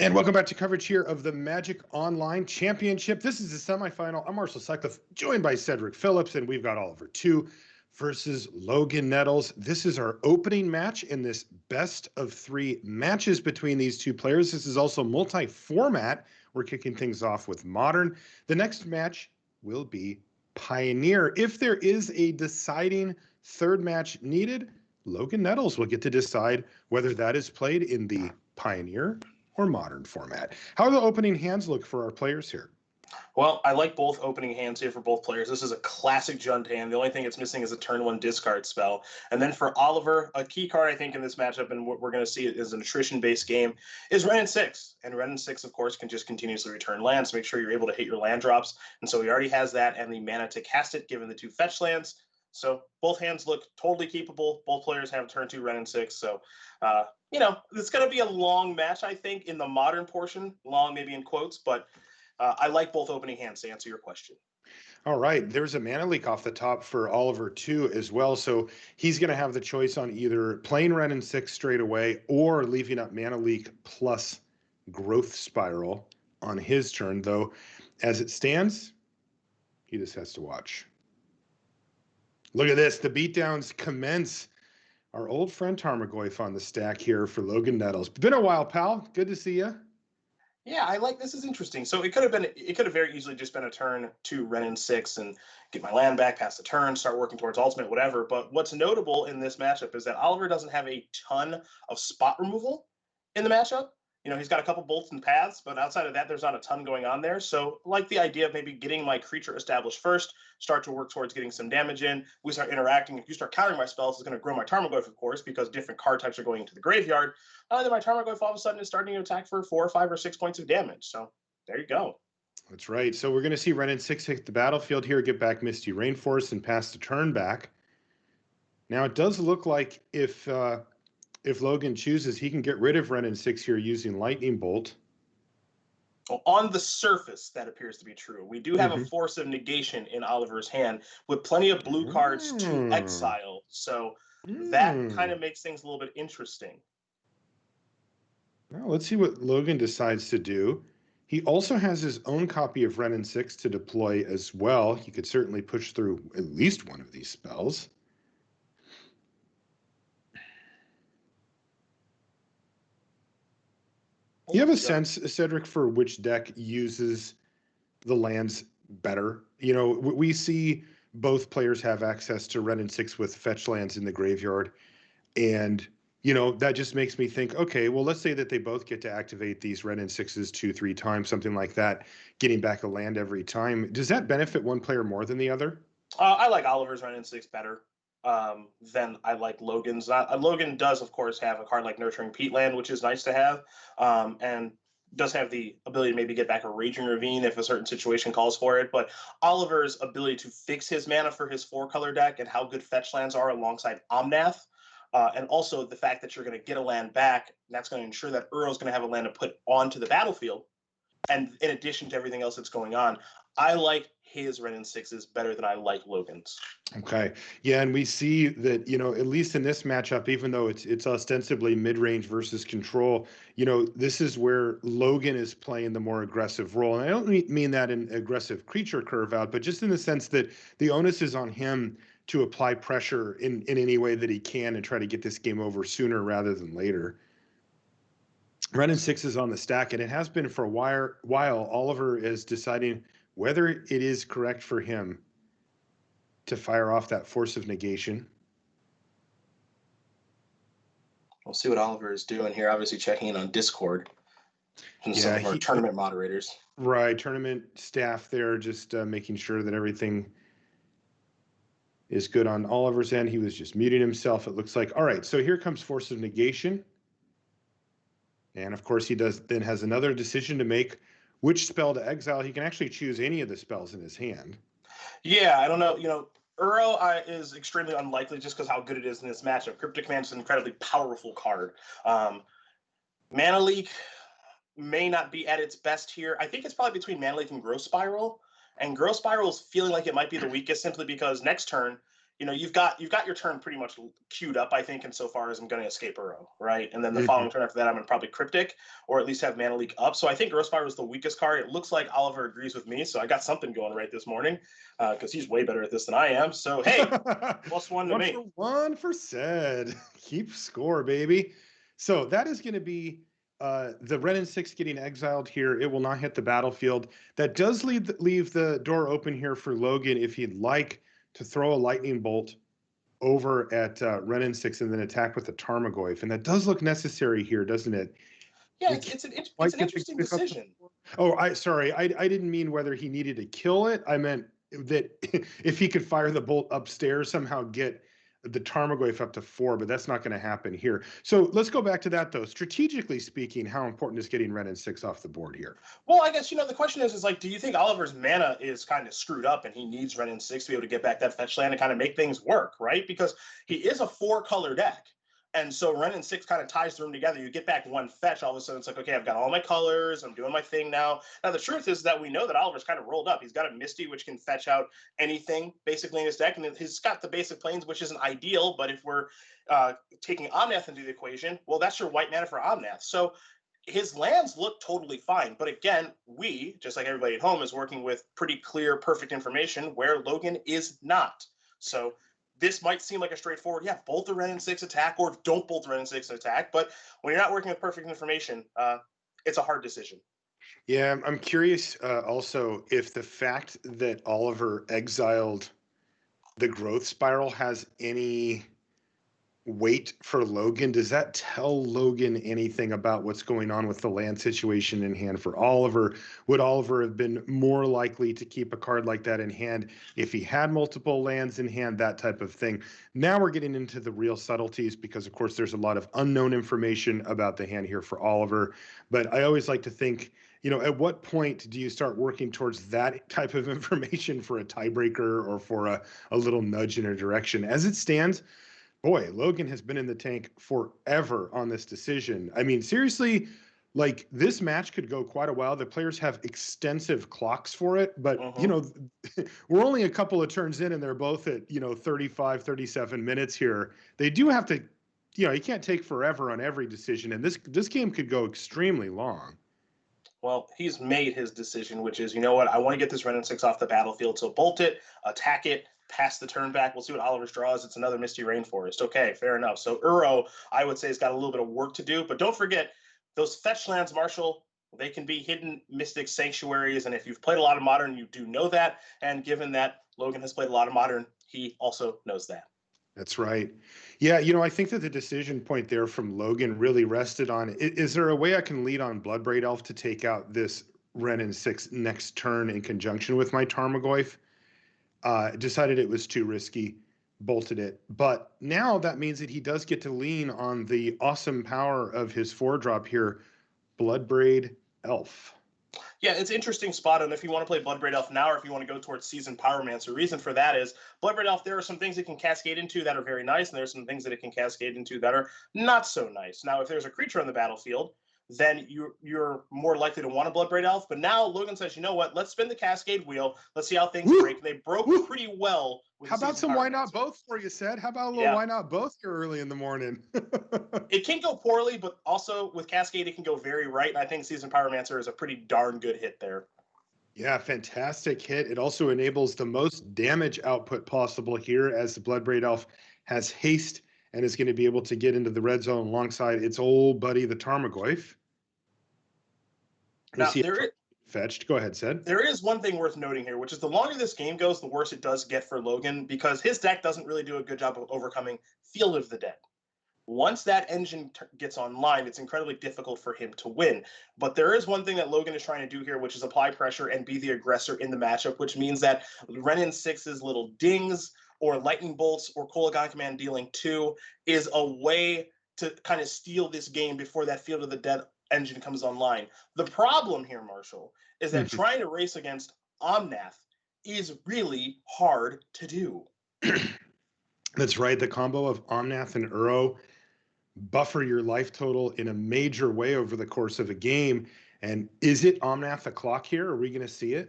And welcome back to coverage here of the Magic Online Championship. This is the semifinal. I'm Marshall Sutcliffe, joined by Cedric Phillips, and we've got Oliver 2 versus Logan Nettles. This is our opening match in this best of 3 matches between these two players. This is also multi-format. We're kicking things off with Modern. The next match will be Pioneer. If there is a deciding third match needed, Logan Nettles will get to decide whether that is played in the Pioneer or Modern format. How do the opening hands look for our players here? Well, I like both opening hands here for both players. This is a classic Jund hand. The only thing it's missing is a turn 1 discard spell. And then for Oliver, a key card I think in this matchup, and what we're going to see is an attrition-based game, is Wrenn and 6. And Wrenn and 6, of course, can just continuously return lands to make sure you're able to hit your land drops. And so he already has that and the mana to cast it, given the 2 fetch lands. So both hands look totally keepable. Both players have turn 2 Wrenn and 6. So, it's going to be a long match, I think, in the Modern portion. Long, maybe in quotes, but I like both opening hands to answer your question. All right. There's a mana leak off the top for Oliver too as well. So he's going to have the choice on either playing Wrenn and 6 straight away or leaving up mana leak plus growth spiral on his turn. Though, as it stands, he just has to watch. Look at this. The beatdowns commence. Our old friend Tarmogoyf on the stack here for Logan Nettles. Been a while, pal. Good to see you. Yeah, I like this. Is interesting. So it could have very easily just been a turn 2 Wrenn and 6 and get my land back, pass the turn, start working towards ultimate, whatever. But what's notable in this matchup is that Oliver doesn't have a ton of spot removal in the matchup. He's got a couple bolts and paths, but outside of that, there's not a ton going on there. So like the idea of maybe getting my creature established first, start to work towards getting some damage in. We start interacting. If you start countering my spells, it's going to grow my Tarmogoyf, of course, because different card types are going into the graveyard. Then my Tarmogoyf all of a sudden is starting to attack for 4 or 5 or 6 points of damage. So there you go. That's right. So we're going to see Wrenn and 6 hit the battlefield here, get back Misty Rainforest, and pass the turn back. Now it does look like if Logan chooses, he can get rid of Wrenn and 6 here using Lightning Bolt. Well, on the surface, that appears to be true. We do have a Force of Negation in Oliver's hand with plenty of blue cards to exile. So that kind of makes things a little bit interesting. Well, let's see what Logan decides to do. He also has his own copy of Wrenn and 6 to deploy as well. He could certainly push through at least one of these spells. You have a sense, Cedric, for which deck uses the lands better? We see both players have access to Wrenn and 6 with fetch lands in the graveyard. And, that just makes me think, okay, well, let's say that they both get to activate these Wrenn and 6s 2-3 times, something like that, getting back a land every time. Does that benefit one player more than the other? I like Oliver's Wrenn and 6 better than I like Logan's. Logan does, of course, have a card like Nurturing Peatland, which is nice to have, and does have the ability to maybe get back a Raging Ravine if a certain situation calls for it. But Oliver's ability to fix his mana for his 4-color deck and how good fetch lands are alongside Omnath, and also the fact that you're going to get a land back, that's going to ensure that Urro's going to have a land to put onto the battlefield. And in addition to everything else that's going on, I like his Wrenn and 6s better than I like Logan's. Okay. Yeah, and we see that, at least in this matchup, even though it's ostensibly mid-range versus control, this is where Logan is playing the more aggressive role. And I don't mean that in aggressive creature curve out, but just in the sense that the onus is on him to apply pressure in any way that he can and try to get this game over sooner rather than later. Wrenn and 6 is on the stack, and it has been for a while. Oliver is deciding whether it is correct for him to fire off that Force of Negation. We'll see what Oliver is doing here. Obviously checking in on Discord from some of our tournament moderators. Right, tournament staff there, just making sure that everything is good on Oliver's end. He was just muting himself, it looks like. All right, so here comes Force of Negation. And of course, he then has another decision to make, which spell to exile. He can actually choose any of the spells in his hand. Yeah, I don't know. Urro is extremely unlikely just because how good it is in this matchup. Cryptic Command is an incredibly powerful card. Mana Leak may not be at its best here. I think it's probably between Mana Leak and Growth Spiral. And Growth Spiral is feeling like it might be the weakest simply because next turn you've got your turn pretty much queued up, I think, insofar as I'm going to escape Uro, right? And then the Mhm. following turn after that, I'm going to probably Cryptic or at least have Mana Leak up. So I think Ghostfire was the weakest card. It looks like Oliver agrees with me, so I got something going right this morning because he's way better at this than I am. So hey, +1 to One me. for one for said. Keep score, baby. So that is going to be the Renin 6 getting exiled here. It will not hit the battlefield. That does leave the door open here for Logan if he'd like to throw a lightning bolt over at Renin 6 and then attack with the Tarmogoyf. And that does look necessary here, doesn't it? Yeah, We it's can't it's an it's quite an get the interesting quick up. decision. Oh, I didn't mean whether he needed to kill it. I meant that if he could fire the bolt upstairs, somehow get the Tarmogoyf up to 4, but that's not going to happen here. So let's go back to that though. Strategically speaking, how important is getting Renin 6 off the board here? Well, I guess the question is like, do you think Oliver's mana is kind of screwed up and he needs Renin 6 to be able to get back that fetch land and kind of make things work, right? Because he is a 4-color deck. And so Renin 6 kind of ties the room together. You get back 1 fetch, all of a sudden it's like, okay, I've got all my colors, I'm doing my thing now. Now the truth is that we know that Oliver's kind of rolled up. He's got a Misty, which can fetch out anything basically in his deck, and he's got the basic planes, which isn't ideal. But if we're taking Omnath into the equation, well, that's your white mana for Omnath. So his lands look totally fine. But again, we, just like everybody at home, is working with pretty clear, perfect information where Logan is not. So this might seem like a straightforward, yeah, bolt the Renin 6 attack or don't bolt the Renin 6 attack. But when you're not working with perfect information, it's a hard decision. Yeah, I'm curious also if the fact that Oliver exiled the growth spiral has any weight for Logan. Does that tell Logan anything about what's going on with the land situation in hand for Oliver? Would Oliver have been more likely to keep a card like that in hand if he had multiple lands in hand, that type of thing? Now we're getting into the real subtleties because, of course, there's a lot of unknown information about the hand here for Oliver. But I always like to think, at what point do you start working towards that type of information for a tiebreaker or for a little nudge in a direction? As it stands, boy, Logan has been in the tank forever on this decision. I mean, seriously, like this match could go quite a while. The players have extensive clocks for it, but Mm-hmm. we're only a couple of turns in and they're both at, 35, 37 minutes here. They do have to, you can't take forever on every decision. And this game could go extremely long. Well, he's made his decision, which is, you know what? I want to get this Renin 6 off the battlefield. So bolt it, attack it, pass the turn back. We'll see what Oliver's draws. It's another Misty Rainforest. Okay, fair enough. So Uro, I would say, has got a little bit of work to do. But don't forget, those fetch lands, Marshall, they can be hidden Mystic Sanctuaries. And if you've played a lot of Modern, you do know that. And given that Logan has played a lot of Modern, he also knows that. That's right. Yeah, I think that the decision point there from Logan really rested on, is there a way I can lead on Bloodbraid Elf to take out this Renin 6 next turn in conjunction with my Tarmogoyf? Decided it was too risky, bolted it. But now that means that he does get to lean on the awesome power of his 4-drop here, Bloodbraid Elf. Yeah, it's interesting spot on if you want to play Bloodbraid Elf now or if you want to go towards Seasoned Pyromancer. The reason for that is Bloodbraid Elf, there are some things it can cascade into that are very nice, and there's some things that it can cascade into that are not so nice. Now, if there's a creature on the battlefield, then you're more likely to want a Bloodbraid Elf. But now Logan says, you know what? Let's spin the Cascade wheel. Let's see how things Woo! break. They broke Woo! pretty well with How the about Seasoned some why not Pyromancer. both for you, said? How about a little Yeah. why not both here early in the morning? It can go poorly, but also with Cascade, it can go very right. And I think Seasoned Pyromancer is a pretty darn good hit there. Yeah, fantastic hit. It also enables the most damage output possible here as the Bloodbraid Elf has haste and is going to be able to get into the red zone alongside its old buddy, the Tarmogoyf. We Now, see it fetched. Go ahead, Sid. there is one thing worth noting here, which is the longer this game goes, the worse it does get for Logan because his deck doesn't really do a good job of overcoming Field of the Dead. Once that engine gets online, it's incredibly difficult for him to win. But there is one thing that Logan is trying to do here, which is apply pressure and be the aggressor in the matchup, which means that Renin 6's little dings or lightning bolts or Kolagon Command dealing 2 is a way to kind of steal this game before that Field of the Dead engine comes online. The problem here, Marshall, is that trying to race against Omnath is really hard to do. That's right. The combo of Omnath and Uro buffer your life total in a major way over the course of a game. And is it Omnath the clock here? Are we going to see it?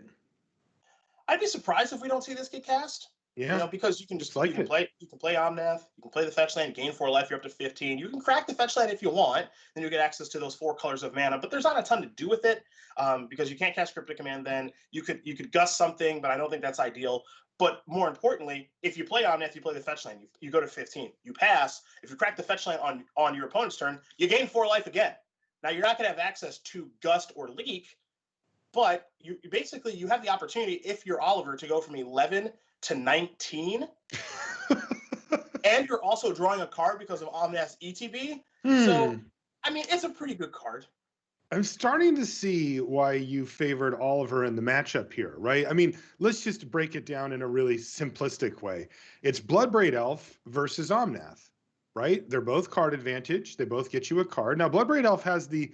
I'd be surprised if we don't see this get cast. Yeah, because you looks like it. you can play Omnath, you can play the fetch land, gain 4 life, you're up to 15. You can crack the fetch land if you want, then you get access to those 4 colors of mana. But there's not a ton to do with it because you can't cast Cryptic Command. Then you could gust something, but I don't think that's ideal. But more importantly, if you play Omnath, you play the fetch land. You go to 15. You pass. If you crack the fetch land on your opponent's turn, you gain 4 life again. Now you're not going to have access to gust or leak, but you basically you have the opportunity if you're Oliver to go from 11 to 19, and you're also drawing a card because of Omnath's ETB. So, I mean, it's a pretty good card. I'm starting to see why you favored Oliver in the matchup here, right? I mean, let's just break it down in a really simplistic way. It's Bloodbraid Elf versus Omnath, right? They're both card advantage. They both get you a card. Now, Bloodbraid Elf has the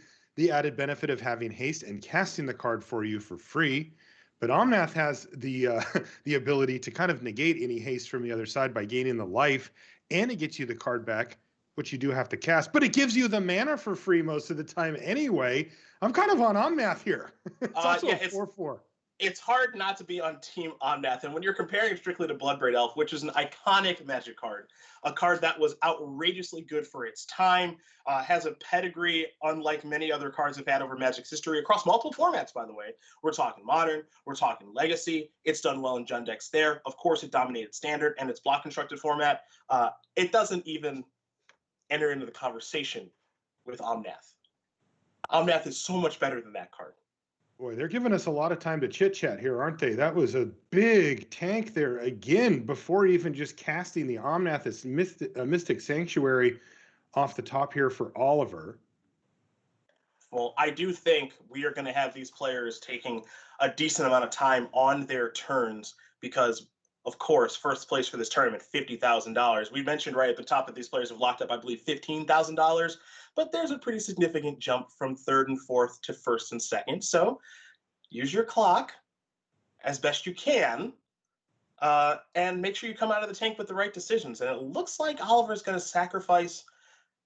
added benefit of having haste and casting the card for you for free. But Omnath has the the ability to kind of negate any haste from the other side by gaining the life, and it gets you the card back, which you do have to cast. But it gives you the mana for free most of the time anyway. I'm kind of on Omnath here. It's also a 4/4. It's hard not to be on Team Omnath. And when you're comparing strictly to Bloodbraid Elf, which is an iconic Magic card, a card that was outrageously good for its time, has a pedigree unlike many other cards have had over Magic's history across multiple formats, by the way. We're talking Modern, we're talking Legacy. It's done well in Jund decks there. Of course, it dominated Standard and its block constructed format. It doesn't even enter into the conversation with Omnath. Omnath is so much better than that card. Boy, they're giving us a lot of time to chit chat here, aren't they? That was a big tank there again before even just casting the Omnath as Mystic Sanctuary off the top here for Oliver. Well, I do think we are going to have these players taking a decent amount of time on their turns because, of course, first place for this tournament, $50,000. We mentioned right at the top that these players have locked up, I believe, $15,000. But there's a pretty significant jump from third and fourth to first and second. So use your clock as best you can and make sure you come out of the tank with the right decisions. And it looks like Oliver's going to sacrifice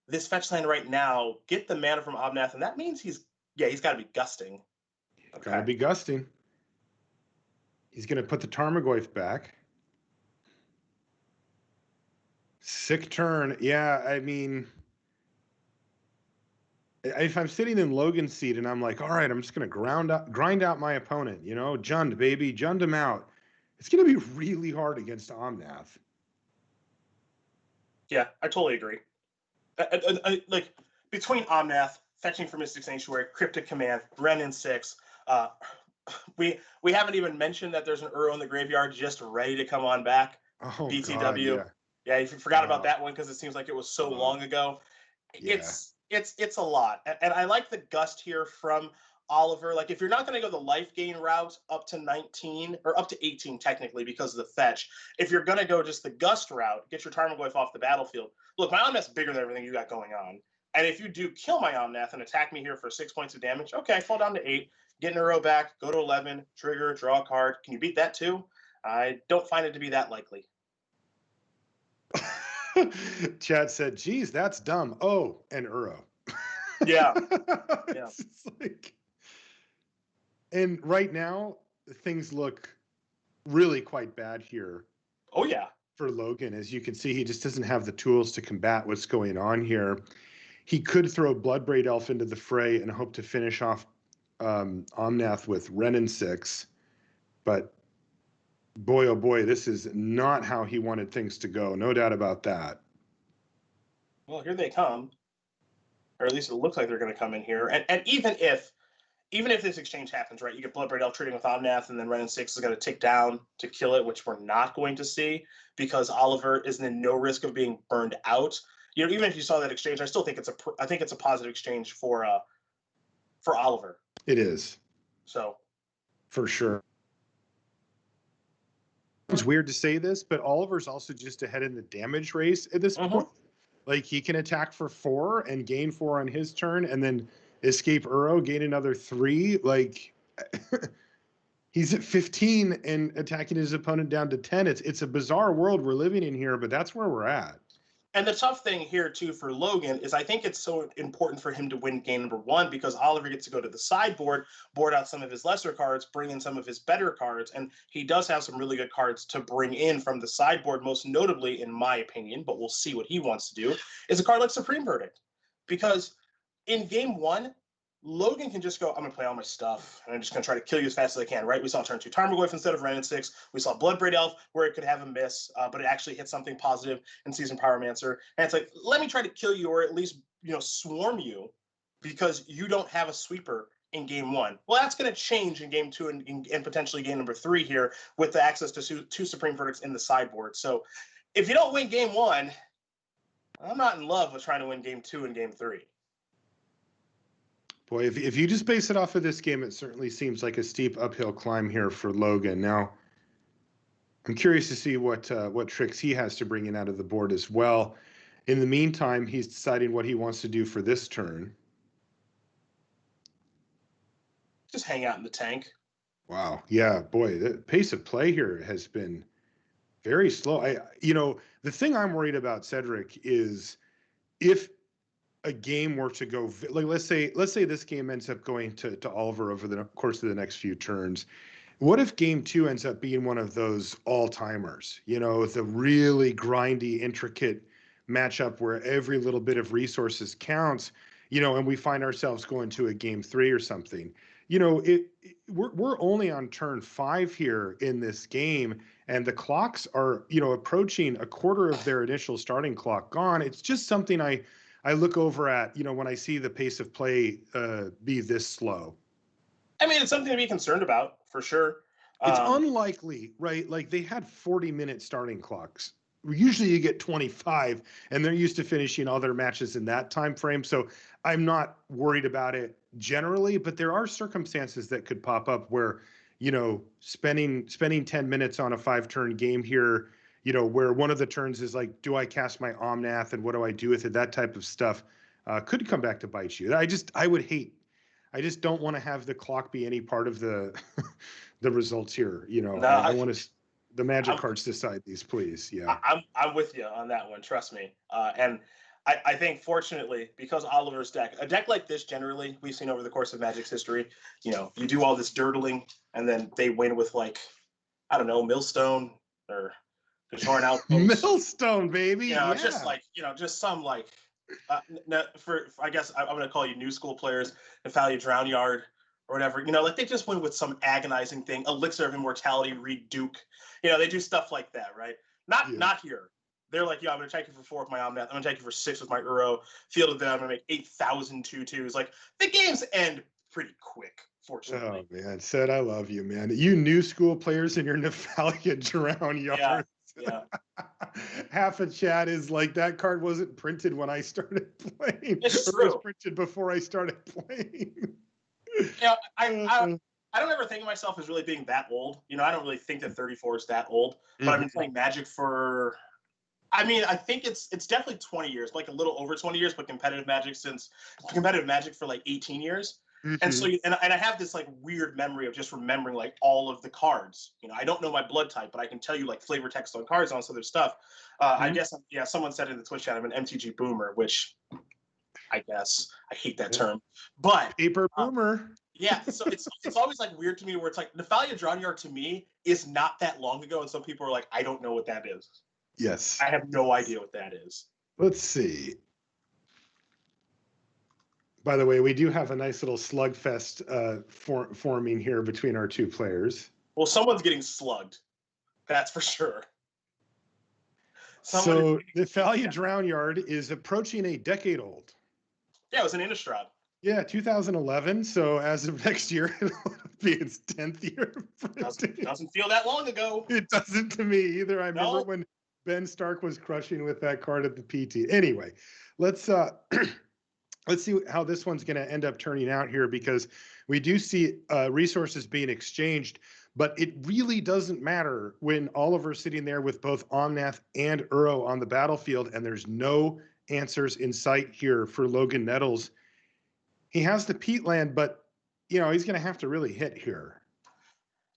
this fetch land right now, get the mana from Omnath, and that means he's got to be gusting. Okay. Got to be gusting. He's going to put the Tarmogoyf back. Sick turn. Yeah, I mean, if I'm sitting in Logan's seat and I'm like, all right, I'm just going to grind out my opponent, Jund, baby, Jund him out. It's going to be really hard against Omnath. Yeah, I totally agree. Like, between Omnath, fetching for Mystic Sanctuary, Cryptic Command, Renin 6, we haven't even mentioned that there's an Uro in the graveyard just ready to come on back. Oh, BTW. God, yeah, you forgot about that one because it seems like it was so long ago. Yeah. It's a lot. And I like the gust here from Oliver. Like, if you're not going to go the life gain route up to 19 or up to 18 technically because of the fetch, if you're going to go just the gust route, get your Tarmogoyf off the battlefield. Look, my Omnath's bigger than everything you got going on. And if you do kill my Omnath and attack me here for 6 points of damage, okay, fall down to 8, get in a row back, go to 11, trigger, draw a card. Can you beat that too? I don't find it to be that likely. Chad said, geez, that's dumb. Oh, and Uro. Yeah. It's like, and right now, things look really quite bad here. Oh, yeah. For Logan. As you can see, he just doesn't have the tools to combat what's going on here. He could throw Bloodbraid Elf into the fray and hope to finish off Omnath with Renin 6. But boy, oh boy, this is not how he wanted things to go. No doubt about that. Well, here they come. Or at least it looks like they're going to come in here. And even if this exchange happens, right, you get Bloodbraid Elf trading with Omnath, and then Renin 6 is going to tick down to kill it, which we're not going to see because Oliver is in no risk of being burned out. Even if you saw that exchange, I still think it's a positive exchange for Oliver. It is. So, for sure. It's weird to say this, but Oliver's also just ahead in the damage race at this point. Like, he can attack for 4 and gain 4 on his turn, and then escape Uro, gain another 3. Like, he's at 15 and attacking his opponent down to 10. It's a bizarre world we're living in here, but that's where we're at. And the tough thing here too for Logan is I think it's so important for him to win game number one because Oliver gets to go to the sideboard, board out some of his lesser cards, bring in some of his better cards, and he does have some really good cards to bring in from the sideboard. Most notably, in my opinion, but we'll see what he wants to do, is a card like Supreme Verdict, because in game one, Logan can just go, I'm going to play all my stuff, and I'm just going to try to kill you as fast as I can, right? We saw turn 2 Tarmogoyf instead of Ren and 6. We saw Bloodbraid Elf, where it could have a miss, but it actually hit something positive in Season Pyromancer. And it's like, let me try to kill you, or at least, swarm you, because you don't have a sweeper in game one. Well, that's going to change in game two and potentially game number 3 here with the access to 2 Supreme Verdicts in the sideboard. So if you don't win game one, I'm not in love with trying to win game 2 and game 3. Boy, if you just base it off of this game, it certainly seems like a steep uphill climb here for Logan. Now, I'm curious to see what tricks he has to bring in out of the board as well. In the meantime, he's deciding what he wants to do for this turn. Just hang out in the tank. Wow. Yeah, boy, the pace of play here has been very slow. The thing I'm worried about, Cedric, is if a game were to go, like, let's say this game ends up going to Oliver over the course of the next few turns. What if game 2 ends up being one of those all-timers, the really grindy, intricate matchup where every little bit of resources counts, and we find ourselves going to a game 3 or something. We're only on turn 5 here in this game, and the clocks are, approaching a quarter of their initial starting clock gone. It's just something I look over at, when I see the pace of play be this slow. I mean, it's something to be concerned about, for sure. It's unlikely, right? Like, they had 40-minute starting clocks. Usually you get 25, and they're used to finishing all their matches in that time frame. So I'm not worried about it generally, but there are circumstances that could pop up where, spending 10 minutes on a 5-turn game here, where one of the turns is like, do I cast my Omnath and what do I do with it? That type of stuff could come back to bite you. I just don't want to have the clock be any part of the the results here. I want the magic cards decide these, please. Yeah. I'm with you on that one. Trust me. And I think, fortunately, because Oliver's a deck like this, generally, we've seen over the course of Magic's history, you do all this dirtling, and then they win with, like, I don't know, Millstone or Shorn Outpost. Millstone, baby. Just like, just some, like, I guess I'm going to call you new school players, Nephalia Drownyard or whatever, like, they just win with some agonizing thing, Elixir of Immortality, Reed Duke. They do stuff like that, right? Not here. They're like, I'm going to take you for 4 with my Omnath. I'm going to take you for 6 with my Uro. Field of them, I'm going to make 8,000 2/2s. Like, the games end pretty quick, fortunately. Oh, man. Sid, I love you, man. You new school players in your Nephalia Drownyard. Yeah. Half of chat is like, that card wasn't printed when I started playing. It's true. It was printed before I started playing. I don't ever think of myself as really being that old. I don't really think that 34 is that old. But I've been playing Magic for, I think it's definitely 20 years, like a little over 20 years, but competitive Magic for like 18 years. Mm-hmm. And so, and I have this like weird memory of just remembering like all of the cards. I don't know my blood type, but I can tell you like flavor text on cards and all this other stuff. I guess, someone said in the Twitch chat, I'm an MTG boomer, which I guess I hate that term, but paper boomer. So it's always like weird to me where it's like Nephalia Drownyard to me is not that long ago, and some people are like, I don't know what that is. Yes, I have no idea what that is. Let's see. By the way, we do have a nice little slugfest forming here between our two players. Well, someone's getting slugged, that's for sure. So Nephalia Drownyard is approaching a decade old. Yeah, it was an Innistrad. Yeah, 2011. So as of next year, it'll be its 10th year. Doesn't feel that long ago. It doesn't to me either. I remember when Ben Stark was crushing with that card at the PT. Anyway, let's see how this one's going to end up turning out here, because we do see resources being exchanged, but it really doesn't matter when Oliver's sitting there with both Omnath and Uro on the battlefield, and there's no answers in sight here for Logan Nettles. He has the peatland, but he's going to have to really hit here.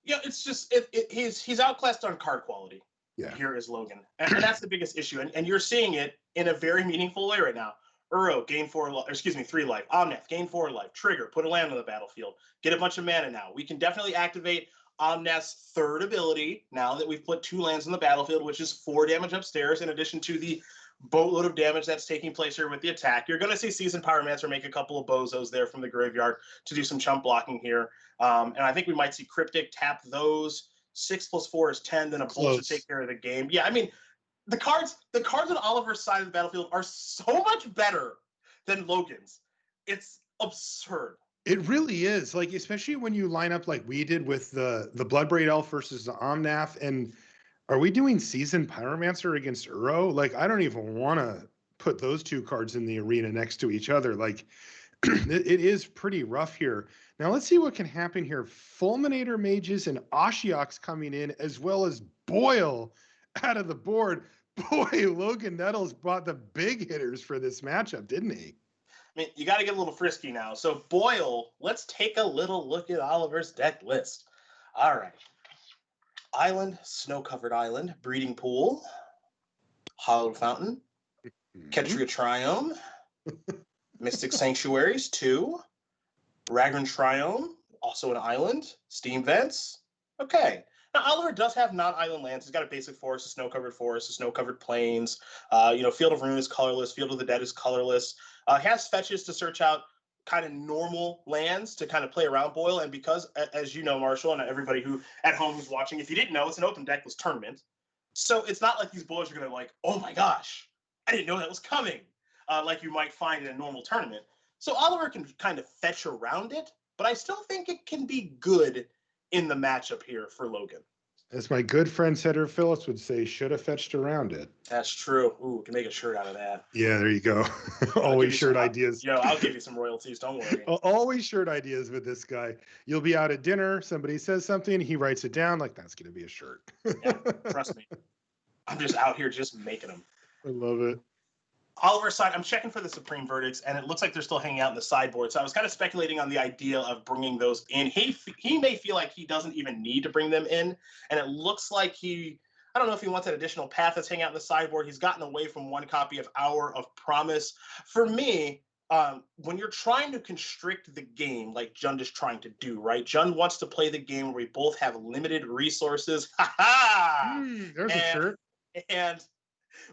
Yeah, it's just he's outclassed on card quality. Yeah. here is Logan. And that's the biggest issue. And you're seeing it in a very meaningful way right now. Uro, gain 3 life. Omnath, gain 4 life. Trigger, put a land on the battlefield. Get a bunch of mana now. We can definitely activate Omnath's third ability now that we've put 2 lands on the battlefield, which is 4 damage upstairs, in addition to the boatload of damage that's taking place here with the attack. You're going to see Seasoned Pyromancer make a couple of bozos there from the graveyard to do some chump blocking here. And I think we might see Cryptic tap those. 6+4 is 10, then a Bolt should take care of the game. Yeah, I mean, the cards on Oliver's side of the battlefield are so much better than Logan's. It's absurd. It really is, like, especially when you line up like we did with the Bloodbraid Elf versus the Omnath. And are we doing Seasoned Pyromancer against Uro? Like, I don't even want to put those 2 cards in the arena next to each other. Like, it is pretty rough here. Now let's see what can happen here. Fulminator Mages and Ashiok's coming in, as well as Boyle out of the board. Boy, Logan Nettles brought the big hitters for this matchup, didn't he? I mean, you got to get a little frisky now. So Boyle, let's take a little look at Oliver's deck list. All right. Island, Snow-Covered Island, Breeding Pool, Hollowed Fountain, Ketria Triome, Mystic Sanctuaries, 2, Ragran Triome, also an island, Steam Vents. Okay. Now, Oliver does have non-island lands. He's got a basic forest, a snow-covered forest, a snow-covered plains. Field of Ruin is colorless. Field of the Dead is colorless. He has fetches to search out kind of normal lands to kind of play around Boyle. And because, as you know, Marshall, and everybody who at home who's watching, if you didn't know, it's an open deckless tournament. So it's not like these Boyles are going to like, oh my gosh, I didn't know that was coming, like you might find in a normal tournament. So Oliver can kind of fetch around it, but I still think it can be good in the matchup here for Logan. As my good friend Cedric Phillips would say, should have fetched around it. That's true. Ooh, can make a shirt out of that. Yeah, there you go. Always shirt ideas. I'll give you some royalties. Don't worry. Always shirt ideas with this guy. You'll be out at dinner. Somebody says something. He writes it down. Like, that's going to be a shirt. Yeah, trust me. I'm just out here just making them. I love it. Oliver's side, I'm checking for the Supreme Verdicts, and it looks like they're still hanging out in the sideboard. So I was kind of speculating on the idea of bringing those in. He may feel like he doesn't even need to bring them in, and it looks like I don't know if he wants an additional path that's hanging out in the sideboard. He's gotten away from 1 copy of Hour of Promise. For me, when you're trying to constrict the game, like Jund is trying to do, right? Jund wants to play the game where we both have limited resources. Ha ha! There's a shirt. And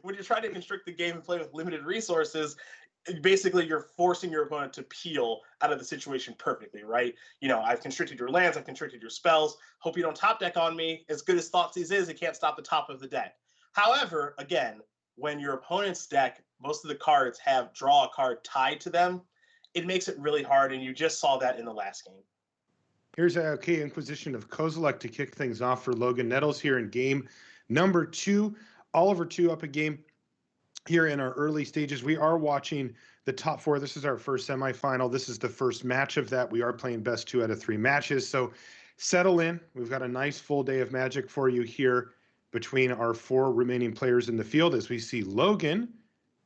when you're trying to constrict the game and play with limited resources, basically you're forcing your opponent to peel out of the situation perfectly, right? I've constricted your lands, I've constricted your spells. Hope you don't top deck on me. As good as Thoughtseize is, it can't stop the top of the deck. However, again, when your opponent's deck, most of the cards have draw a card tied to them, it makes it really hard, and you just saw that in the last game. Here's a Inquisition of Kozilek to kick things off for Logan Nettles here in game number 2. Oliver 2 up a game here in our early stages. We are watching the top 4. This is our first semifinal. This is the first match of that. We are playing best 2 out of 3 matches. So settle in. We've got a nice full day of Magic for you here between our 4 remaining players in the field as we see Logan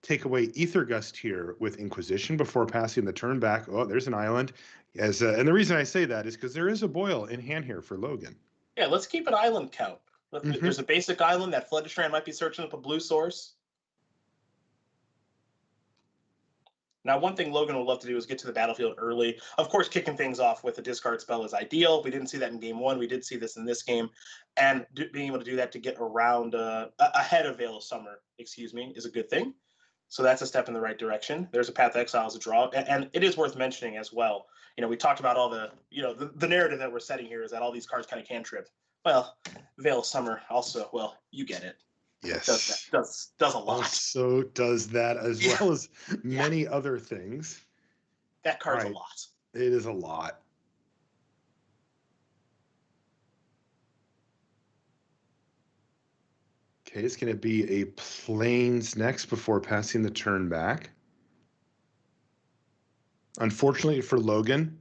take away Aethergust here with Inquisition before passing the turn back. Oh, there's an island. And the reason I say that is because there is a Boyle in hand here for Logan. Yeah, let's keep an island count. There's a basic island that Flooded Strand might be searching up a blue source. Now, one thing Logan would love to do is get to the battlefield early. Of course, kicking things off with a discard spell is ideal. We didn't see that in game 1. We did see this in this game. And being able to do that to get around ahead of Veil of Summer, is a good thing. So that's a step in the right direction. There's a Path to Exile as a draw. And it is worth mentioning as well. We talked about all the narrative that we're setting here is that all these cards kind of cantrip. Well, Veil of Summer also, you get it. Yes. Does a lot. Also does that as well as many other things. That card's a lot. It is a lot. Okay, it's going to be a Plains next before passing the turn back. Unfortunately for Logan,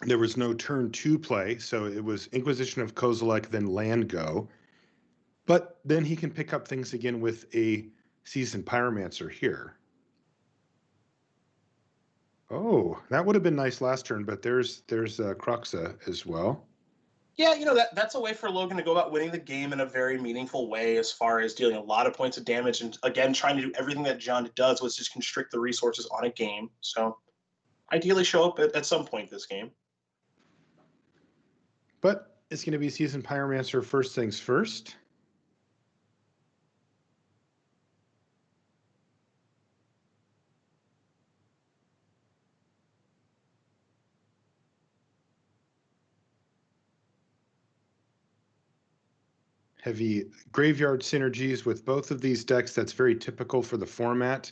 there was no turn 2 play, so it was Inquisition of Kozilek, then land go. But then he can pick up things again with a Seasoned Pyromancer here. Oh, that would have been nice last turn, but there's Cruxa as well. Yeah, that's a way for Logan to go about winning the game in a very meaningful way, as far as dealing a lot of points of damage, and again trying to do everything that John does, was just constrict the resources on a game. So ideally show up at some point this game. But it's going to be Season Pyromancer first things first. Heavy graveyard synergies with both of these decks. That's very typical for the format.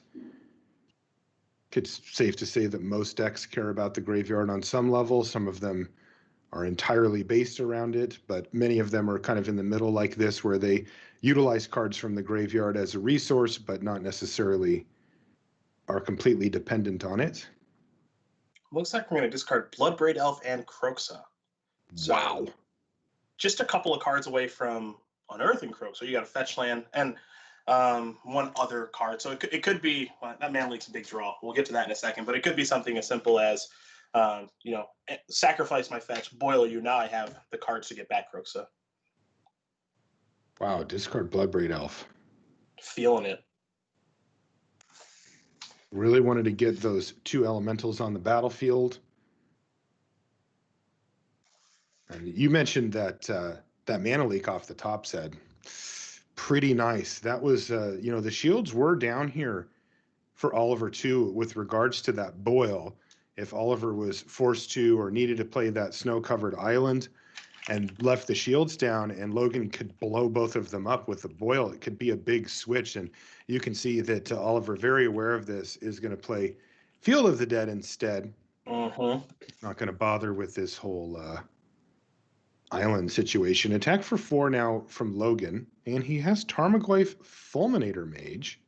It's safe to say that most decks care about the graveyard on some level. Some of them are entirely based around it, but many of them are kind of in the middle like this, where they utilize cards from the graveyard as a resource, but not necessarily are completely dependent on it. Looks like we're going to discard Bloodbraid Elf and Kroxa. So Wow. just a couple of cards away from Unearthing Kroxa. You got a fetch land and one other card. So it could be, well, that Mana Leak's a big draw. We'll get to that in a second, but it could be something as simple as, sacrifice my fetch, boil you. Now I have the cards to get back Kroxa. Wow, discard Bloodbraid Elf. Feeling it. Really wanted to get those two elementals on the battlefield. And you mentioned that that Mana Leak off the top said, pretty nice. That was, the shields were down here for Oliver too, with regards to that boil. If Oliver was forced to or needed to play that snow-covered island and left the shields down, and Logan could blow both of them up with the boil, it could be a big switch. And you can see that Oliver, very aware of this, is going to play Field of the Dead instead. Mm-hmm. Not going to bother with this whole island situation. Attack for 4 now from Logan, and he has Tarmogoyf Fulminator Mage.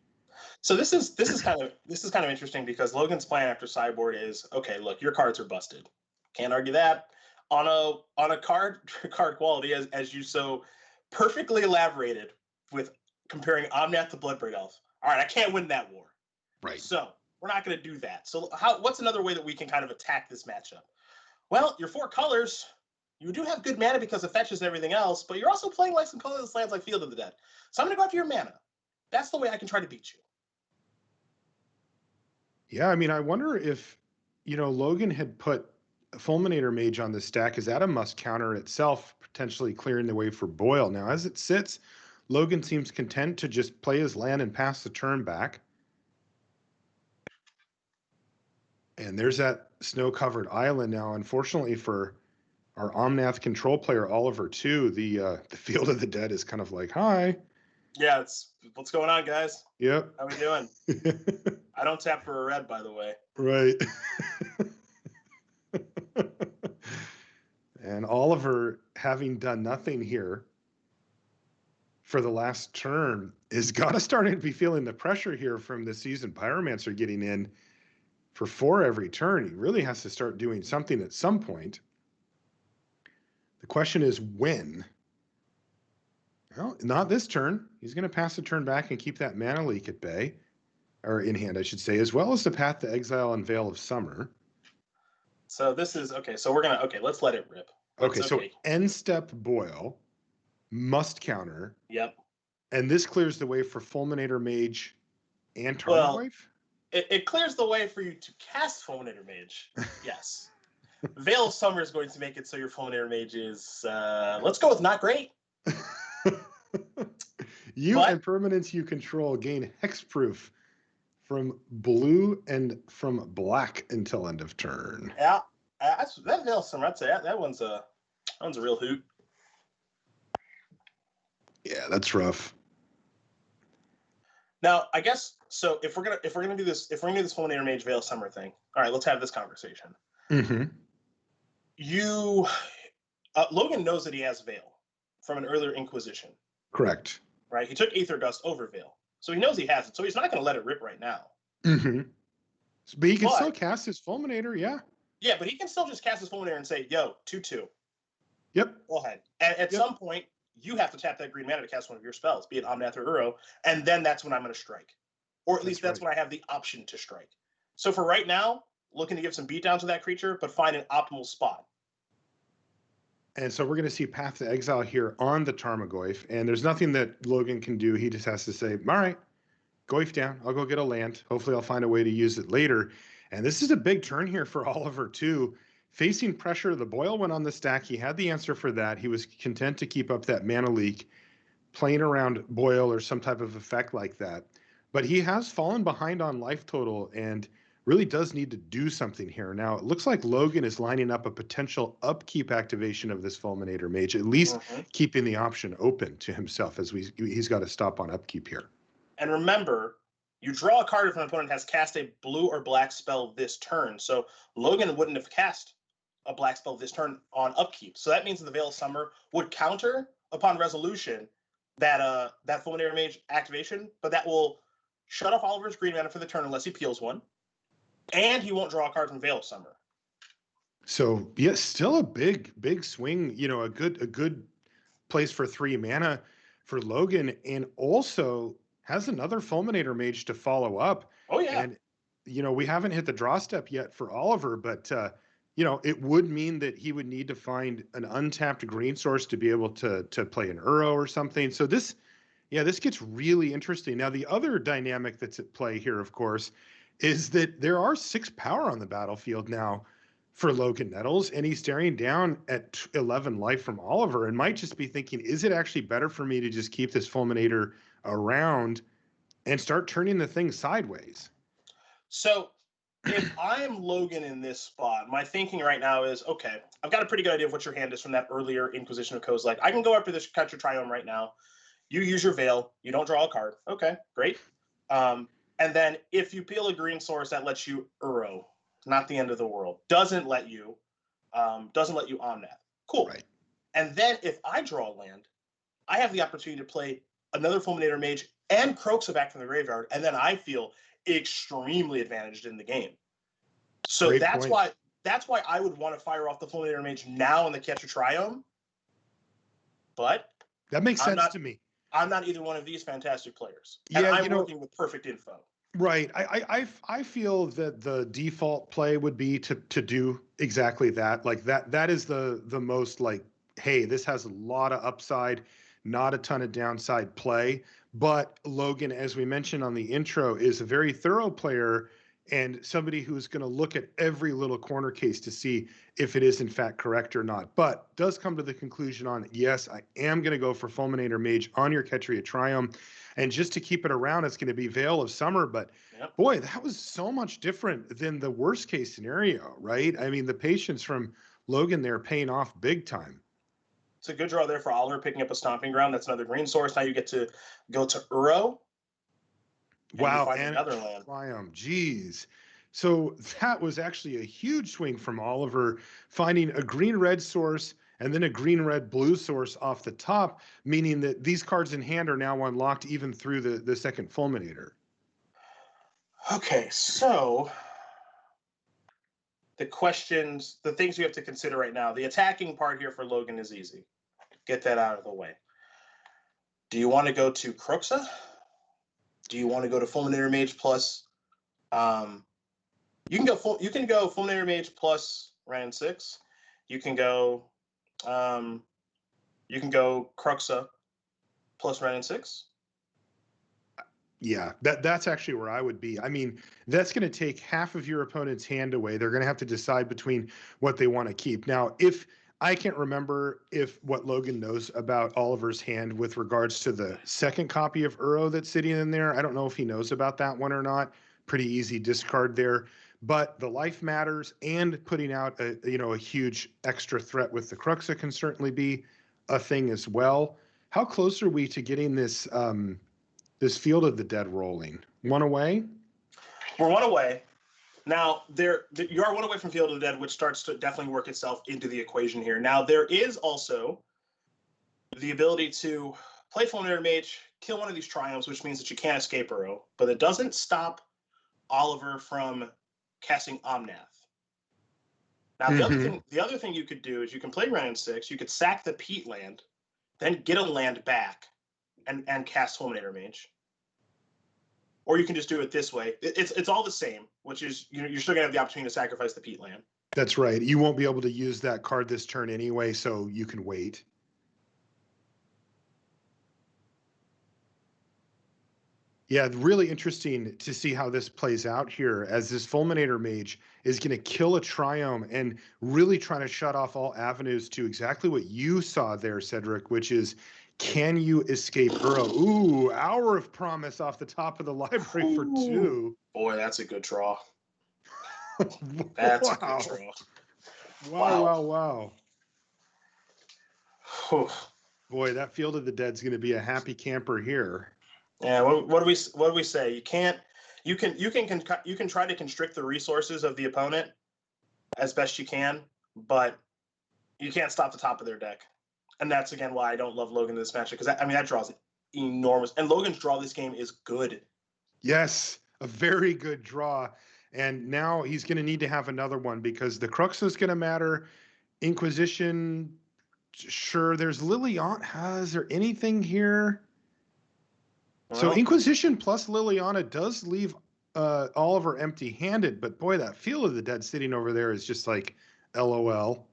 So this is kind of interesting, because Logan's plan after sideboard is, okay, look, your cards are busted. Can't argue that. On a card quality, as you so perfectly elaborated with comparing Omnath to Bloodbraid Elf. All right, I can't win that war. Right. So we're not going to do that. So what's another way that we can kind of attack this matchup? Well, your 4 colors, you do have good mana because of fetches and everything else, but you're also playing like some colorless lands like Field of the Dead. So I'm going to go after your mana. That's the way I can try to beat you. Yeah, I mean, I wonder if, Logan had put Fulminator Mage on the stack. Is that a must counter itself, potentially clearing the way for Boil? Now, as it sits, Logan seems content to just play his land and pass the turn back. And there's that snow-covered island now. Unfortunately for our Omnath control player, Oliver, too, the Field of the Dead is kind of like, hi. Yeah, it's what's going on, guys? Yep. How we doing? I don't tap for a red, by the way. Right. And Oliver, having done nothing here for the last turn, is got to start to be feeling the pressure here from the Season Pyromancer getting in for 4 every turn. He really has to start doing something at some point. The question is when. Well, not this turn. He's going to pass the turn back and keep that Mana Leak at bay, or in hand, I should say, as well as the Path to Exile and Veil of Summer. So this is okay. So let's let it rip. So end step Boil, must counter. Yep. And this clears the way for Fulminator Mage and Tarmogoyf? Well, it clears the way for you to cast Fulminator Mage. Yes. Veil of Summer is going to make it so your Fulminator Mage is, let's go with not great. And permanents you control gain hexproof from blue and from black until end of turn. Yeah, that Veil of Summer, I'd say that one's a real hoot. Yeah, that's rough. Now, I guess so. If we're gonna do this Fulminator Mage Veil of Summer thing, all right, let's have this conversation. Mm-hmm. Logan knows that he has Veil from an earlier Inquisition. Correct. Right? He took Aether Dust over Veil. So he knows he has it. So he's not going to let it rip right now. Mm-hmm. But he can still cast his Fulminator, yeah. Yeah, but he can still just cast his Fulminator and say, yo, 2/2. Yep. Go ahead. At some point, you have to tap that green mana to cast one of your spells, be it Omnath or Uro, and then that's when I'm going to strike. Or at least that's when I have the option to strike. So for right now, looking to give some beatdown to that creature, but find an optimal spot. And so we're going to see Path to Exile here on the Tarmogoyf. And there's nothing that Logan can do. He just has to say, all right, Goyf down. I'll go get a land. Hopefully I'll find a way to use it later. And this is a big turn here for Oliver, too. Facing pressure, the Boil went on the stack. He had the answer for that. He was content to keep up that mana leak, playing around Boil or some type of effect like that. But he has fallen behind on life total and really does need to do something here. Now, it looks like Logan is lining up a potential upkeep activation of this Fulminator Mage, at least keeping the option open to himself as he's got to stop on upkeep here. And remember, you draw a card if an opponent has cast a blue or black spell this turn. So Logan wouldn't have cast a black spell this turn on upkeep. So that means the Veil of Summer would counter upon resolution that Fulminator Mage activation, but that will shut off Oliver's green mana for the turn unless he peels one. And he won't draw a card from Veil of Summer. So yes, still a big swing. You know, a good place for 3 mana for Logan, and also has another Fulminator Mage to follow up. Oh yeah. And you know, we haven't hit the draw step yet for Oliver, but you know, it would mean that he would need to find an untapped green source to be able to play an Uro or something. So this gets really interesting. Now, the other dynamic that's at play here, of course, is that there are 6 power on the battlefield now for Logan Nettles, and he's staring down at 11 life from Oliver and might just be thinking, is it actually better for me to just keep this Fulminator around and start turning the thing sideways? So if I am Logan in this spot, my thinking right now is, okay, I've got a pretty good idea of what your hand is from that earlier Inquisition of Kozilek. I can go after this Catcher Triome right now. You use your Veil. You don't draw a card. Okay, great. And then if you peel a green source, that lets you Uro. Not the end of the world. Doesn't let you Omnath. Cool. Right. And then if I draw a land, I have the opportunity to play another Fulminator Mage and Kroxa back from the graveyard, and then I feel extremely advantaged in the game. So Great that's point. why I would want to fire off the Fulminator Mage now in the Catcher Triome. But that makes sense to me. I'm not either one of these fantastic players. Yeah, and I'm working with perfect info. Right. I feel that the default play would be to do exactly that. Like that is the most like, hey, this has a lot of upside, not a ton of downside play. But Logan, as we mentioned on the intro, is a very thorough player and somebody who's going to look at every little corner case to see if it is in fact correct or not. But does come to the conclusion on, yes, I am going to go for Fulminator Mage on your Ketria Triumph. And just to keep it around, it's going to be Veil of Summer. But boy, that was so much different than the worst case scenario, right? I mean, the patience from Logan there paying off big time. It's a good draw there for Oliver, picking up a Stomping Ground. That's another green source. Now you get to go to Uro. Wow, and another land. Triumph, geez. So that was actually a huge swing from Oliver, finding a green-red source and then a green-red-blue source off the top, meaning that these cards in hand are now unlocked even through the second Fulminator. Okay, so the things you have to consider right now, the attacking part here for Logan is easy. Get that out of the way. Do you want to go to Kroxa? Do you want to go to Fulminator Mage plus? You can go Fulminator Mage plus Ran 6. You can go Kroxa plus Ran 6. Yeah, that's actually where I would be. I mean, that's going to take half of your opponent's hand away. They're going to have to decide between what they want to keep. Now, if I can't remember if what Logan knows about Oliver's hand with regards to the second copy of Uro that's sitting in there. I don't know if he knows about that one or not. Pretty easy discard there. But the life matters, and putting out a huge extra threat with the Kroxa can certainly be a thing as well. How close are we to getting this this Field of the Dead rolling? One away? We're one away. Now, you are one away from Field of the Dead, which starts to definitely work itself into the equation here. Now, there is also the ability to play Fulminator Mage, kill one of these Triumphs, which means that you can't escape Uro, but it doesn't stop Oliver from casting Omnath. Now, the other thing you could do is you can play Ran 6, you could sack the Peat land, then get a land back and cast Fulminator Mage. Or you can just do it this way. It's all the same, which is you're still gonna have the opportunity to sacrifice the Peat land. That's right. You won't be able to use that card this turn anyway, so you can wait. Yeah, really interesting to see how this plays out here as this Fulminator Mage is going to kill a Triome and really trying to shut off all avenues to exactly what you saw there, Cedric, which is, can you escape Uro? Ooh, Hour of Promise off the top of the library for Ooh. 2. Boy, that's a good draw. That's a good Wow. draw. Wow, wow, wow. Whew. Boy, that Field of the Dead's going to be a happy camper here. Yeah, what do we say? You can try to constrict the resources of the opponent as best you can, but you can't stop the top of their deck. And that's again why I don't love Logan in this matchup, because I mean that draws enormous, and Logan's draw this game is good. Yes, a very good draw. And now he's going to need to have another one because the Crux is going to matter. Inquisition, sure. There's Liliana. Is there anything here? So Well, Inquisition plus Liliana does leave Oliver empty-handed, but boy, that Field of the Dead sitting over there is just like, LOL.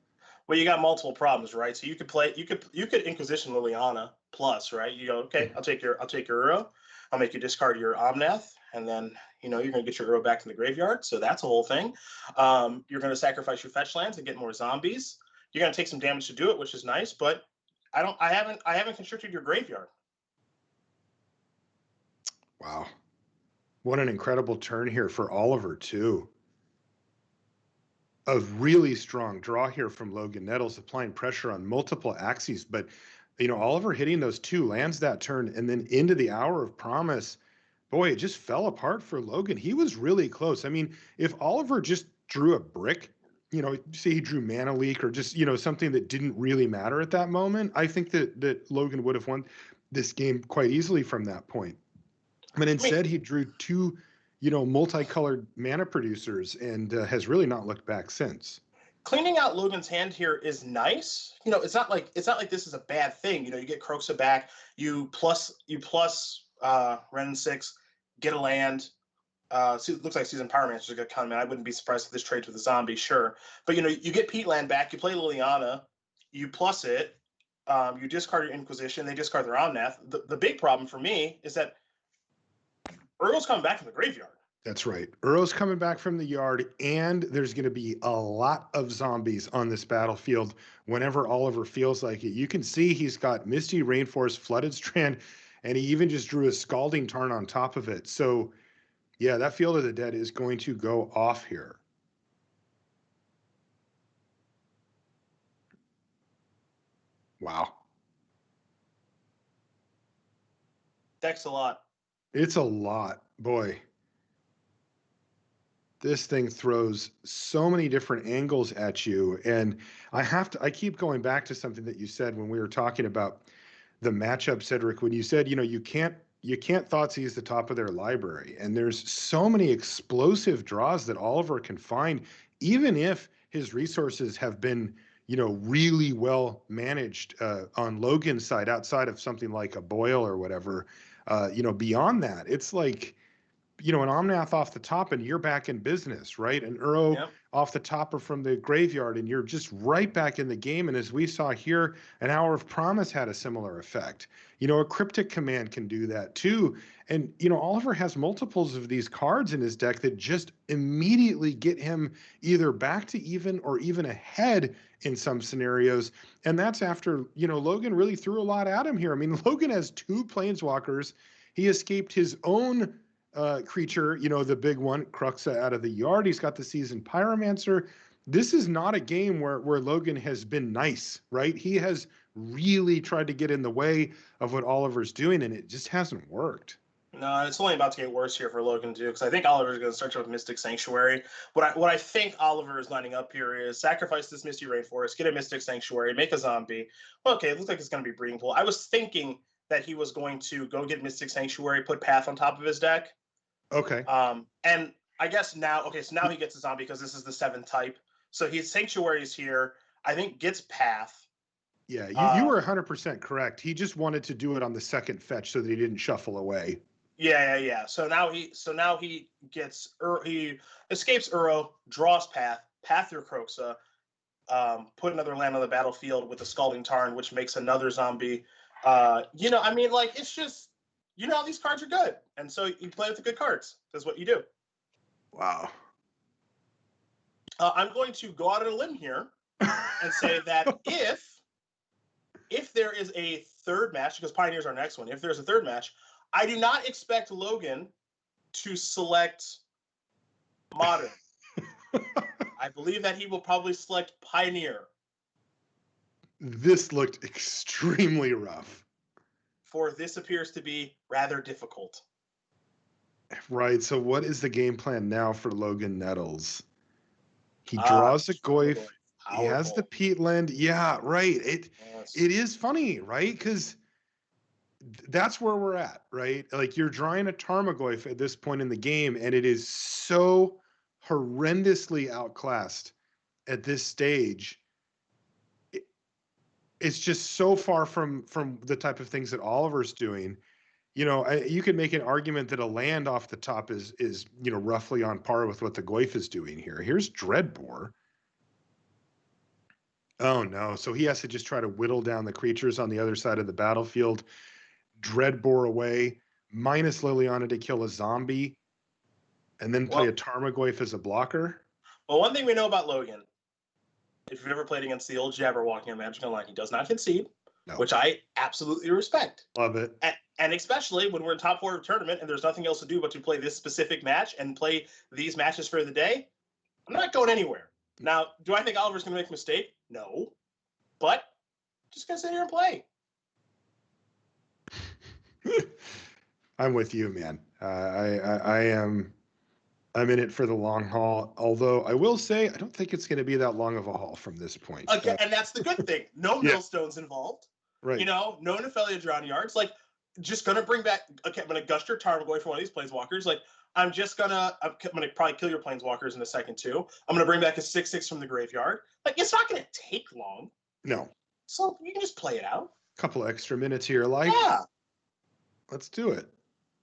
well, you got multiple problems, right? So you could Inquisition Liliana plus, right? You go, okay, I'll take your Uro, I'll make you discard your Omnath, and then you're gonna get your Uro back in the graveyard. So that's a whole thing. You're gonna sacrifice your fetch lands and get more zombies. You're gonna take some damage to do it, which is nice, but I haven't constricted your graveyard. Wow. What an incredible turn here for Oliver, too. A really strong draw here from Logan Nettles, applying pressure on multiple axes. But, Oliver hitting those 2 lands that turn and then into the Hour of Promise. Boy, it just fell apart for Logan. He was really close. I mean, if Oliver just drew a brick, say he drew Mana Leak or just, something that didn't really matter at that moment, I think that Logan would have won this game quite easily from that point. But instead, he drew 2, multicolored mana producers and has really not looked back since. Cleaning out Logan's hand here is nice. It's not like this is a bad thing. You get Croxa back. You plus Ren 6, get a land. It looks like Season Pyromancer's going to come in. I wouldn't be surprised if this trades with a zombie, sure. But you get Pete land back. You play Liliana. You plus it. You discard your Inquisition. They discard their Omnath. The big problem for me is that Urgo's coming back from the graveyard. That's right. Uro's coming back from the yard, and there's going to be a lot of zombies on this battlefield whenever Oliver feels like it. You can see he's got Misty Rainforest, Flooded Strand, and he even just drew a Scalding Tarn on top of it. So, yeah, that Field of the Dead is going to go off here. Wow. Deck's a lot. It's a lot. Boy. This thing throws so many different angles at you. And I keep going back to something that you said when we were talking about the matchup, Cedric, when you said, you can't Thoughtseize the top of their library. And there's so many explosive draws that Oliver can find, even if his resources have been, really well managed on Logan's side, outside of something like a Boil or whatever. Beyond that, it's like, an Omnath off the top and you're back in business, right? An Uro off the top or from the graveyard and you're just right back in the game. And as we saw here, an Hour of Promise had a similar effect. A Cryptic Command can do that too. And, Oliver has multiples of these cards in his deck that just immediately get him either back to even or even ahead in some scenarios. And that's after, Logan really threw a lot at him here. I mean, Logan has 2 Planeswalkers. He escaped his own creature, the big one, Cruxa, out of the yard. He's got the Season Pyromancer. This is not a game where Logan has been nice, right? He has really tried to get in the way of what Oliver's doing, and it just hasn't worked. No, it's only about to get worse here for Logan too, because I think Oliver's going to start with Mystic Sanctuary. What I think Oliver is lining up here is sacrifice this Misty Rainforest, get a Mystic Sanctuary, make a zombie. Well, okay, it looks like it's going to be Breeding Pool. I was thinking that he was going to go get Mystic Sanctuary, put Path on top of his deck. Okay. And I guess now he gets a zombie because this is the 7th type. So his Sanctuary is here. I think gets Path. Yeah, you were 100% correct. He just wanted to do it on the 2nd fetch so that he didn't shuffle away. Yeah. So now he escapes Uro, draws Path, Pathurcroxa, put another land on the battlefield with a Scalding Tarn, which makes another zombie. I mean, like, it's just, how these cards are good. And so you play with the good cards. That's what you do. Wow. I'm going to go out on a limb here and say that if there is a third match, because Pioneer's our next one, if there's a third match, I do not expect Logan to select Modern. I believe that he will probably select Pioneer. This looked extremely rough. For this appears to be rather difficult. Right. So what is the game plan now for Logan Nettles? He draws a Goyf. He has the peatland. Yeah, right. It is funny, right? Because that's where we're at, right? Like, you're drawing a Tarmogoyf at this point in the game, and it is so horrendously outclassed at this stage. It's just so far from the type of things that Oliver's doing. You could make an argument that a land off the top is roughly on par with what the Goyf is doing here. Here's Dreadbore. Oh no! So he has to just try to whittle down the creatures on the other side of the battlefield. Dreadbore away, minus Liliana to kill a zombie, and then play a Tarmogoyf as a blocker. Well, one thing we know about Logan, if you've ever played against the old Jabberwocky on Magic Online, he does not concede, which I absolutely respect. Love it. And especially when we're in top 4 of the tournament and there's nothing else to do but to play this specific match and play these matches for the day, I'm not going anywhere. Now, do I think Oliver's going to make a mistake? No. But just going to sit here and play. I'm with you, man. I'm in it for the long haul. Although I will say, I don't think it's going to be that long of a haul from this point. Okay, and that's the good thing. No millstones involved. Right. No Nephelia Drown Yards. Like, just going to bring back, okay, I'm going to Guster Tarmogoyf for one of these Planeswalkers. Like, I'm going to probably kill your Planeswalkers in a second, too. I'm going to bring back a 6/6 from the graveyard. Like, it's not going to take long. No. So you can just play it out. Couple extra minutes of your life. Yeah. Let's do it.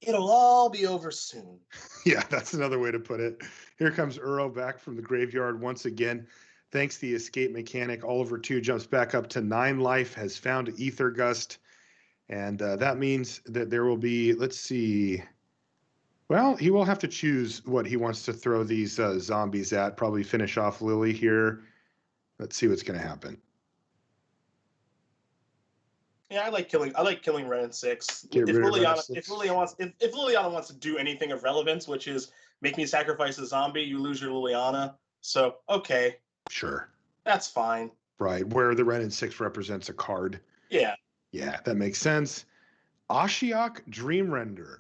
It'll all be over soon. Yeah, that's another way to put it. Here comes Uro back from the graveyard once again. Thanks to the escape mechanic, Oliver 2 jumps back up to 9 life, has found Ether Gust. And that means that there will be, let's see. Well, he will have to choose what he wants to throw these zombies at. Probably finish off Lily here. Let's see what's going to happen. Yeah, I like killing Ren 6. If Liliana wants to do anything of relevance, which is make me sacrifice a zombie, you lose your Liliana. So okay. Sure. That's fine. Right. Where the Ren 6 represents a card. Yeah. Yeah, that makes sense. Ashiok Dreamrender.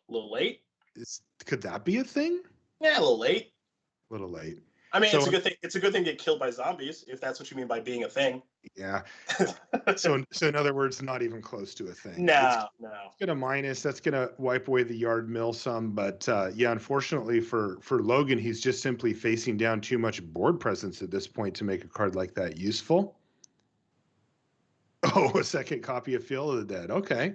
A little late. Could that be a thing? Yeah, a little late. A little late. I mean, it's a good thing. It's a good thing to get killed by zombies, if that's what you mean by being a thing. Yeah. So in other words, not even close to a thing. No. It's gonna minus. That's gonna wipe away the yard mill some. But yeah, unfortunately for Logan, he's just simply facing down too much board presence at this point to make a card like that useful. Oh, a second copy of Field of the Dead. Okay.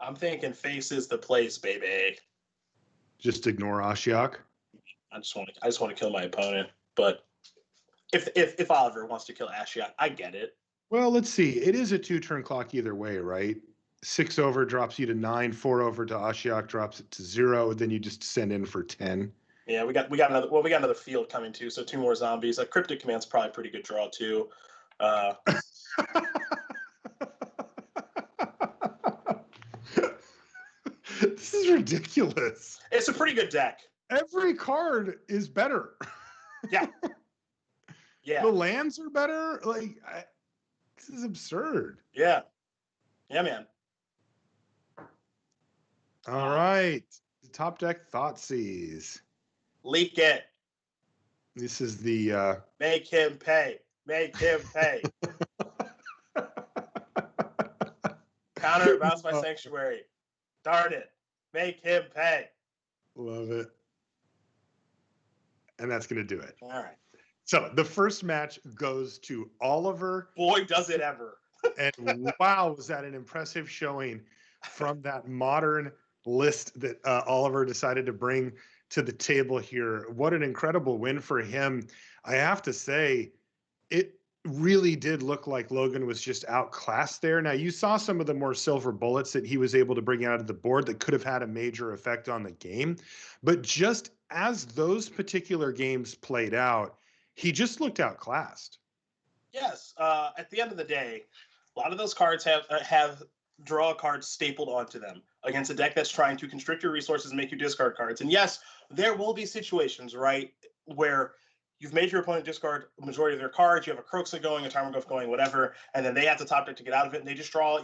I'm thinking face is the place, baby. Just ignore Ashiok. I just want to kill my opponent. But if Oliver wants to kill Ashiok, I get it. Well, let's see. It is a 2-turn clock either way, right? 6 over drops you to 9. 4 over to Ashiok drops it to 0. Then you just send in for 10. Yeah, we got another field coming too. So 2 more zombies. A Cryptic Command's probably a pretty good draw too. This is ridiculous. It's a pretty good deck. Every card is better. Yeah. Yeah. The lands are better. Like, this is absurd. Yeah. Yeah, man. All right. Top deck Thoughtseize. Leak it. This is the make him pay. Make him pay. Counter bounce my sanctuary. Darn it. Make him pay. Love it. And that's going to do it. All right. So the first match goes to Oliver. Boy, does it ever. And wow, was that an impressive showing from that modern list that Oliver decided to bring to the table here. What an incredible win for him. I have to say, it really did look like Logan was just outclassed there. Now, you saw some of the more silver bullets that he was able to bring out of the board that could have had a major effect on the game. But just as those particular games played out, he just looked outclassed. Yes. At the end of the day, a lot of those cards have draw cards stapled onto them against a deck that's trying to constrict your resources and make you discard cards. And yes, there will be situations, right, where you've made your opponent discard a majority of their cards. You have a Croxa going, a Tarmogoyf going, whatever, and then they have to top deck to get out of it, and they just draw,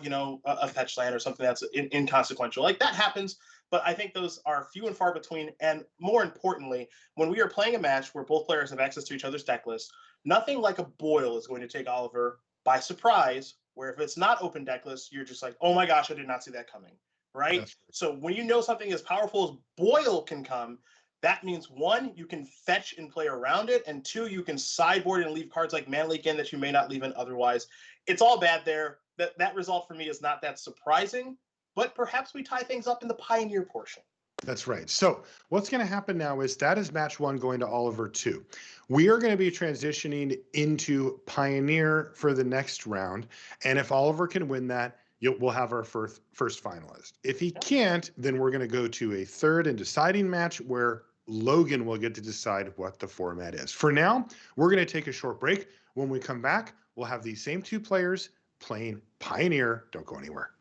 a fetch land or something that's inconsequential. Like, that happens, but I think those are few and far between. And more importantly, when we are playing a match where both players have access to each other's deck lists, nothing like a boil is going to take Oliver by surprise, where if it's not open deck list, you're just like, oh my gosh, I did not see that coming, right? So when you know something as powerful as boil can come, that means, one, you can fetch and play around it, and two, you can sideboard and leave cards like Mana Leak in that you may not leave in otherwise. It's all bad there. That result for me is not that surprising, but perhaps we tie things up in the Pioneer portion. That's right. So what's going to happen now is that is match 1 going to Oliver 2. We are going to be transitioning into Pioneer for the next round, and if Oliver can win that, we'll have our first finalist. If he can't, then we're going to go to a third and deciding match where Logan will get to decide what the format is. For now, we're going to take a short break. When we come back, we'll have these same two players playing Pioneer. Don't go anywhere.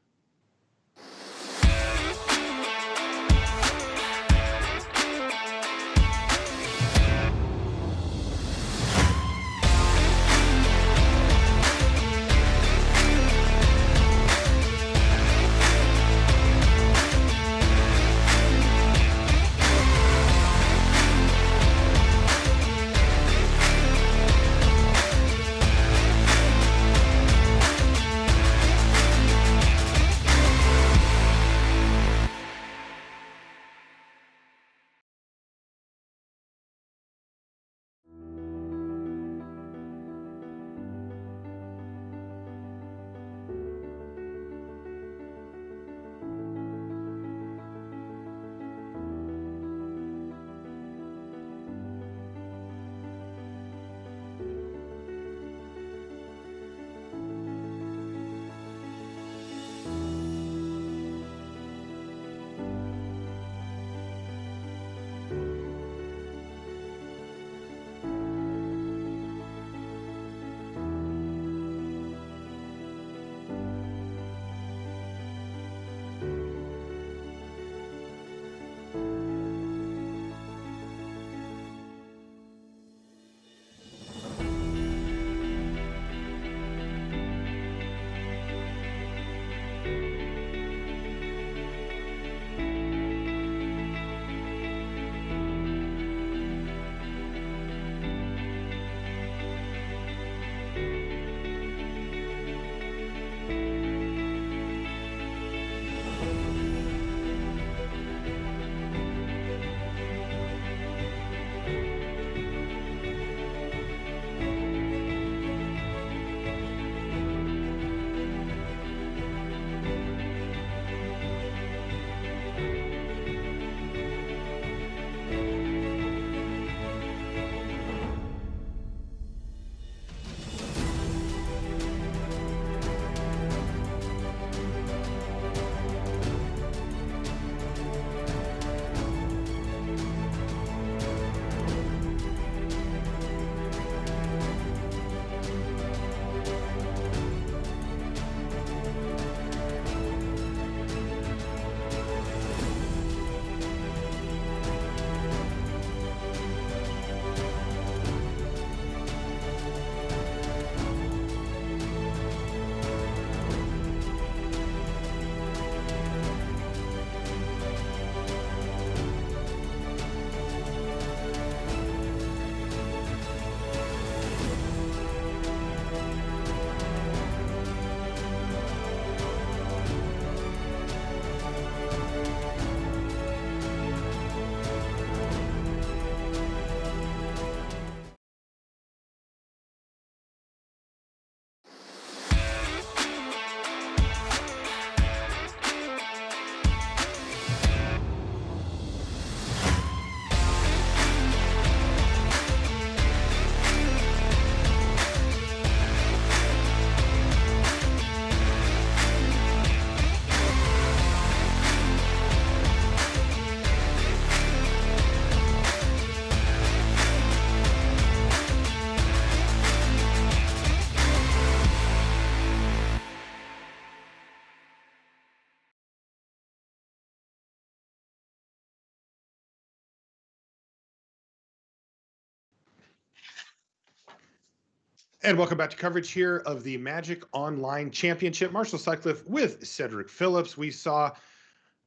And welcome back to coverage here of the Magic Online Championship. Marshall Sutcliffe with Cedric Phillips. We saw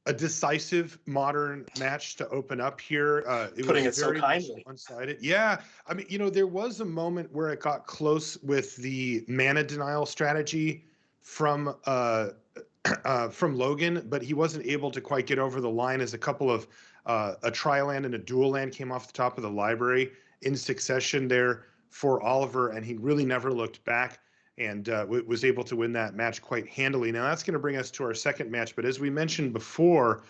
a decisive modern match to open up here. It Putting was it so very kindly. one-sided. Yeah, I mean, there was a moment where it got close with the mana denial strategy from Logan, but he wasn't able to quite get over the line as a couple of a tri-land and a dual land came off the top of the library in succession there for Oliver, and he really never looked back and was able to win that match quite handily. Now that's going to bring us to our second match, but as we mentioned before,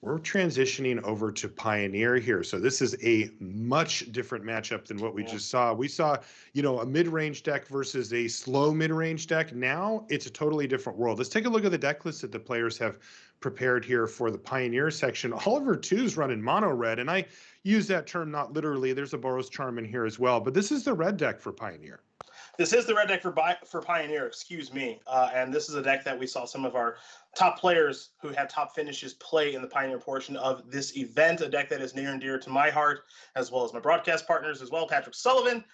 we're transitioning over to Pioneer here. So this is a much different matchup than what we just saw. We saw, a mid-range deck versus a slow mid-range deck. Now it's a totally different world. Let's take a look at the deck list that the players have prepared here for the Pioneer section. Oliver 2's running mono red, and I use that term not literally. There's a Boros Charm in here as well, but this is the red deck for Pioneer. This is the red deck for Pioneer, excuse me. And this is a deck that we saw some of our top players who had top finishes play in the Pioneer portion of this event, a deck that is near and dear to my heart, as well as my broadcast partners as well, Patrick Sullivan,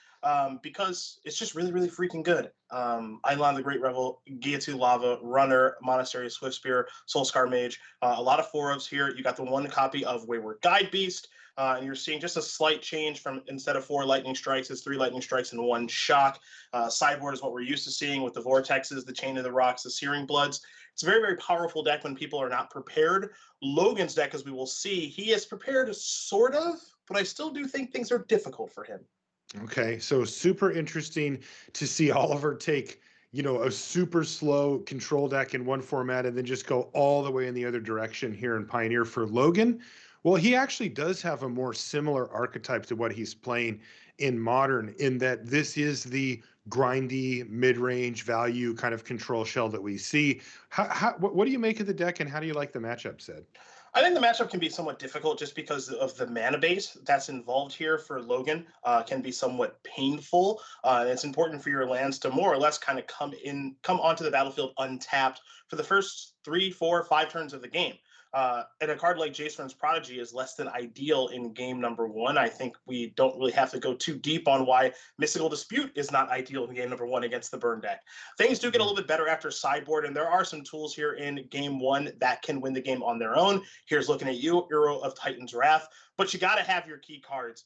because it's just really, really freaking good. Eidolon the Great Revel, Gaiatu Lava, Runner, Monastery, Swift Spear, Soulscar Mage, a lot of 4-ofs here. You got the one copy of Wayward Guide Beast, and you're seeing just a slight change from instead of 4 lightning strikes, it's 3 lightning strikes and 1 shock. Sideboard is what we're used to seeing with the Vortexes, the Chain of the Rocks, the Searing Bloods. It's a very, very powerful deck when people are not prepared. Logan's deck, as we will see, he is prepared sort of, but I still do think things are difficult for him. Okay, so super interesting to see Oliver take, a super slow control deck in one format and then just go all the way in the other direction here in Pioneer for Logan. Well, he actually does have a more similar archetype to what he's playing in Modern, in that this is the grindy mid-range value kind of control shell that we see. What do you make of the deck, and how do you like the matchup, Sid? I think the matchup can be somewhat difficult just because of the mana base that's involved here for Logan. Can be somewhat painful. And it's important for your lands to more or less kind of come onto the battlefield untapped for the first 3, 4, 5 turns of the game. And a card like Jace's Prodigy is less than ideal in game number 1. I think we don't really have to go too deep on why Mystical Dispute is not ideal in game number 1 against the burn deck. Things do get a little bit better after sideboard, and there are some tools here in game 1 that can win the game on their own. Here's looking at you, Hero of Titan's Wrath, but you got to have your key cards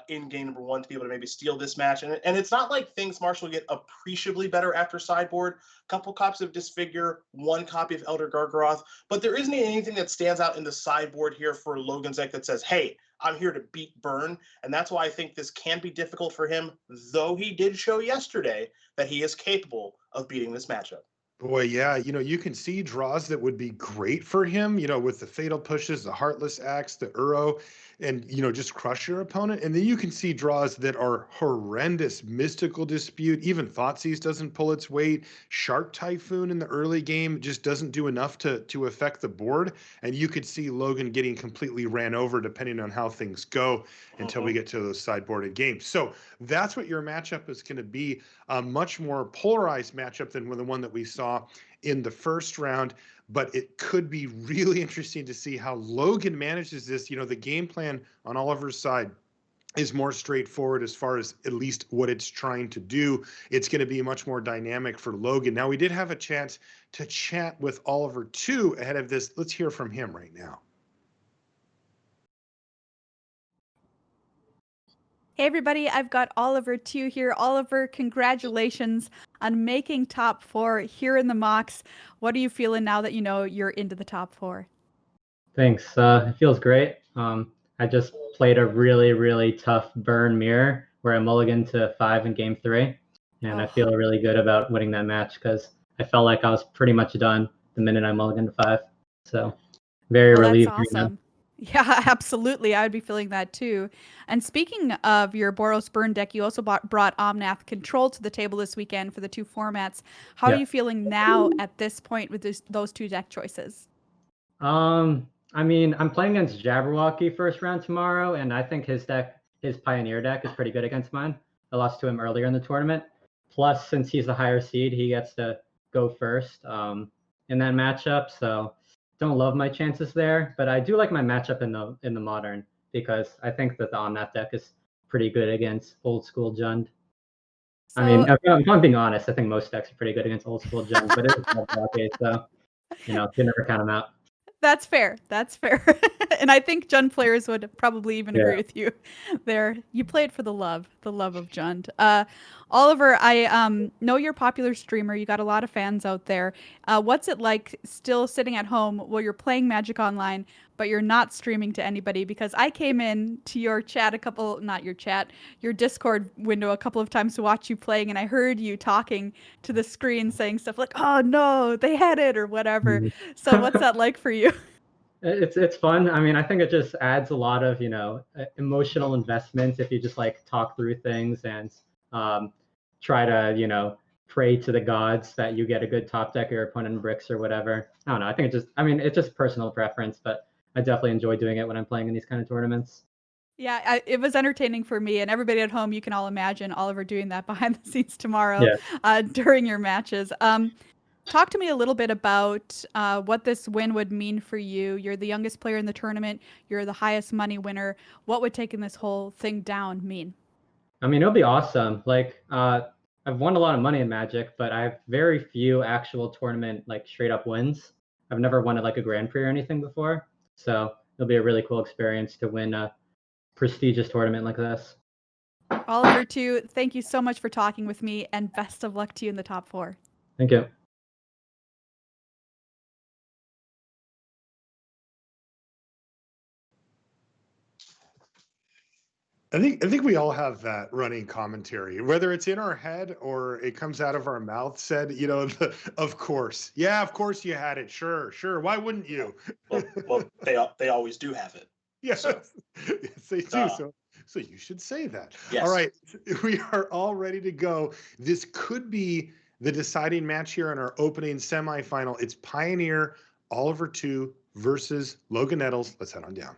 in game number 1 to be able to maybe steal this match. And it's not like things, Marshall, get appreciably better after sideboard. A couple copies of Disfigure, 1 copy of Elder Gargaroth, but there isn't anything that stands out in the sideboard here for Logan's deck that says, hey, I'm here to beat burn. And that's why I think this can be difficult for him, though he did show yesterday that he is capable of beating this matchup. Boy, yeah, you can see draws that would be great for him, with the fatal pushes, the heartless axe, the Uro, and just crush your opponent. And then you can see draws that are horrendous. Mystical Dispute, even Thoughtseize doesn't pull its weight. Shark Typhoon in the early game just doesn't do enough to affect the board. And you could see Logan getting completely ran over depending on how things go until we get to those sideboarded games. So that's what your matchup is going to be. A much more polarized matchup than the one that we saw in the first round, but it could be really interesting to see how Logan manages this. The game plan on Oliver's side is more straightforward as far as at least what it's trying to do. It's going to be much more dynamic for Logan. Now, we did have a chance to chat with Oliver too ahead of this. Let's hear from him right now. Hey everybody, I've got Oliver 2 here. Oliver, congratulations on making top 4 here in the mocks. What are you feeling now that you know you're into the top 4? Thanks. It feels great. I just played a really, really tough burn mirror where I mulliganed to 5 in game 3. And I feel really good about winning that match because I felt like I was pretty much done the minute I mulliganed to 5. So very relieved. That's awesome. Yeah, absolutely. I would be feeling that too. And speaking of your Boros Burn deck, you also brought Omnath Control to the table this weekend for the 2 formats. How are you feeling now at this point with those 2 deck choices? I mean, I'm playing against Jabberwocky first round tomorrow, and I think his Pioneer deck is pretty good against mine. I lost to him earlier in the tournament. Plus, since he's the higher seed, he gets to go first in that matchup. So don't love my chances there, but I do like my matchup in the Modern because I think that the Omnath deck is pretty good against old school Jund. I mean, So if I'm being honest, I think most decks are pretty good against old school Jund, but it is a blockade, so you never count them out. that's fair. That's fair. And I think Jund players would probably even Yeah. agree with you there. You played for the love of Jund. Oliver, I know you're a popular streamer. You got a lot of fans out there. What's it like still sitting at home while you're playing Magic Online, but you're not streaming to anybody? Because I came in to your chat not your chat, your Discord window a couple of times to watch you playing, and I heard you talking to the screen saying stuff like, "Oh no, they had it," or whatever. Mhm. So what's that like for you? It's fun. I mean, I think it just adds a lot of emotional investments if you just like talk through things and um, try to pray to the gods that you get a good top deck or your opponent bricks or whatever. I don't know. I think it's just personal preference, but I definitely enjoy doing it when I'm playing in these kind of tournaments. Yeah, it was entertaining for me and everybody at home. You can all imagine Oliver doing that behind the scenes tomorrow Yeah. during your matches. Talk to me a little bit about what this win would mean for you. You're the youngest player in the tournament. You're the highest money winner. What would taking this whole thing down mean? I mean, it'll be awesome. Like, I've won a lot of money in Magic, but I have very few actual tournament like straight up wins. I've never won at like a Grand Prix or anything before, so it'll be a really cool experience to win a prestigious tournament like this. Oliver, too, thank you so much for talking with me and best of luck to you in the top 4. Thank you. I think we all have that running commentary, whether it's in our head or it comes out of our mouth. Said, of course, yeah, of course you had it. Sure, sure. Why wouldn't you? Well, they always do have it. Yes, So, yes, they do. So you should say that. yes. All right, we are all ready to go. This could be the deciding match here in our opening semifinal. It's Pioneer Oliver 2 versus Logan Nettles. Let's head on down.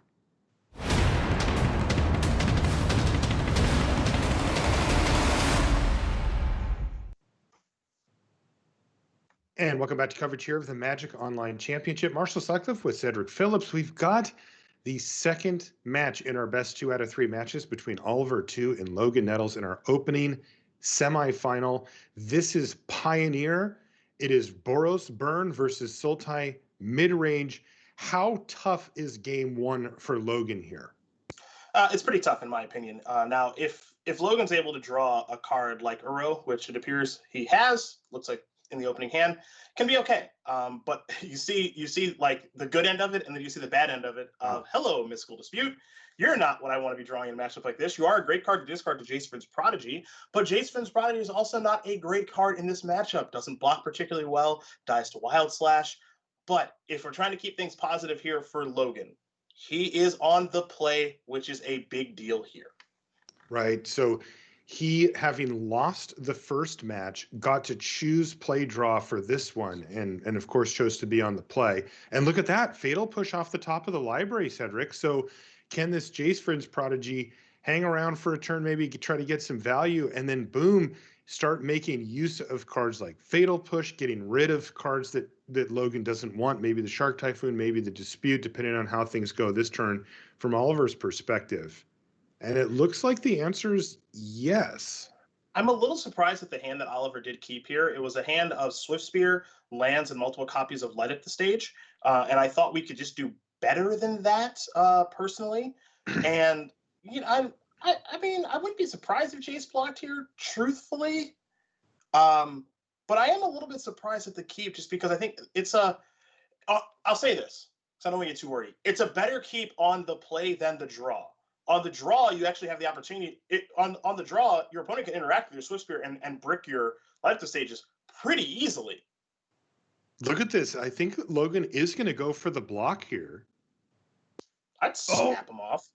And welcome back to coverage here of the Magic Online Championship. Marshall Sutcliffe with Cedric Phillips. We've got the second match in our best 2 out of 3 matches between Oliver 2 and Logan Nettles in our opening semifinal. This is Pioneer. It is Boros Burn versus Sultai mid-range. How tough is game 1 for Logan here? It's pretty tough in my opinion. Now, if Logan's able to draw a card like Uro, which it appears he has, looks like in the opening hand, can be okay. But you see like the good end of it, and then you see the bad end of it. Hello, Mystical Dispute. You're not what I want to be drawing in a matchup like this. You are a great card to discard to Jace Vryn's Prodigy, but Jace Vryn's Prodigy is also not a great card in this matchup. Doesn't block particularly well, dies to Wild Slash. But if we're trying to keep things positive here for Logan, he is on the play, which is a big deal here. Right. So he, having lost the first match, got to choose play draw for this one, and of course chose to be on the play. And look at that, fatal push off the top of the library, Cedric. So can this Jace Vryn's Prodigy hang around for a turn, maybe try to get some value, and then boom, start making use of cards like fatal push, getting rid of cards that Logan doesn't want, maybe the Shark Typhoon, maybe the Dispute, depending on how things go this turn from Oliver's perspective. And it looks like the answer is yes. I'm a little surprised at the hand that Oliver did keep here. It was a hand of Swift Spear, lands, and multiple copies of Light at the stage. And I thought we could just do better than that, personally. And I mean, I wouldn't be surprised if Jace blocked here, truthfully. But I am a little bit surprised at the keep, just because I think it's I'll say this, because I don't want to get too wordy. It's a better keep on the play than the draw. On the draw, you actually have the opportunity. On the draw, your opponent can interact with your Swift Spear and brick your Light at the stages pretty easily. Look at this. I think Logan is going to go for the block here. I'd snap him off.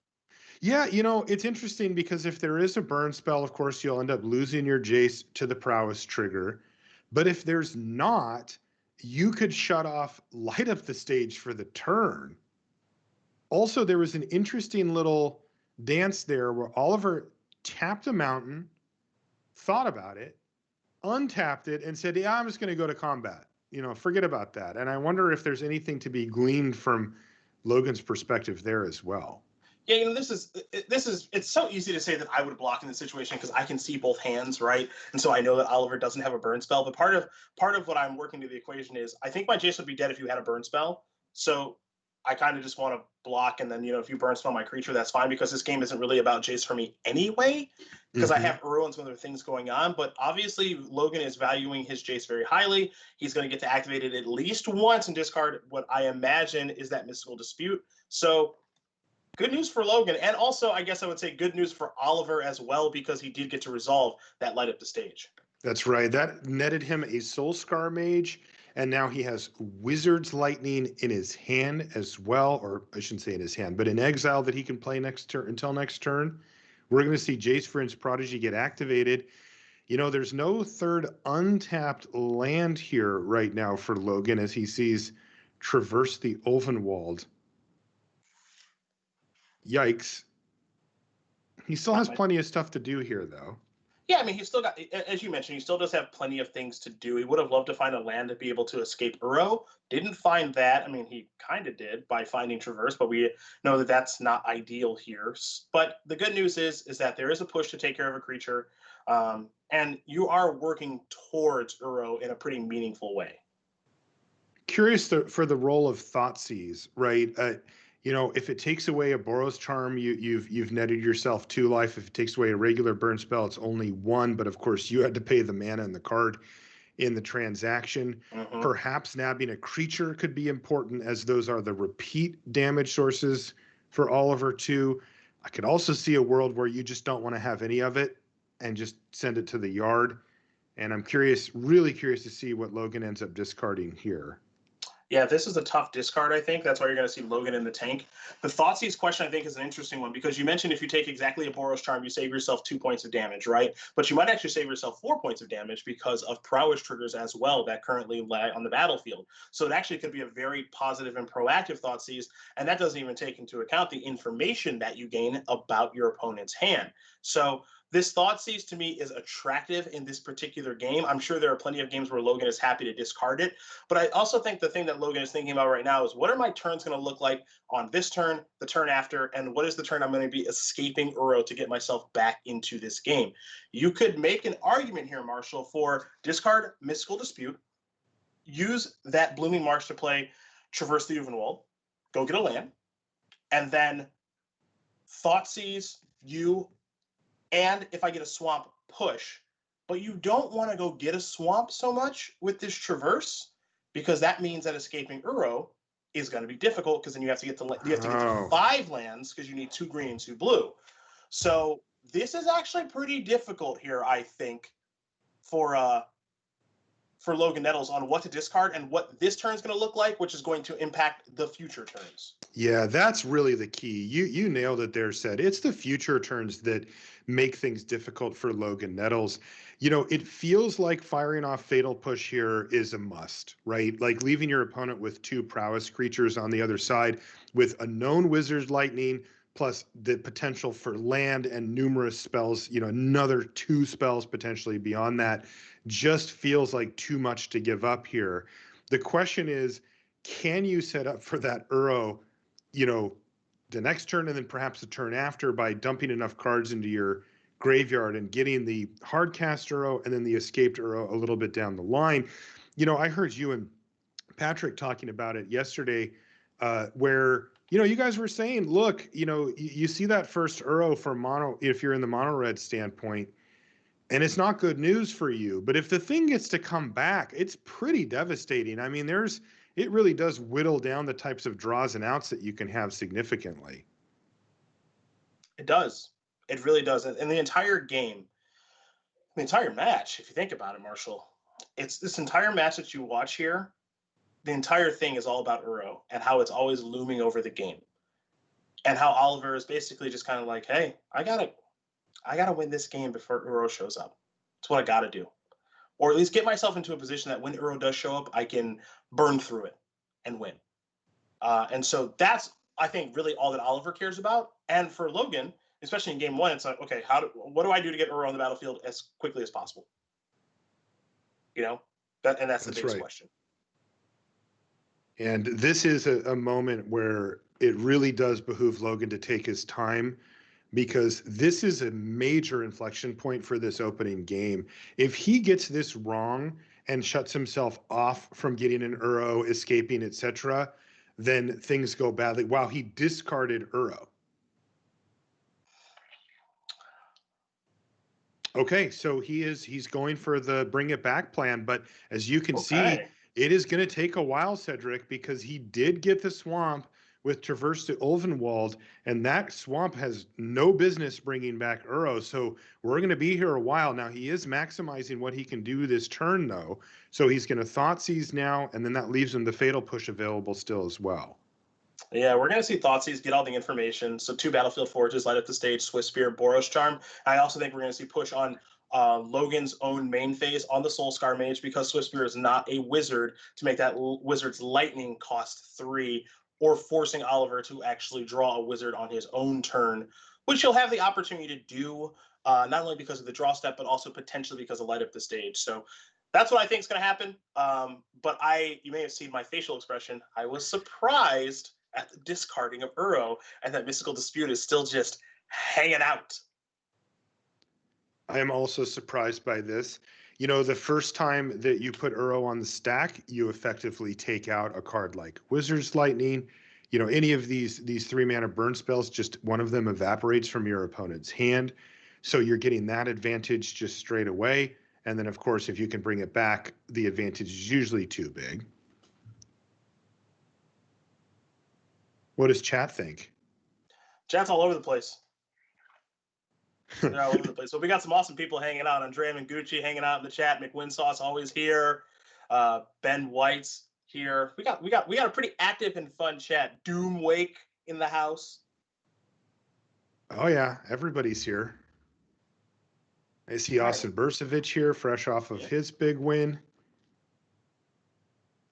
Yeah, it's interesting because if there is a burn spell, of course, you'll end up losing your Jace to the prowess trigger. But if there's not, you could shut off Light Up the Stage for the turn. Also, there was an interesting little dance there where Oliver tapped a mountain, thought about it, untapped it, and said, yeah, I'm just going to go to combat. Forget about that. And I wonder if there's anything to be gleaned from Logan's perspective there as well. Yeah, this is it's so easy to say that I would block in this situation because I can see both hands, right? And so I know that Oliver doesn't have a burn spell. But part of what I'm working to the equation is I think my Jace would be dead if you had a burn spell. So I kind of just want to block, and then if you burn spell my creature, that's fine because this game isn't really about Jace for me anyway. Because I have Uro and some other things going on, but obviously Logan is valuing his Jace very highly. He's going to get to activate it at least once and discard what I imagine is that Mystical Dispute. So good news for Logan, and also I guess I would say good news for Oliver as well because he did get to resolve that light up the stage. That's right. That netted him a Soul Scar Mage, and now he has Wizard's Lightning in his hand as well, or I shouldn't say in his hand, but in exile that he can play next turn until next turn. We're going to see Jace Vryn's Prodigy get activated. There's no third untapped land here right now for Logan as he sees Traverse the Ulvenwald. Yikes. He still has plenty of stuff to do here, though. Yeah, I mean, he's still got, as you mentioned, he still does have plenty of things to do. He would have loved to find a land to be able to escape Uro. Didn't find that. I mean, he kind of did by finding Traverse, but we know that that's not ideal here. But the good news is that there is a push to take care of a creature, and you are working towards Uro in a pretty meaningful way. Curious for the role of Thoughtseize, right? If it takes away a Boros Charm, you've netted yourself 2 life. If it takes away a regular burn spell, it's only 1. But of course, you had to pay the mana and the card in the transaction. Perhaps nabbing a creature could be important, as those are the repeat damage sources for Oliver too. I could also see a world where you just don't want to have any of it and just send it to the yard. And I'm really curious to see what Logan ends up discarding here. Yeah, this is a tough discard, I think. That's why you're going to see Logan in the tank. The Thoughtseize question, I think, is an interesting one because you mentioned if you take exactly a Boros Charm, you save yourself 2 points of damage, right? But you might actually save yourself 4 points of damage because of prowess triggers as well that currently lie on the battlefield. So it actually could be a very positive and proactive Thoughtseize, and that doesn't even take into account the information that you gain about your opponent's hand. So this Thoughtseize to me is attractive in this particular game. I'm sure there are plenty of games where Logan is happy to discard it, but I also think the thing that Logan is thinking about right now is what are my turns going to look like on this turn, the turn after, and what is the turn I'm going to be escaping Uro to get myself back into this game. You could make an argument here, Marshall, for discard Mystical Dispute, use that Blooming Marsh to play Traverse the Ulvenwald, go get a land, and then Thoughtseize you. And if I get a swamp, push. But you don't want to go get a swamp so much with this Traverse because that means that escaping Uro is going to be difficult because then you have to get to 5 lands because you need 2 green and 2 blue. So this is actually pretty difficult here, I think, for Logan Nettles on what to discard and what this turn is going to look like, which is going to impact the future turns. Yeah, that's really the key. You nailed it there, Sed. It's the future turns that make things difficult for Logan Nettles. It feels like firing off Fatal Push here is a must, right? Like leaving your opponent with 2 prowess creatures on the other side with a known Wizard's Lightning plus the potential for land and numerous spells, another 2 spells potentially beyond that, just feels like too much to give up here. The question is, can you set up for that Uro, the next turn and then perhaps the turn after by dumping enough cards into your graveyard and getting the hard cast Uro and then the escaped Uro a little bit down the line? I heard you and Patrick talking about it yesterday, where you guys were saying, look, you see that first Uro for mono if you're in the mono red standpoint, and it's not good news for you. But if the thing gets to come back, it's pretty devastating. I mean, it really does whittle down the types of draws and outs that you can have significantly. It does. It really does. And the entire game, the entire match, if you think about it, Marshall, it's this entire match that you watch here, the entire thing is all about Uro and how it's always looming over the game. And how Oliver is basically just kind of like, hey, I gotta win this game before Uro shows up. That's what I gotta do. Or at least get myself into a position that when Uro does show up, I can burn through it and win. And so that's, I think, really all that Oliver cares about. And for Logan, especially in game 1, it's like, okay, what do I do to get Uro on the battlefield as quickly as possible? That's the biggest question. And this is a moment where it really does behoove Logan to take his time because this is a major inflection point for this opening game. If he gets this wrong and shuts himself off from getting an Uro, escaping, etc., then things go badly. Wow, he discarded Uro. Okay, so he's going for the bring it back plan, but as you can see, it is going to take a while, Cedric, because he did get the swamp with Traverse to Ulvenwald, and that swamp has no business bringing back Uro. So we're going to be here a while. Now, he is maximizing what he can do this turn, though. So he's going to Thoughtseize now, and then that leaves him the Fatal Push available still as well. Yeah, we're going to see Thoughtseize get all the information. So 2 Battlefield Forges light up the stage, Swift Spear, Boros Charm. I also think we're going to see push on Logan's own main phase on the Soulscar Mage because Swift Spear is not a wizard to make that wizard's lightning cost 3, or forcing Oliver to actually draw a wizard on his own turn, which he'll have the opportunity to do, not only because of the draw step, but also potentially because of light up the stage. So that's what I think is going to happen. But you may have seen my facial expression. I was surprised at the discarding of Uro, and that Mystical Dispute is still just hanging out. I am also surprised by this. You know, the first time that you put Uro on the stack, you effectively take out a card like Wizard's Lightning. You know, any of these 3-mana burn spells, just one of them evaporates from your opponent's hand. So you're getting that advantage just straight away. And then, of course, if you can bring it back, the advantage is usually too big. What does chat think? Chat's all over the place. They're all over the place. So we got some awesome people hanging out. Andrea Mangucci hanging out in the chat. McWinsauce always here. Ben White's here. We got a pretty active and fun chat. Doom Wake in the house. Oh yeah, everybody's here. I see Austin Bursavich here, fresh off of his big win.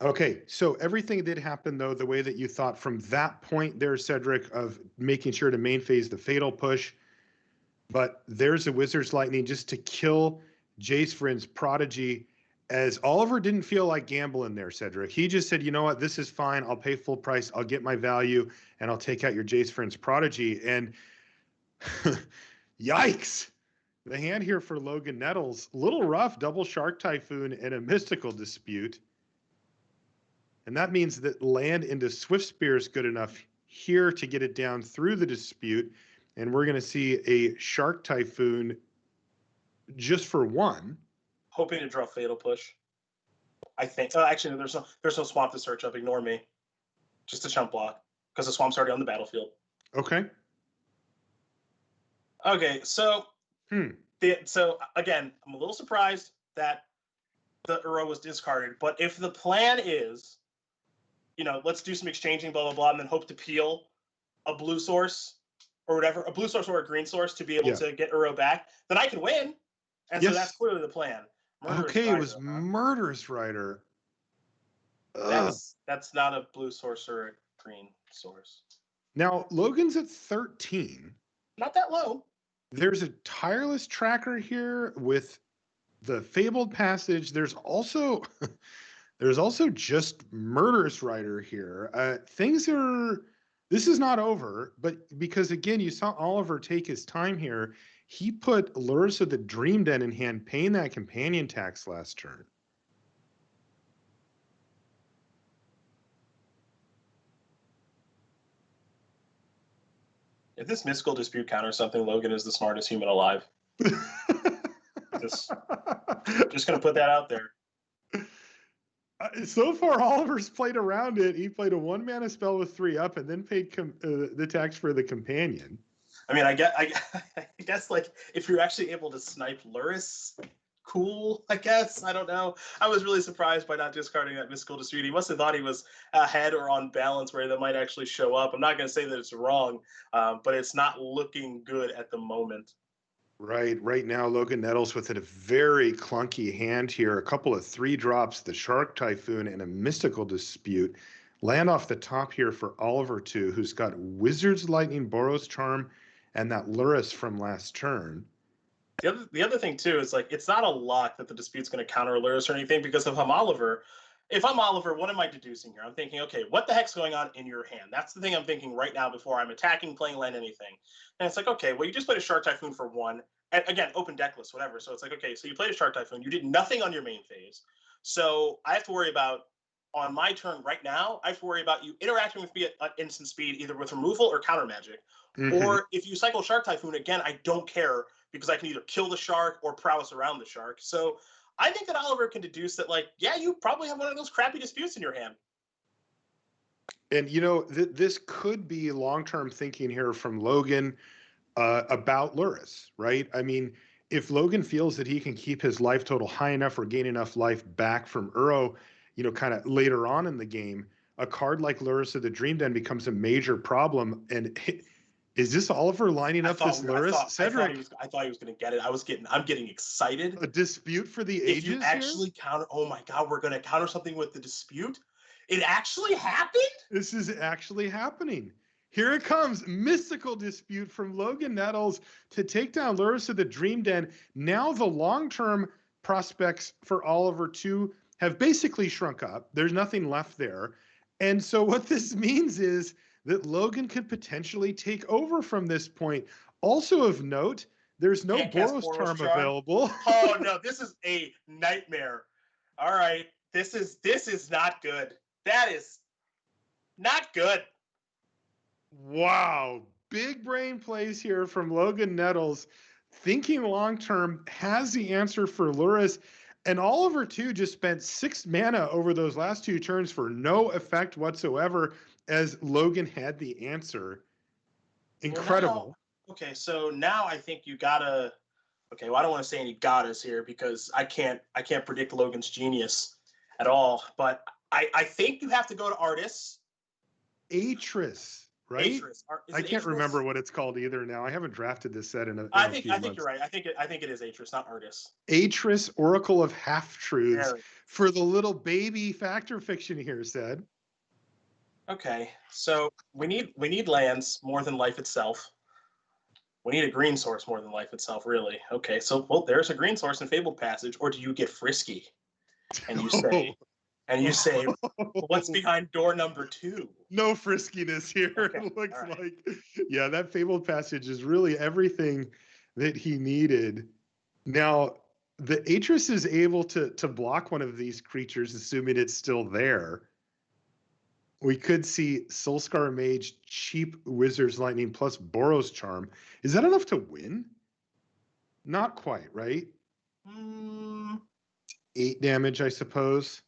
Okay, so everything did happen, though, the way that you thought from that point there, Cedric, of making sure to main phase the Fatal Push. But there's a Wizard's Lightning just to kill Jace Vryn's Prodigy, as Oliver didn't feel like gambling there, Cedric. He just said, you know what, this is fine. I'll pay full price. I'll get my value, and I'll take out your Jace Vryn's Prodigy. And yikes. The hand here for Logan Nettles, little rough, double Shark Typhoon and a Mystical Dispute. And that means that land into Swift Spear is good enough here to get it down through the dispute. And we're going to see a Shark Typhoon just for 1. Hoping to draw Fatal Push. I think. Actually, there's no swamp to search up. Ignore me. Just a chump block because the swamp's already on the battlefield. Okay. Okay, so so again, I'm a little surprised that the Uro was discarded. But if the plan is, you know, let's do some exchanging, blah, blah, blah, and then hope to peel a blue source or whatever, a blue source or a green source to be able to get Uro back, then I can win. And so that's clearly the plan. It was Murderous Rider. That's not a blue source or a green source. Now, Logan's at 13. Not that low. There's a Tireless Tracker here with the Fabled Passage. There's also just Murderous Rider here. This is not over, but because again, you saw Oliver take his time here. He put Lurrus of the Dream Den in hand, paying that companion tax last turn. If this Mystical Dispute counters something, Logan is the smartest human alive. just going to put that out there. So far, Oliver's played around it. He played a 1-mana spell with 3 up and then paid the tax for the companion. I mean, I guess like if you're actually able to snipe Lurrus, cool, I guess. I don't know. I was really surprised by not discarding that Mystical Dispute. He must have thought he was ahead or on balance where that might actually show up. I'm not going to say that it's wrong, but it's not looking good at the moment. Right now, Logan Nettles with a very clunky hand here. A couple of 3 drops, the Shark Typhoon and a Mystical Dispute. Land off the top here for Oliver too, who's got Wizard's Lightning, Boros Charm, and that Lurrus from last turn. The other thing too is like it's not a lock that the dispute's going to counter Lurrus or anything because if I'm Oliver, if I'm Oliver, what am I deducing here? I'm thinking, okay, what the heck's going on in your hand? That's the thing I'm thinking right now before I'm attacking, playing land, anything. And it's like, okay, well, you just played a Shark Typhoon for 1. And again, open deckless, whatever. So it's like, okay, so you played a Shark Typhoon. You did nothing on your main phase. So I have to worry about, on my turn right now, I have to worry about you interacting with me at instant speed, either with removal or counter magic. Or if you cycle Shark Typhoon, again, I don't care because I can either kill the shark or prowess around the shark. So I think that Oliver can deduce that, like, yeah, you probably have one of those crappy disputes in your hand. And, this could be long-term thinking here from Logan about Luris, right? I mean, if Logan feels that he can keep his life total high enough or gain enough life back from Uro, kind of later on in the game, a card like Luris of the Dream Den becomes a major problem. And is this Oliver lining up this Luris? Cedric, I thought he was going to get it. I'm getting excited. A dispute for the ages. If you actually counter, oh my God, we're going to counter something with the dispute. It actually happened? This is actually happening. Here it comes. Mystical dispute from Logan Nettles to take down Luris of the Dream Den. Now the long-term prospects for Oliver 2 have basically shrunk up. There's nothing left there. And so what this means is that Logan could potentially take over from this point. Also of note, there's no Boros charm available. Oh no, this is a nightmare. All right, this is not good. That is not good. Wow, big brain plays here from Logan Nettles. Thinking long term, has the answer for Luris. And Oliver, too, just spent 6 mana over those last 2 turns for no effect whatsoever, as Logan had the answer. Incredible. Well, okay, so now I think you gotta. Okay, well, I don't want to say any gotta's here because I can't predict Logan's genius at all. But I think you have to go to Artis. Atris, right? Atris. I can't remember what it's called either now. I haven't drafted this set in a I few think months. you're right. I think it is Atris, not Artis. Atris, Oracle of Half-Truths, for the little baby factor fiction here, said. Okay, so we need lands more than life itself. We need a green source more than life itself, really. Okay, so well, there's a green source in Fabled Passage, or do you get frisky and you say, what's behind door number 2? No friskiness here. Okay, it looks like, yeah, that Fabled Passage is really everything that he needed. Now, the Atris is able to block one of these creatures, assuming it's still there. We could see Soulscar Mage, cheap Wizard's Lightning plus Boros Charm. Is that enough to win? Not quite, right? 8 damage, I suppose.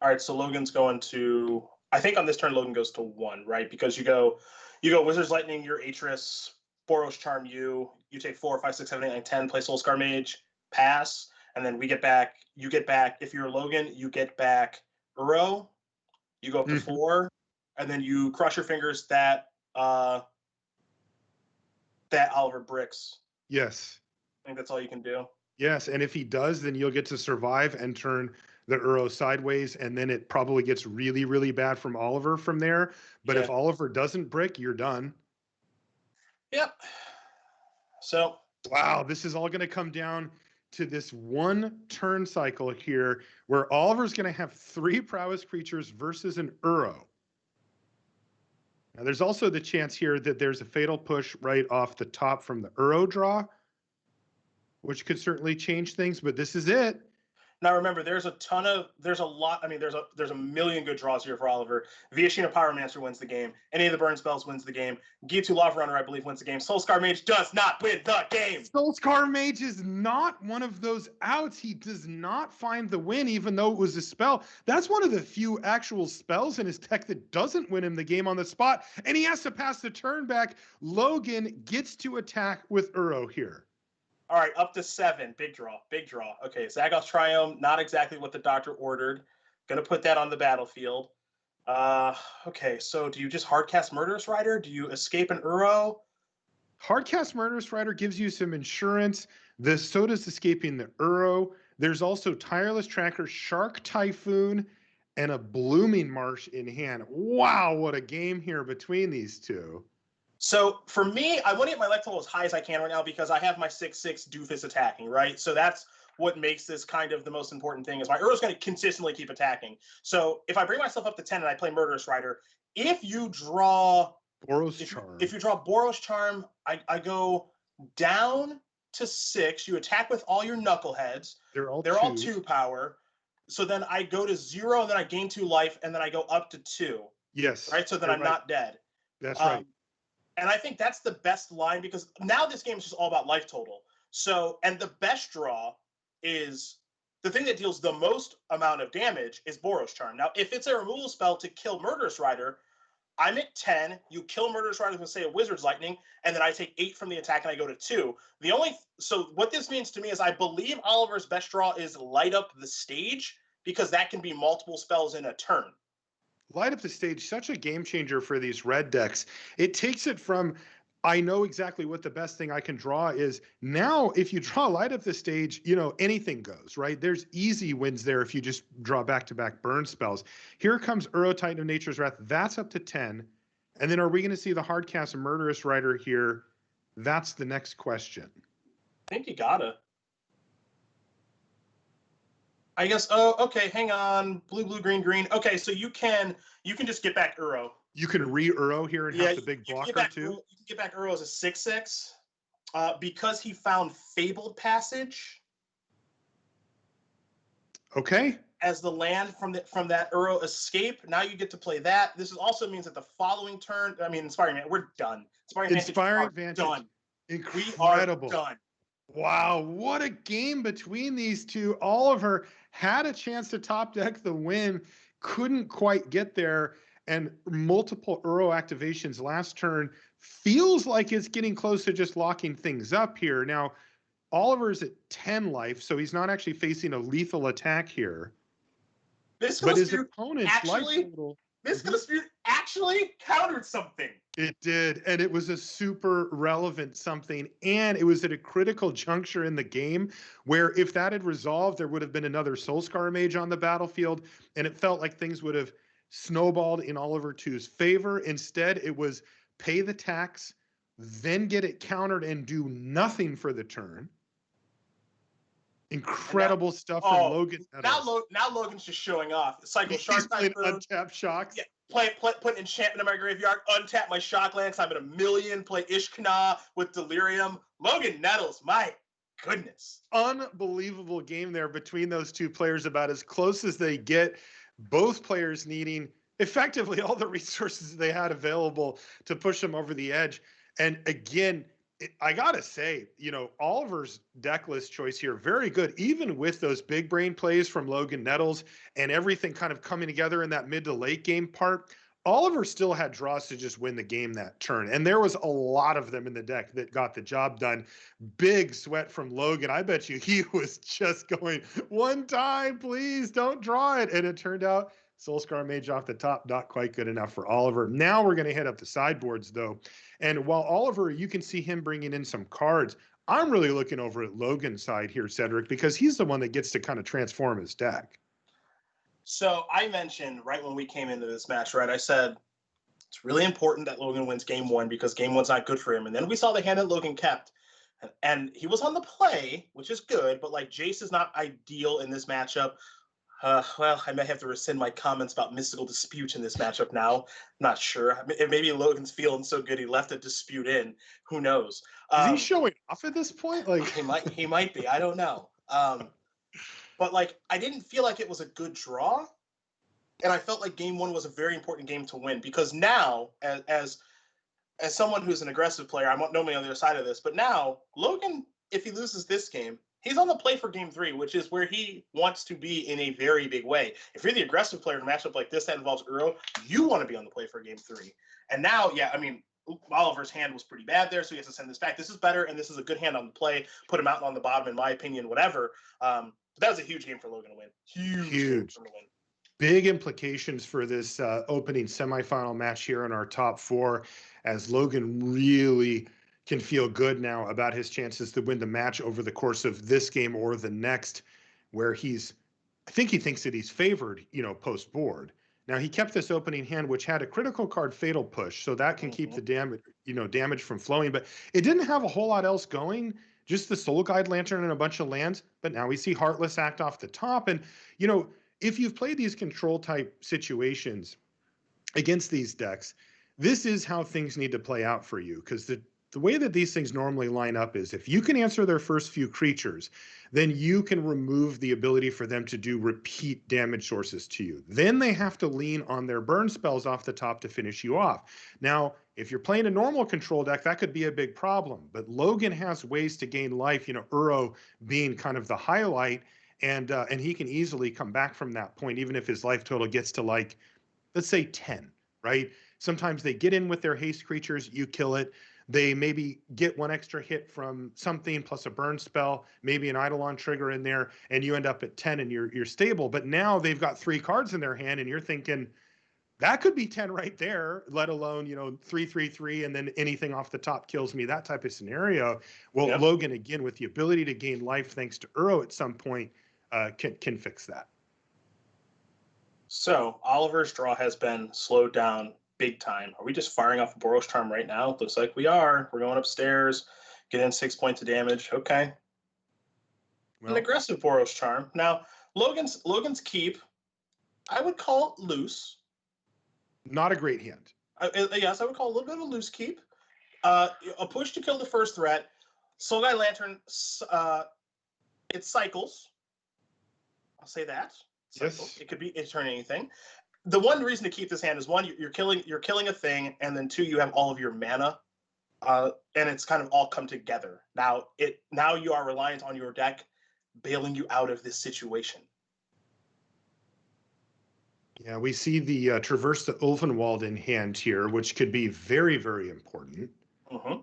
All right, so Logan's going to. I think on this turn Logan goes to 1, right? Because you go Wizard's Lightning, your Atris, Boros Charm, you take 4, 5, 6, 7, 8, 9, 10, play Soulscar Mage, pass. And then you get back, if you're Logan, you get back Uro, you go up to 4, and then you cross your fingers that Oliver bricks. Yes. I think that's all you can do. Yes, and if he does, then you'll get to survive and turn the Uro sideways, and then it probably gets really, really bad from Oliver from there. But if Oliver doesn't brick, you're done. Yep. So. Wow, this is all going to come down to this 1 turn cycle here where Oliver's going to have 3 prowess creatures versus an Uro. Now, there's also the chance here that there's a fatal push right off the top from the Uro draw, which could certainly change things, but this is it. Now remember, there's a million good draws here for Oliver. Viashina Pyromancer wins the game. Any of the burn spells wins the game. Gitu Lava Runner, I believe, wins the game. Soulscar Mage does not win the game. Soulscar Mage is not one of those outs. He does not find the win, even though it was a spell. That's one of the few actual spells in his deck that doesn't win him the game on the spot, and he has to pass the turn back. Logan gets to attack with Uro here. All right, up to 7. Big draw. Okay, Zagoth Triome, not exactly what the doctor ordered. Gonna put that on the battlefield. Okay, so do you just hardcast Murderous Rider? Do you escape an Uro? Hardcast Murderous Rider gives you some insurance. So does escaping the Uro. There's also Tireless Tracker, Shark Typhoon, and a Blooming Marsh in hand. Wow, what a game here between these two. So for me, I want to get my life total as high as I can right now because I have my 6/6 doofus attacking, right? So that's what makes this kind of the most important thing is my Uro's going to consistently keep attacking. So if I bring myself up to 10 and I play Murderous Rider, if you draw Boros Charm. If you draw Boros Charm, I go down to 6. You attack with all your knuckleheads. They're all all 2 power. So then I go to 0, and then I gain 2 life, and then I go up to 2. Yes. Right? So then I'm not dead. That's right. And I think that's the best line, because now this game is just all about life total. So, and the best draw is the thing that deals the most amount of damage is Boros Charm. Now, if it's a removal spell to kill Murderous Rider, I'm at 10. You kill Murderous Rider with, say, a Wizard's Lightning, and then I take 8 from the attack and I go to 2. So what this means to me is I believe Oliver's best draw is Light Up the Stage, because that can be multiple spells in a turn. Light Up the Stage, such a game changer for these red decks. It takes it from, I know exactly what the best thing I can draw is. Now, if you draw Light Up the Stage, anything goes, right? There's easy wins there if you just draw back-to-back burn spells. Here comes Uro, Titan of Nature's Wrath. That's up to 10. And then are we going to see the hard cast Murderous Rider here? That's the next question. I think you gotta. I guess. Oh, okay. Hang on. Blue, green, green. Okay, so you can just get back Uro. You can re-Uro here and have the big blocker too. You can get back Uro as a 6/6, because he found Fabled Passage. Okay. As the land from that Uro escape. Now you get to play that. This also means that the following turn. I mean, Inspiring Vantage. We're done. Inspiring Vantage. Done. Incredible. We are done. Wow, what a game between these two. Oliver had a chance to top deck the win, couldn't quite get there, and multiple Uro activations last turn. Feels like it's getting close to just locking things up here. Now, Oliver's at 10 life, so he's not actually facing a lethal attack here. But his opponent's life total... Mystical Dispute actually countered something. It did, and it was a super relevant something, and it was at a critical juncture in the game where if that had resolved, there would have been another Soulscar Mage on the battlefield, and it felt like things would have snowballed in Oliver 2's favor. Instead, it was pay the tax, then get it countered and do nothing for the turn. Incredible stuff from Logan. Now Logan's just showing off. Cycle Shark Type untap shocks. Yeah, put enchantment in my graveyard, untap my shock lands. I'm at 1,000,000. Play Ishkana with Delirium. Logan Nettles, my goodness. Unbelievable game there between those two players, about as close as they get. Both players needing effectively all the resources they had available to push them over the edge. And again, I gotta say, Oliver's deck list choice here, very good, even with those big brain plays from Logan Nettles and everything kind of coming together in that mid to late game part. Oliver still had draws to just win the game that turn, and there was a lot of them in the deck that got the job done. Big sweat from Logan. I bet you he was just going, one time, please don't draw it, and it turned out Soulscar Mage off the top, not quite good enough for Oliver. Now we're going to hit up the sideboards, though. And while Oliver, you can see him bringing in some cards, I'm really looking over at Logan's side here, Cedric, because he's the one that gets to kind of transform his deck. So I mentioned right when we came into this match, right, I said it's really important that Logan wins game 1 because game 1's not good for him. And then we saw the hand that Logan kept. And he was on the play, which is good, but like Jace is not ideal in this matchup. Well, I may have to rescind my comments about Mystical Dispute in this matchup now. Not sure. Maybe Logan's feeling so good he left a dispute in. Who knows? Is he showing off at this point? Like he might be. I don't know. But like I didn't feel like it was a good draw, and I felt like game 1 was a very important game to win because now, as someone who's an aggressive player, I'm normally on the other side of this, but now Logan, if he loses this game, he's on the play for game 3, which is where he wants to be in a very big way. If you're the aggressive player in a matchup like this that involves Uro, you want to be on the play for game 3. And now, yeah, I mean, Oliver's hand was pretty bad there, so he has to send this back. This is better, and this is a good hand on the play. Put him out on the bottom, in my opinion, whatever. But that was a huge game for Logan to win. Huge. For him to win. Big implications for this opening semifinal match here in our top 4, as Logan really can feel good now about his chances to win the match over the course of this game or the next, where I think he thinks that he's favored, post board. Now he kept this opening hand, which had a critical card Fatal Push, so that can keep the damage from flowing, but it didn't have a whole lot else going. just the Soul Guide Lantern and a bunch of lands, but now we see Heartless Act off the top. And, you know, if you've played these control type situations against these decks, this is how things need to play out for you, because the way that these things normally line up is if you can answer their first few creatures, then you can remove the ability for them to do repeat damage sources to you. Then they have to lean on their burn spells off the top to finish you off. Now, if you're playing a normal control deck, that could be a big problem. But Logan has ways to gain life, you know, Uro being kind of the highlight, and he can easily come back from that point, even if his life total gets to, like, let's say 10, right? Sometimes they get in with their haste creatures, you kill it. They maybe get one extra hit from something plus a burn spell, maybe an Eidolon trigger in there, and you end up at 10 and you're stable. But now they've got 3 cards in their hand, and you're thinking, that could be 10 right there, let alone, you know, 3/3/3, and then anything off the top kills me, that type of scenario. Well, Yep. Logan, again, with the ability to gain life thanks to Uro at some point, can fix that. So Oliver's draw has been slowed down big time. Are we just firing off a Boros Charm right now? Looks like we are. We're going upstairs, getting 6 points of damage. Okay. Well, An aggressive Boros Charm. Now, Logan's keep, I would call it loose. not a great hand. Yes, I would call it a little bit of a loose keep. A push to kill the first threat. Soul Guide Lantern, it cycles. I'll say that. Cycles. Yes. It could be it's turning anything. The one reason to keep this hand is, one, you're killing a thing, and then 2, you have all of your mana, and it's kind of all come together. Now you are reliant on your deck bailing you out of this situation. Yeah, we see the Traverse the Ulvenwald in hand here, which could be very, very important. Mm-hmm.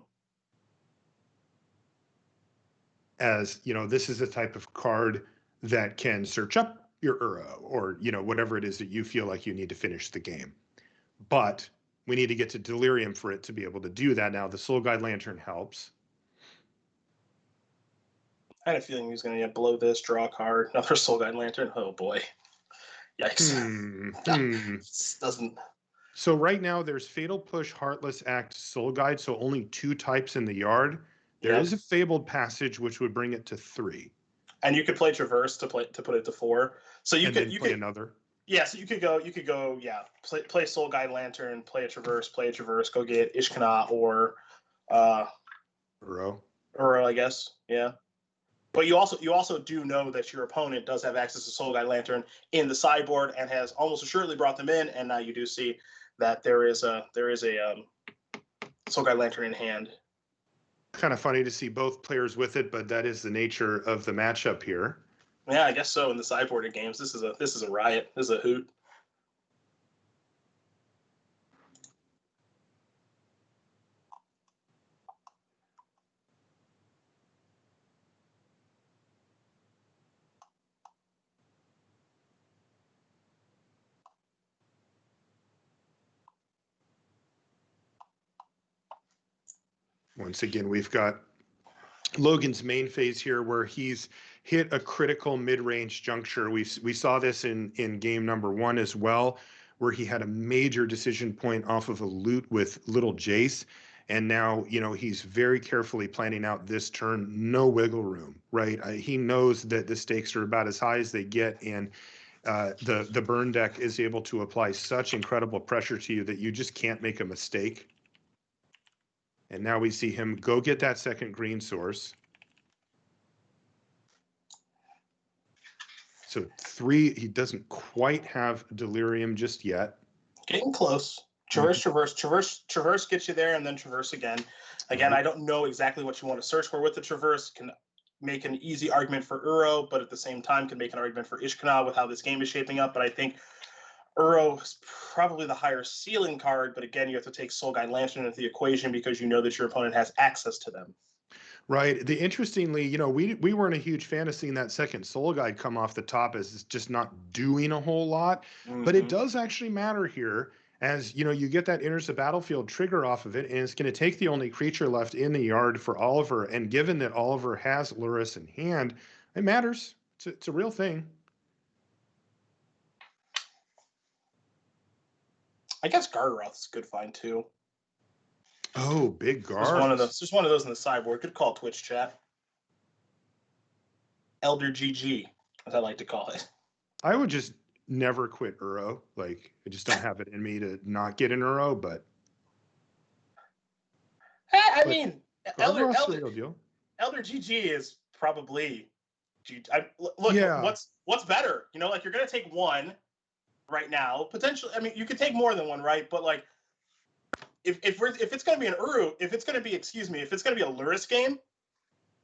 As, you know, this is a type of card that can search up your Uro, or, you know, whatever it is that you feel like you need to finish the game. But we need to get to Delirium for it to be able to do that. Now, the Soul Guide Lantern helps. I had a feeling he was going to blow this, draw a card, another Soul Guide Lantern. Oh boy, yikes! This doesn't. So right now there's Fatal Push, Heartless Act, Soul Guide, so only 2 types in the yard. There Yep. is a Fabled Passage, which would bring it to 3. And you could play Traverse to put it to 4. So you And then could play another. Yeah, so you could go play Soul Guide Lantern, play a Traverse, go get Ishkana or Uro. I guess, yeah. But you also do know that your opponent does have access to Soul Guide Lantern in the sideboard and has almost assuredly brought them in, and now you do see that there is a Soul Guide Lantern in hand. Kind of funny to see both players with it, but that is the nature of the matchup here. Yeah, I guess so. In the sideboarded games, this is a riot. This is a hoot. Once again, we've got Logan's main phase here where he's hit a critical mid-range juncture. We saw this in game number 1 as well, where he had a major decision point off of a loot with Little Jace. And now, you know, he's very carefully planning out this turn, no wiggle room, right? He knows that the stakes are about as high as they get, and the burn deck is able to apply such incredible pressure to you that you just can't make a mistake. And now we see him go get that second green source. So 3, he doesn't quite have Delirium just yet. Getting close. Traverse gets you there, and then Traverse again. Again, I don't know exactly what you want to search for with the Traverse. Can make an easy argument for Uro, but at the same time can make an argument for Ishkana with how this game is shaping up. But I think Uro is probably the higher ceiling card, but again, you have to take Soul Guide Lantern into the equation because you know that your opponent has access to them. Right. Interestingly, you know, we weren't a huge fan of seeing that second Soul Guide come off the top as it's just not doing a whole lot. But it does actually matter here, as, you know, you get that enters the battlefield trigger off of it, and it's going to take the only creature left in the yard for Oliver. And given that Oliver has Lurrus in hand, it matters. It's a real thing. I guess Gargaroth is a good find too. Oh, big guard. There's one of those in the sideboard. Good call, Twitch chat. Elder GG, as I like to call it. I would just never quit Uro. Like, I just don't have it in me to not get an Uro, but I mean, Elder Garderoth's the real deal. Elder GG is probably. Look, Yeah. what's better? You know, like you're gonna take one right now. Potentially, I mean, you could take more than one, right? But like, if it's gonna be an Uru, if it's gonna be a Luris game,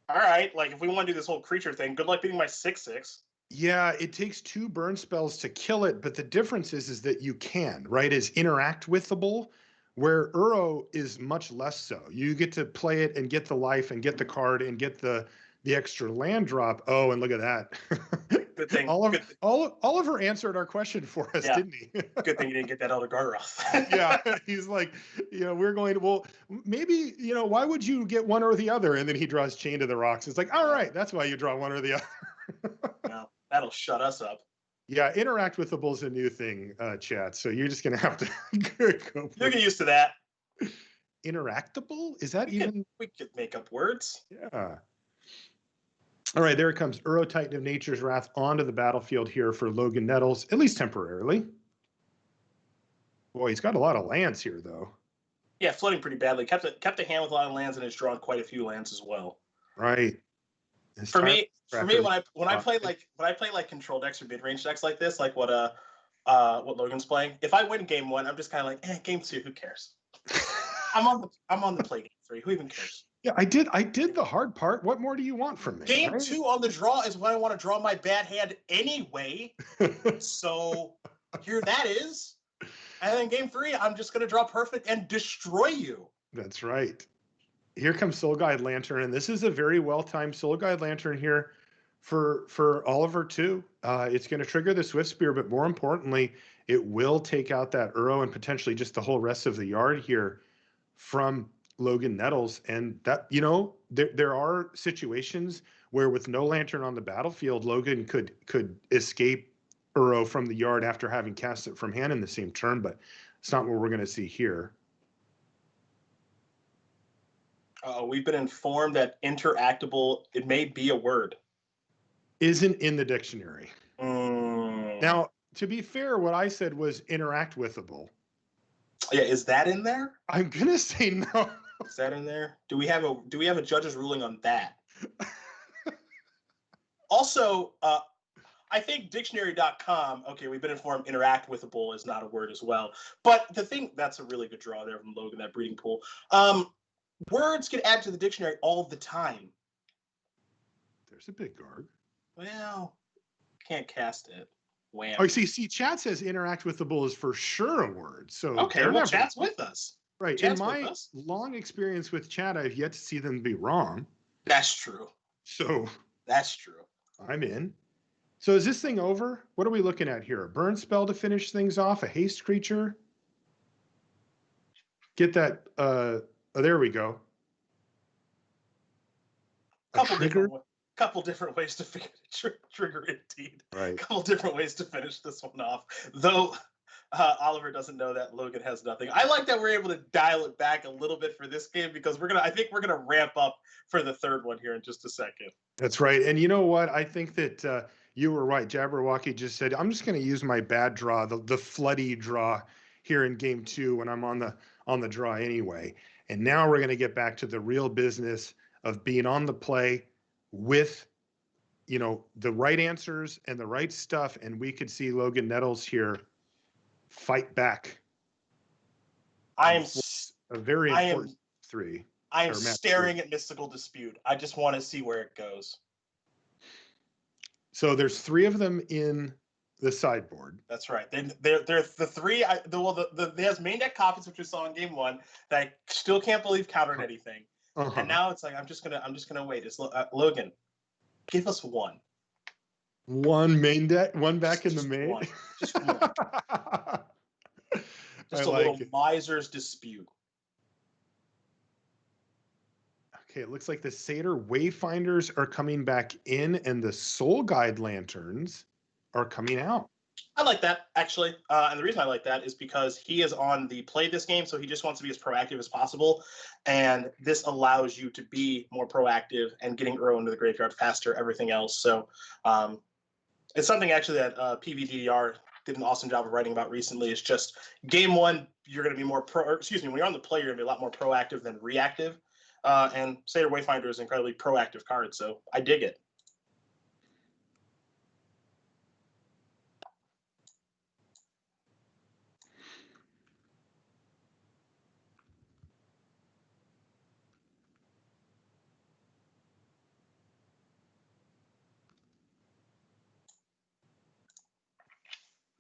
all right. Like, if we want to do this whole creature thing, good luck beating my 6/6. Yeah, it takes 2 burn spells to kill it, but the difference is that you can, right, is interact with the bull, where Uro is much less so. You get to play it and get the life and get the card and get the extra land drop. Oh, and look at that. Good thing. Oliver answered our question for us, didn't he? Good thing you didn't get that Elder Garderoth. Yeah, he's like, we're going to, well, maybe, why would you get one or the other? And then he draws Chain to the Rocks. It's like, all right, that's why you draw one or the other. Well, that'll shut us up. Yeah, interact with the bull's a new thing, chat. So you're just gonna have to go. You'll get used to that. Interactable? Is that we could make up words. Yeah. All right, there it comes. Uro Titan of Nature's Wrath onto the battlefield here for Logan Nettles, at least temporarily. Boy, he's got a lot of lands here, though. Yeah, flooding pretty badly. Kept a hand with a lot of lands and has drawn quite a few lands as well. Right. For me, when I play like control decks or mid range decks like this, like what Logan's playing, if I win game 1, I'm just kind of like, game 2, who cares? I'm on the play game 3. Who even cares? Yeah, I did the hard part. What more do you want from me? Game 2 on the draw is when I want to draw my bad hand anyway. So here that is. And then game 3, I'm just gonna draw perfect and destroy you. That's right. Here comes Soul Guide Lantern, and this is a very well-timed Soul Guide Lantern here for Oliver too. It's going to trigger the Swift Spear, but more importantly, it will take out that Uro and potentially just the whole rest of the yard here from Logan Nettles. And that, there are situations where with no Lantern on the battlefield, Logan could escape Uro from the yard after having cast it from hand in the same turn, but it's not what we're going to see here. We've been informed that interactable, it may be a word. Isn't in the dictionary. Now, to be fair, what I said was interact withable. Yeah, is that in there? I'm gonna say no. Is that in there? Do we have a judge's ruling on that? Also, I think dictionary.com, okay, we've been informed interact withable is not a word as well. But the thing, that's a really good draw there from Logan, that breeding pool. Words get added to the dictionary all the time. There's a big Garg. Well, can't cast it. Wham. Oh, see, chat says interact with the bull is for sure a word. So okay, well, chat's with us. Right. Chat's in my long experience with chat, I've yet to see them be wrong. That's true. So that's true. I'm in. So is this thing over? What are we looking at here? A burn spell to finish things off? A haste creature? Get that. There we go. Couple different ways to trigger indeed. Right. Couple different ways to finish this one off. Though Oliver doesn't know that Logan has nothing. I like that we're able to dial it back a little bit for this game because I think we're gonna ramp up for the third one here in just a second. That's right. And you know what? I think that you were right. Jabberwocky just said, I'm just going to use my bad draw, the floody draw here in game 2 when I'm on the draw anyway. And now we're going to get back to the real business of being on the play with, the right answers and the right stuff. And we could see Logan Nettles here fight back. I am a very important 3. I am staring at Mystical Dispute. I just want to see where it goes. So there's 3 of them in the sideboard. That's right. They're the 3. There's main deck copies, which we saw in game 1, that I still can't believe countered anything. And now it's like I'm just gonna wait. It's Logan, give us one. One main deck, one back in the main. One. Just one. Just a little Miser's Dispute. Okay, it looks like the Satyr Wayfinders are coming back in and the Soul Guide Lanterns are coming out. I like that, actually. And the reason I like that is because he is on the play this game, so he just wants to be as proactive as possible. And this allows you to be more proactive and getting Uro into the graveyard faster, everything else. So it's something actually that PVDR did an awesome job of writing about recently. It's just game one, you're going to be more when you're on the play, you're going to be a lot more proactive than reactive. And Satyr Wayfinder is an incredibly proactive card, so I dig it.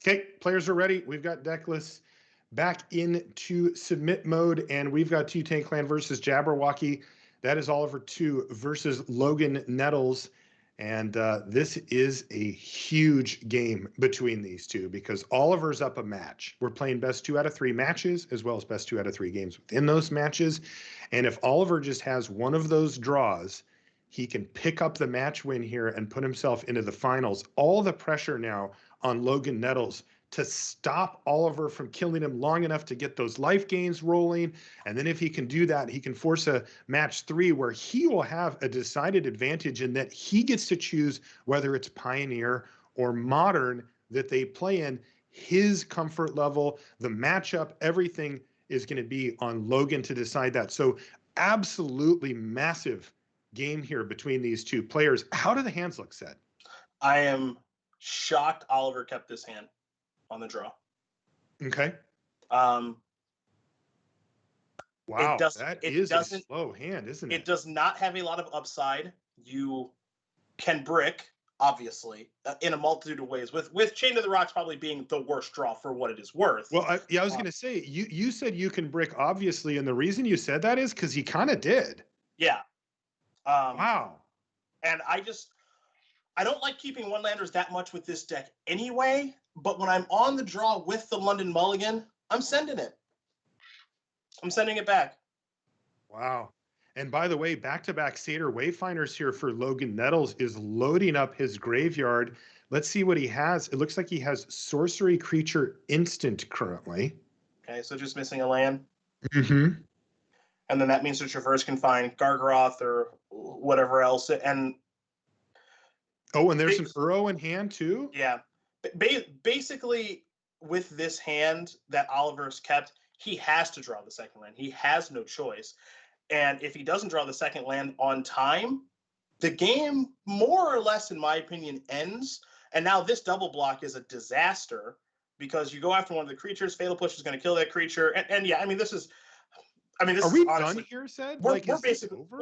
Okay, players are ready. We've got deck lists back into submit mode, and we've got two Tank Clan versus Jabberwocky. That is Oliver 2 versus Logan Nettles. And this is a huge game between these two because Oliver's up a match. We're playing best 2 out of 3 matches as well as best 2 out of 3 games within those matches. And if Oliver just has one of those draws, he can pick up the match win here and put himself into the finals. All the pressure now on Logan Nettles to stop Oliver from killing him long enough to get those life gains rolling. And then if he can do that, he can force a match 3 where he will have a decided advantage in that he gets to choose whether it's Pioneer or Modern that they play in. His comfort level, the matchup, everything is going to be on Logan to decide that. So absolutely massive game here between these two players. How do the hands look, Seth? I am shocked Oliver kept this hand on the draw. Okay. Wow, that is a slow hand, isn't it? It does not have a lot of upside. You can brick, obviously, in a multitude of ways, with Chain to the Rocks probably being the worst draw for what it is worth. Well, I was going to say, you said you can brick, obviously, and the reason you said that is because he kind of did. Yeah. Wow. And I don't like keeping one-landers that much with this deck anyway, but when I'm on the draw with the London Mulligan, I'm sending it. I'm sending it back. Wow. And by the way, back-to-back Satyr Wayfinders here for Logan Nettles is loading up his graveyard. Let's see what he has. It looks like he has Sorcery Creature Instant currently. Okay, so just missing a land. Mm-hmm. And then that means the Traverse can find Gargaroth or whatever else. And and there's an Uro in hand too? Yeah. Basically, with this hand that Oliver's kept, he has to draw the second land. He has no choice. And if he doesn't draw the second land on time, the game, more or less, in my opinion, ends. And now this double block is a disaster because you go after one of the creatures, Fatal Push is going to kill that creature. And yeah, this is Are we honestly done here, Sed? We're basically over?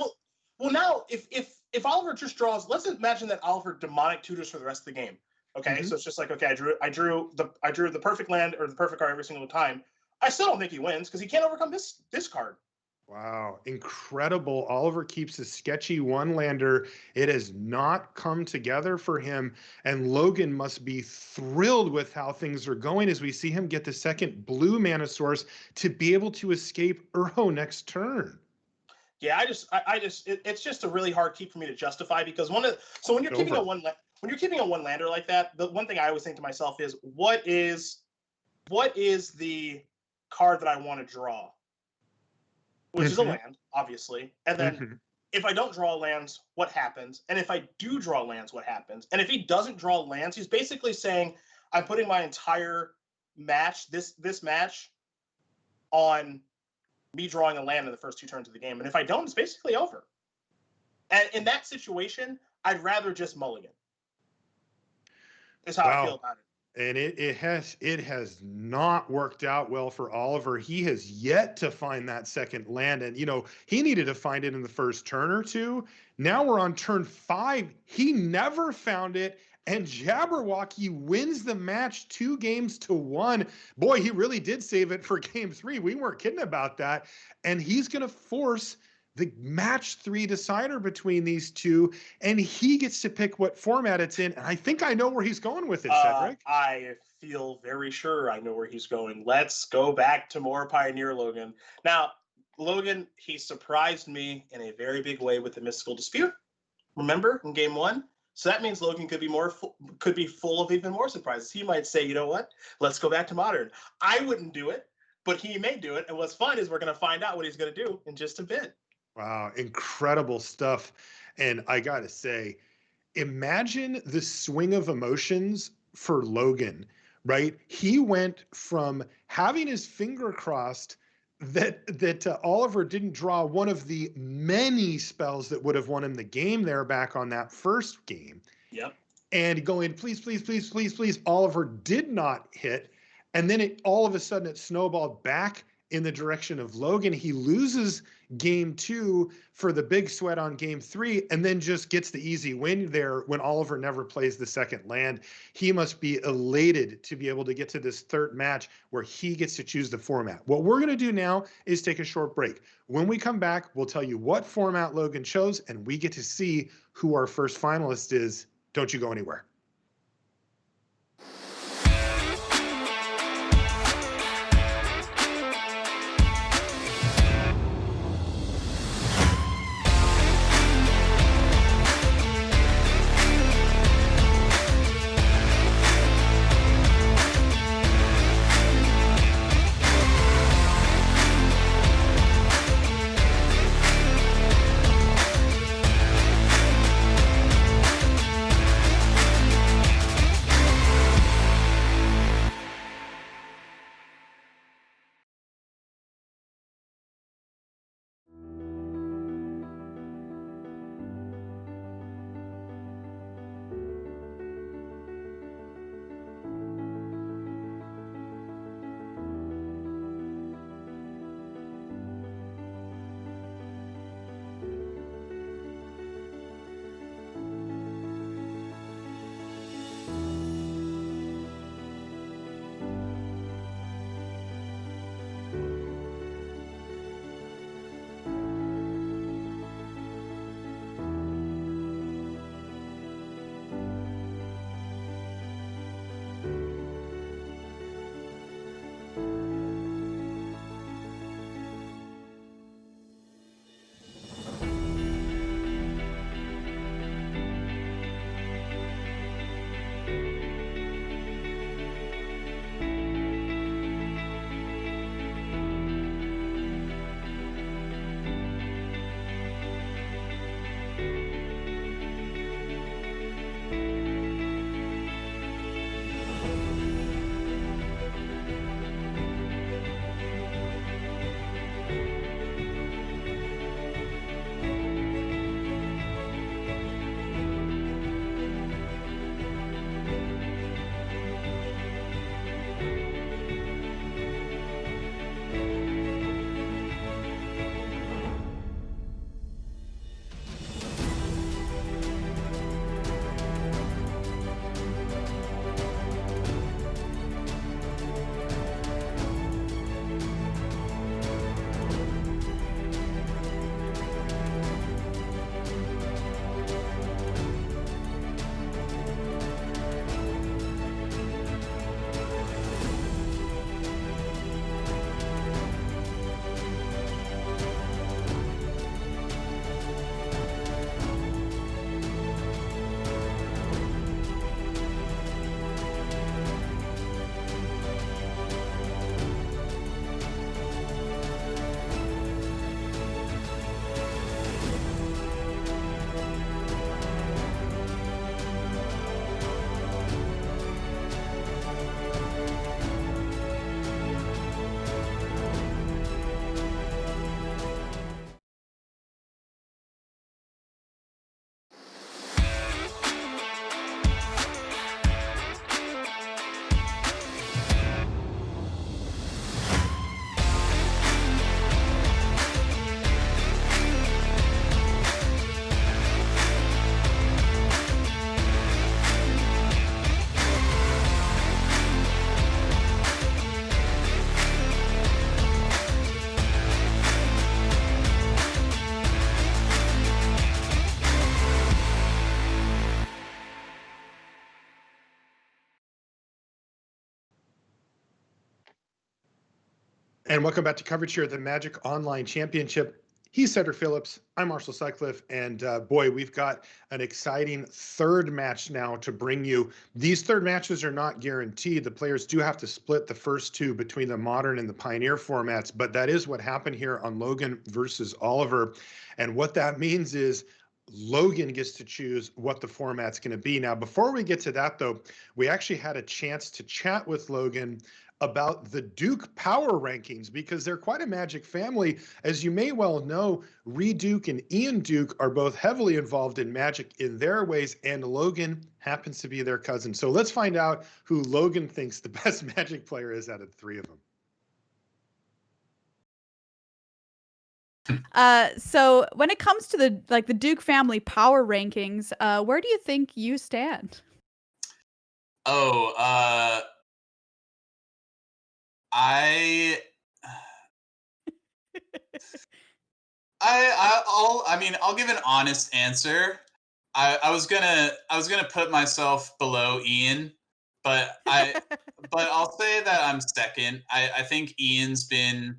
Well, now if Oliver just draws, let's imagine that Oliver demonic tutors for the rest of the game. Okay, so it's just like, okay, I drew the perfect land or the perfect card every single time. I still don't think he wins because he can't overcome this card. Wow, incredible. Oliver keeps a sketchy one-lander. It has not come together for him, and Logan must be thrilled with how things are going as we see him get the second blue mana source to be able to escape Uro next turn. Yeah, it's just a really hard keep for me to justify because when you're keeping a one-lander like that, the one thing I always think to myself is what is the card that I want to draw? Which is a land, obviously. And then if I don't draw lands, what happens? And if I do draw lands, what happens? And if he doesn't draw lands, he's basically saying, I'm putting my entire match, this match, on me drawing a land in the first 2 turns of the game. And if I don't, it's basically over. And in that situation, I'd rather just mulligan. Is how I feel about it. And it has not worked out well for Oliver. He has yet to find that second land. And, he needed to find it in the first turn or 2. Now we're on turn 5. He never found it. And Jabberwocky wins the match 2-1. Boy, he really did save it for game 3. We weren't kidding about that. And he's going to force the match 3 decider between these two, and he gets to pick what format it's in. And I think I know where he's going with it, Cedric. I feel very sure I know where he's going. Let's go back to more Pioneer Logan. Now, Logan, he surprised me in a very big way with the Mystical Dispute. Remember in game 1? So that means Logan could be full of even more surprises. He might say, you know what? Let's go back to modern. I wouldn't do it, but he may do it. And what's fun is we're going to find out what he's going to do in just a bit. Wow, incredible stuff. And I got to say, imagine the swing of emotions for Logan, right? He went from having his finger crossed that Oliver didn't draw one of the many spells that would have won him the game there back on that first game. Yep. And going, please, please, please, please, please. Oliver did not hit. And then all of a sudden it snowballed back in the direction of Logan. He loses game 2 for the big sweat on game 3, and then just gets the easy win there when Oliver never plays the second land. He must be elated to be able to get to this third match where he gets to choose the format. What we're going to do now is take a short break. When we come back, we'll tell you what format Logan chose, and we get to see who our first finalist is. Don't you go anywhere. And welcome back to coverage here of the Magic Online Championship. He's Cedric Phillips. I'm Marshall Sutcliffe. And boy, we've got an exciting third match now to bring you. These third matches are not guaranteed. The players do have to split the first two between the Modern and the Pioneer formats, but that is what happened here on Logan versus Oliver. And what that means is Logan gets to choose what the format's going to be. Now, before we get to that, though, we actually had a chance to chat with Logan about the Duke power rankings because they're quite a Magic family. As you may well know, Reed Duke and Ian Duke are both heavily involved in Magic in their ways, and Logan happens to be their cousin. So let's find out who Logan thinks the best Magic player is out of the three of them. So when it comes to the Duke family power rankings, where do you think you stand? I'll give an honest answer. I was gonna put myself below Ian, but I'll say that I'm second. I think Ian's been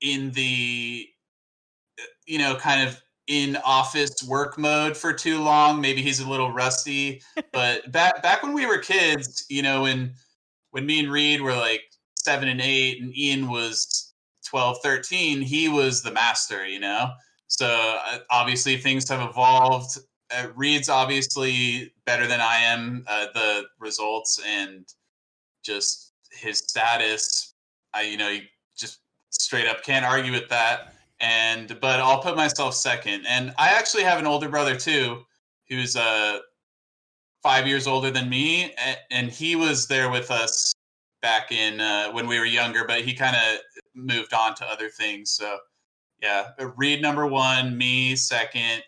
in the kind of in office work mode for too long. Maybe he's a little rusty. But back when we were kids, when me and Reed were like 7 and 8 and Ian was 12, 13, he was the master, So obviously things have evolved. Reed's obviously better than I am. The results and just his status, you just straight up can't argue with that. But I'll put myself second. And I actually have an older brother too, who's 5 years older than me, and he was there with us back in when we were younger, but he kind of moved on to other things. So yeah, Reed number 1, me second,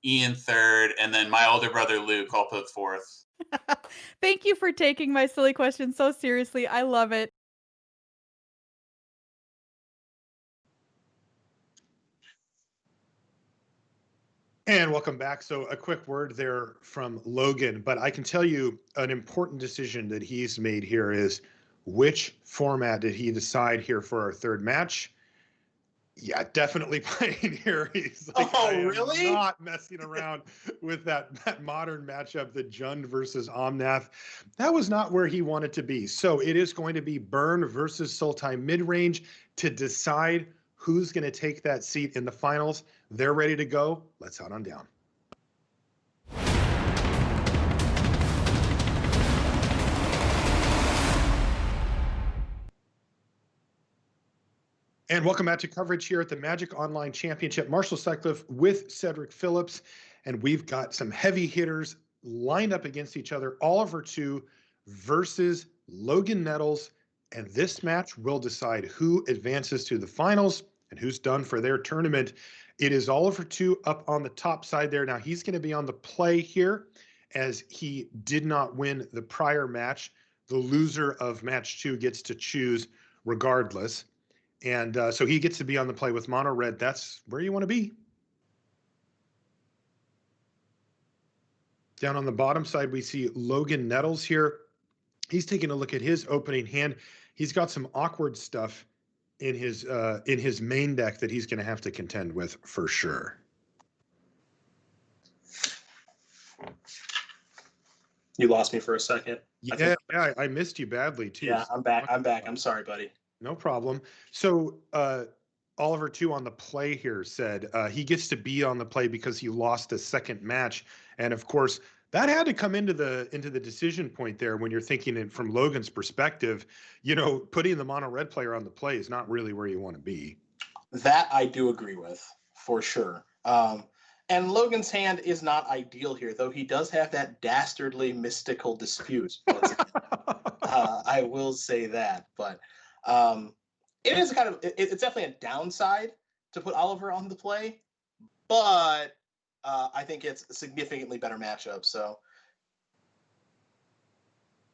Ian third, and then my older brother Luke I'll put fourth. Thank you for taking my silly question so seriously. I love it. And welcome back. So a quick word there from Logan, but I can tell you an important decision that he's made here is which format did he decide here for our third match? Yeah, definitely Pioneer. He's like, Oh, I am really? not messing around with that modern matchup, the Jund versus Omnath. That was not where he wanted to be. So it is going to be Burn versus Sultai mid-range to decide who's going to take that seat in the finals. They're ready to go. Let's head on down. And welcome back to coverage here at the Magic Online Championship. Marshall Sutcliffe with Cedric Phillips. And we've got some heavy hitters lined up against each other. Oliver 2 versus Logan Nettles. And this match will decide who advances to the finals and who's done for their tournament. It is Oliver 2 up on the top side there. Now he's going to be on the play here as he did not win the prior match. The loser of match 2 gets to choose regardless. And so he gets to be on the play with mono red. That's where you want to be. Down on the bottom side, we see Logan Nettles here. He's taking a look at his opening hand. He's got some awkward stuff in his main deck that he's going to have to contend with for sure. You lost me for a second. Yeah, I missed you badly too. Yeah, I'm back. I'm sorry, buddy. No problem. So Oliver 2 on the play here said he gets to be on the play because he lost a second match. And of course, that had to come into the decision point there when you're thinking it from Logan's perspective. Putting the mono red player on the play is not really where you want to be. That I do agree with for sure. And Logan's hand is not ideal here, though he does have that dastardly mystical dispute. I will say that, but it is it's definitely a downside to put Oliver on the play, but I think it's a significantly better matchup. So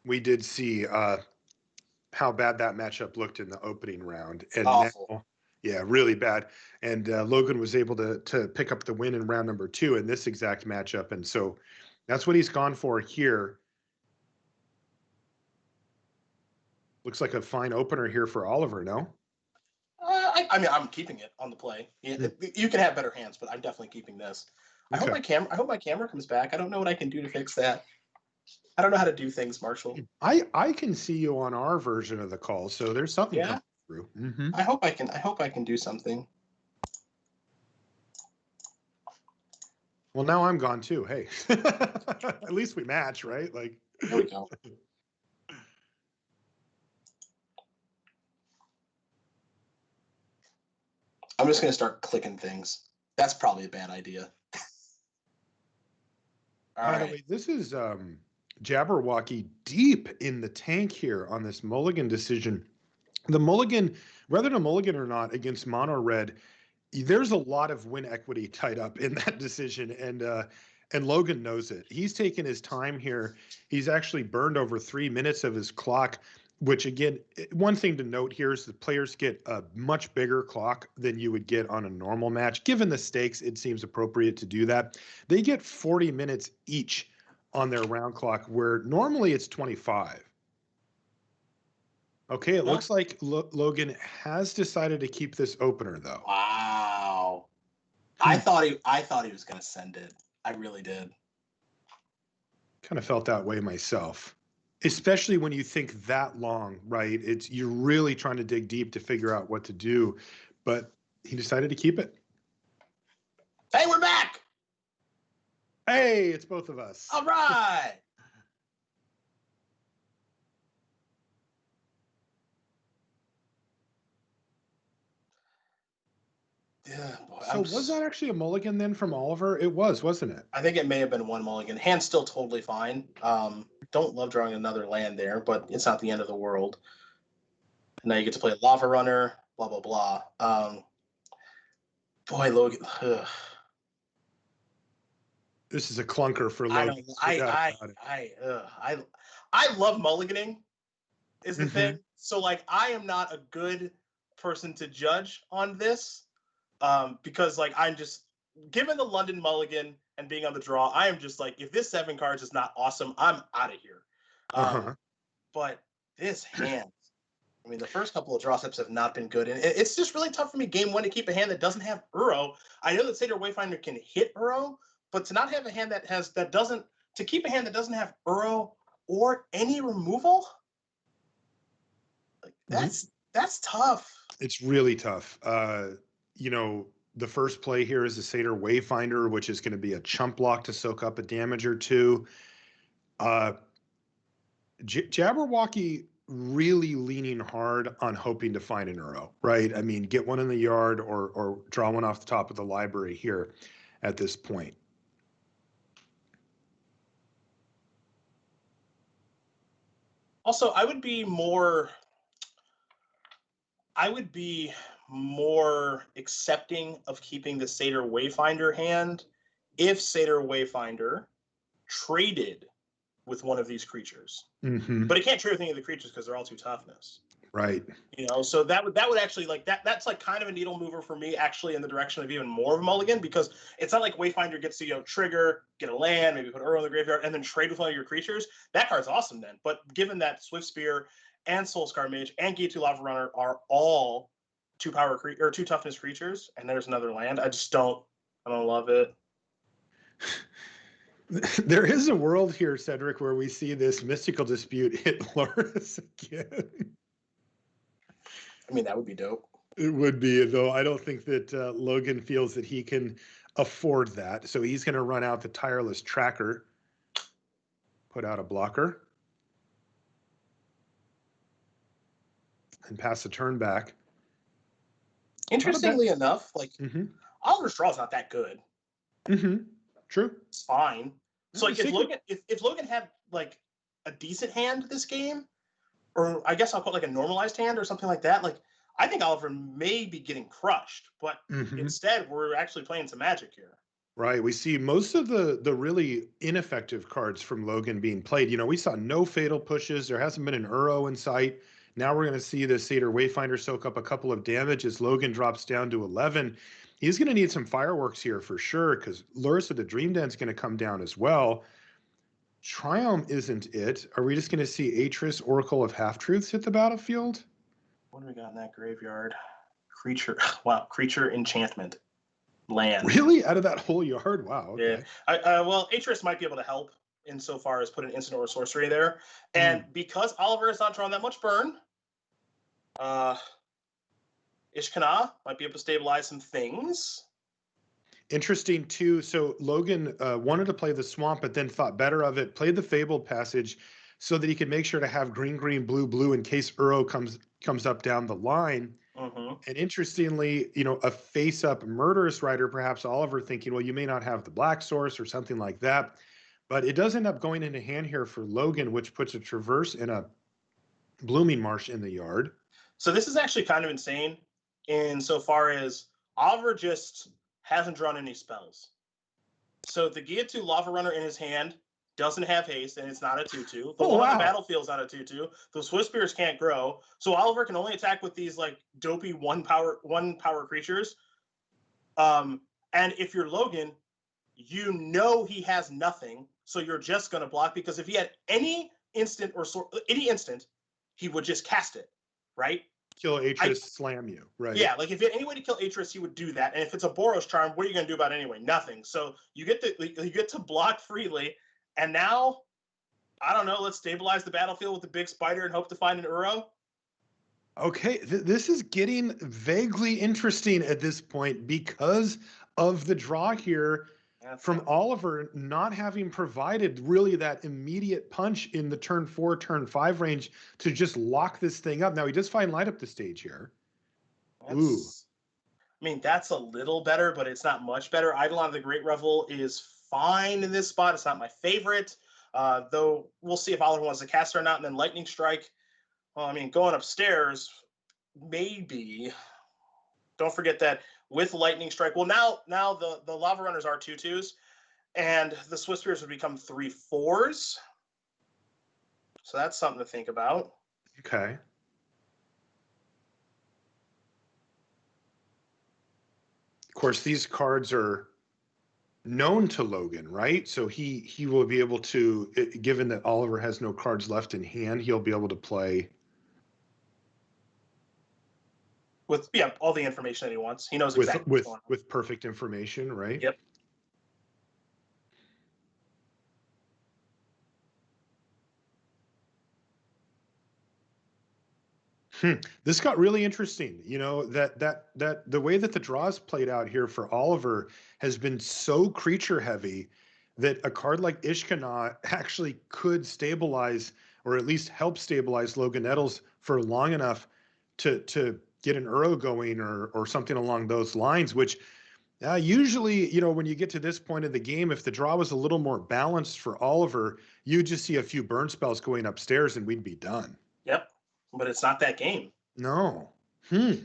we did see how bad that matchup looked in the opening round, and awful. Now, yeah, really bad. And Logan was able to pick up the win in round number 2 in this exact matchup, and so that's what he's gone for here. Looks like a fine opener here for Oliver, no? I mean, I'm keeping it on the play. Yeah, you can have better hands, but I'm definitely keeping this. I hope my camera comes back. I don't know what I can do to fix that. I don't know how to do things, Marshall. I can see you on our version of the call, so there's something coming through. Mm-hmm. I hope I can do something. Well, now I'm gone too. Hey, at least we match, right? Like, there we go. I'm just gonna start clicking things. That's probably a bad idea. By the way, this is Jabberwocky deep in the tank here on this mulligan decision. The mulligan, whether to mulligan or not against mono red, there's a lot of win equity tied up in that decision, and Logan knows it. He's taken his time here. He's actually burned over 3 minutes of his clock, which again, one thing to note here is the players get a much bigger clock than you would get on a normal match. Given the stakes, it seems appropriate to do that. They get 40 minutes each on their round clock, where normally it's 25. Okay, it looks like Logan has decided to keep this opener, though. Wow. I thought he was going to send it. I really did. Kind of felt that way myself, especially when you think that long, right? You're really trying to dig deep to figure out what to do, but he decided to keep it. Hey, we're back. Hey, it's both of us. All right. Yeah, boy, so was that actually a mulligan then from Oliver? It was, wasn't it? I think it may have been one mulligan. Hand's still totally fine. Don't love drawing another land there, but it's not the end of the world. And now you get to play a Lava Runner, blah, blah, blah. Boy, Logan. Ugh. This is a clunker for Logan. I love mulliganing is the thing. So, like, I am not a good person to judge on this. Because like I'm just given the London mulligan and being on the draw, I am just like, if this 7 cards is not awesome, I'm out of here. But this hand, I mean, the first couple of draw steps have not been good, and it's just really tough for me game 1 to keep a hand that doesn't have Uro. I know that Satyr Wayfinder can hit Uro, but to not have a hand to keep a hand that doesn't have Uro or any removal, like that's tough. It's really tough. You know, the first play here is the Satyr Wayfinder, which is going to be a chump block to soak up a damage or two. Jabberwocky really leaning hard on hoping to find an Uro, right? I mean, get one in the yard or draw one off the top of the library here at this point. Also, I would be more accepting of keeping the Satyr Wayfinder hand if Satyr Wayfinder traded with one of these creatures. But it can't trade with any of the creatures because they're all 2 toughness. Right. You know, so that would actually like that's like kind of a needle mover for me actually in the direction of even more of a mulligan, because it's not like Wayfinder gets to, trigger, get a land, maybe put Uro in the graveyard, and then trade with one of your creatures. That card's awesome then. But given that Swift Spear and Soulscar Mage and Gate 2 Lava Runner are all 2 toughness creatures, and there's another land, I don't love it. There is a world here, Cedric, where we see this mystical dispute hit Loris again. I mean, that would be dope. It would be, though I don't think that Logan feels that he can afford that. So he's going to run out the Tireless Tracker, put out a blocker, and pass the turn back. Interestingly enough, like Oliver's draw is not that good. True. It's fine. So like if Logan had like a decent hand this game, or I guess I'll call it like a normalized hand or something like that, like I think Oliver may be getting crushed, but instead we're actually playing some magic here. Right. We see most of the really ineffective cards from Logan being played. You know, we saw no fatal pushes. There hasn't been an Uro in sight. Now we're going to see the Satyr Wayfinder soak up a couple of damage as Logan drops down to 11. He's going to need some fireworks here for sure, because Lurrus of the Dream Den is going to come down as well. Triumph isn't it. Are we just going to see Atris, Oracle of Half-Truths hit the battlefield? What do we got in that graveyard? Creature. Wow. Creature enchantment. Land. Really? Out of that whole yard? Wow. Okay. Yeah. Well, Atris might be able to help insofar as put an instant or a sorcery there. And because Oliver is not drawing that much burn, Ishkana might be able to stabilize some things. Interesting too. So Logan wanted to play the swamp, but then thought better of it, played the Fabled Passage so that he could make sure to have green, green, blue, blue in case Uro comes up down the line. And interestingly, a face-up Murderous Rider, perhaps Oliver thinking, well, you may not have the black source or something like that. But it does end up going into hand here for Logan, which puts a Traverse and a Blooming Marsh in the yard. So this is actually kind of insane insofar as Oliver just hasn't drawn any spells. So the Giatu Lava Runner in his hand doesn't have haste, and it's not a 2/2. The one on the battlefield is not a 2/2. The Swift Spears can't grow. So Oliver can only attack with these like dopey one power creatures. And if you're Logan, he has nothing. So you're just gonna block, because if he had any instant, he would just cast it, right? Kill Atris, slam you, right? Yeah, like if you had any way to kill Atris, he would do that. And if it's a Boros Charm, what are you going to do about it anyway? Nothing. So you get to block freely. And now, I don't know, let's stabilize the battlefield with the big spider and hope to find an Uro. Okay, this is getting vaguely interesting at this point because of the draw here from Oliver not having provided really that immediate punch in the turn 4, turn 5 range to just lock this thing up. Now he does find light up the stage here. Ooh. I mean, that's a little better, but it's not much better. Eidolon of the Great Revel is fine in this spot. It's not my favorite, though we'll see if Oliver wants to cast it or not. And then Lightning Strike, well, I mean, going upstairs, maybe. Don't forget that with Lightning Strike, well, now the Lava Runners are 2/2s, and the Swift Spears would become 3/4s. So that's something to think about. Okay. Of course, these cards are known to Logan, right? So he will be able to, given that Oliver has no cards left in hand, he'll be able to play with all the information that he wants. He knows exactly what's going on. With perfect information, right? Yep. This got really interesting. That the way that the draws played out here for Oliver has been so creature heavy that a card like Ishkana actually could stabilize, or at least help stabilize, Logan Nettles for long enough to get an Uro going or something along those lines, which usually, when you get to this point of the game, if the draw was a little more balanced for Oliver, you just see a few burn spells going upstairs and we'd be done. Yep. But it's not that game. No. I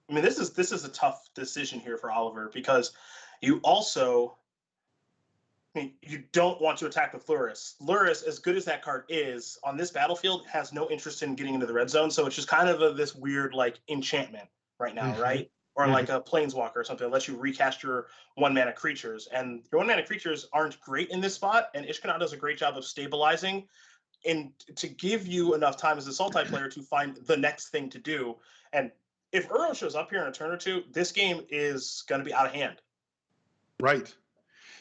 mean, this is a tough decision here for Oliver, because you also, you don't want to attack with Luris. Luris, as good as that card is, on this battlefield, has no interest in getting into the red zone. So it's just kind of this weird like enchantment right now, right? Or like a Planeswalker or something that lets you recast your 1-mana creatures. And your 1-mana creatures aren't great in this spot, and Ishkana does a great job of stabilizing and to give you enough time as a Sultai player to find the next thing to do. And if Uro shows up here in a turn or two, this game is going to be out of hand. Right.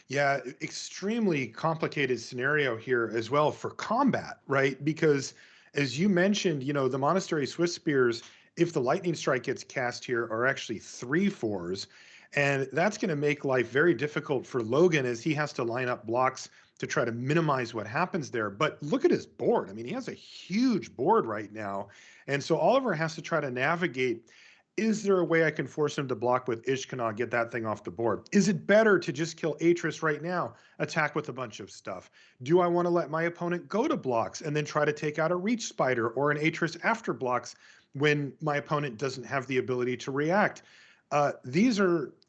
Yeah, extremely complicated scenario here as well for combat, right? Because as you mentioned, the Monastery Swift Spears, if the Lightning Strike gets cast here, are actually 3/4s. And that's going to make life very difficult for Logan as he has to line up blocks to try to minimize what happens there. But look at his board. I mean, he has a huge board right now. And so Oliver has to try to navigate, is there a way I can force him to block with Ishkana, get that thing off the board? Is it better to just kill Atris right now, attack with a bunch of stuff? Do I want to let my opponent go to blocks and then try to take out a Reach Spider or an Atris after blocks when my opponent doesn't have the ability to react?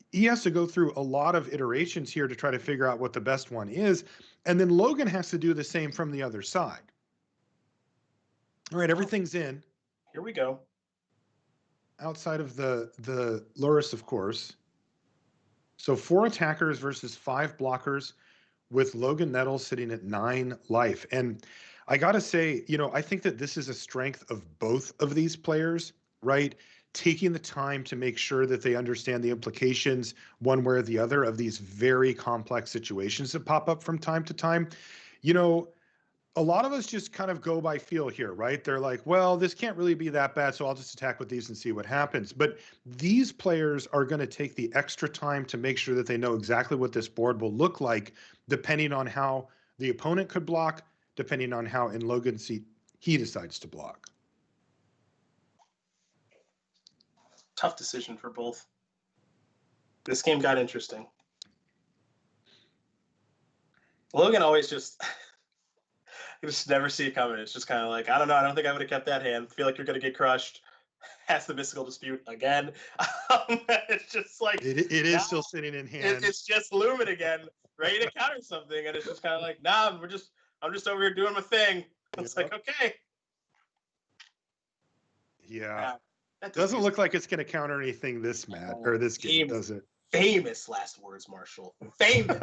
He has to go through a lot of iterations here to try to figure out what the best one is. And then Logan has to do the same from the other side. All right, everything's in. Here we go. Outside of the Luris, of course. So 4 attackers versus 5 blockers with Logan Nettles sitting at 9 life. And I got to say, I think that this is a strength of both of these players, right? Taking the time to make sure that they understand the implications one way or the other of these very complex situations that pop up from time to time. You know, a lot of us just kind of go by feel here, right? They're like, well, this can't really be that bad, so I'll just attack with these and see what happens. But these players are going to take the extra time to make sure that they know exactly what this board will look like, depending on how the opponent could block, depending on how in Logan's seat he decides to block. Tough decision for both. This game got interesting. Logan always just you just never see it coming. It's just kind of like, I don't know. I don't think I would have kept that hand. Feel like you're going to get crushed. Has the mystical dispute again. It's just like it is still sitting in hand. It's just looming again, ready to counter something, and it's just kind of like, nah, I'm just over here doing my thing. It's like, okay. Yeah. That doesn't look like it's going to counter anything this match or this game, does it? Famous last words, Marshall. Famous.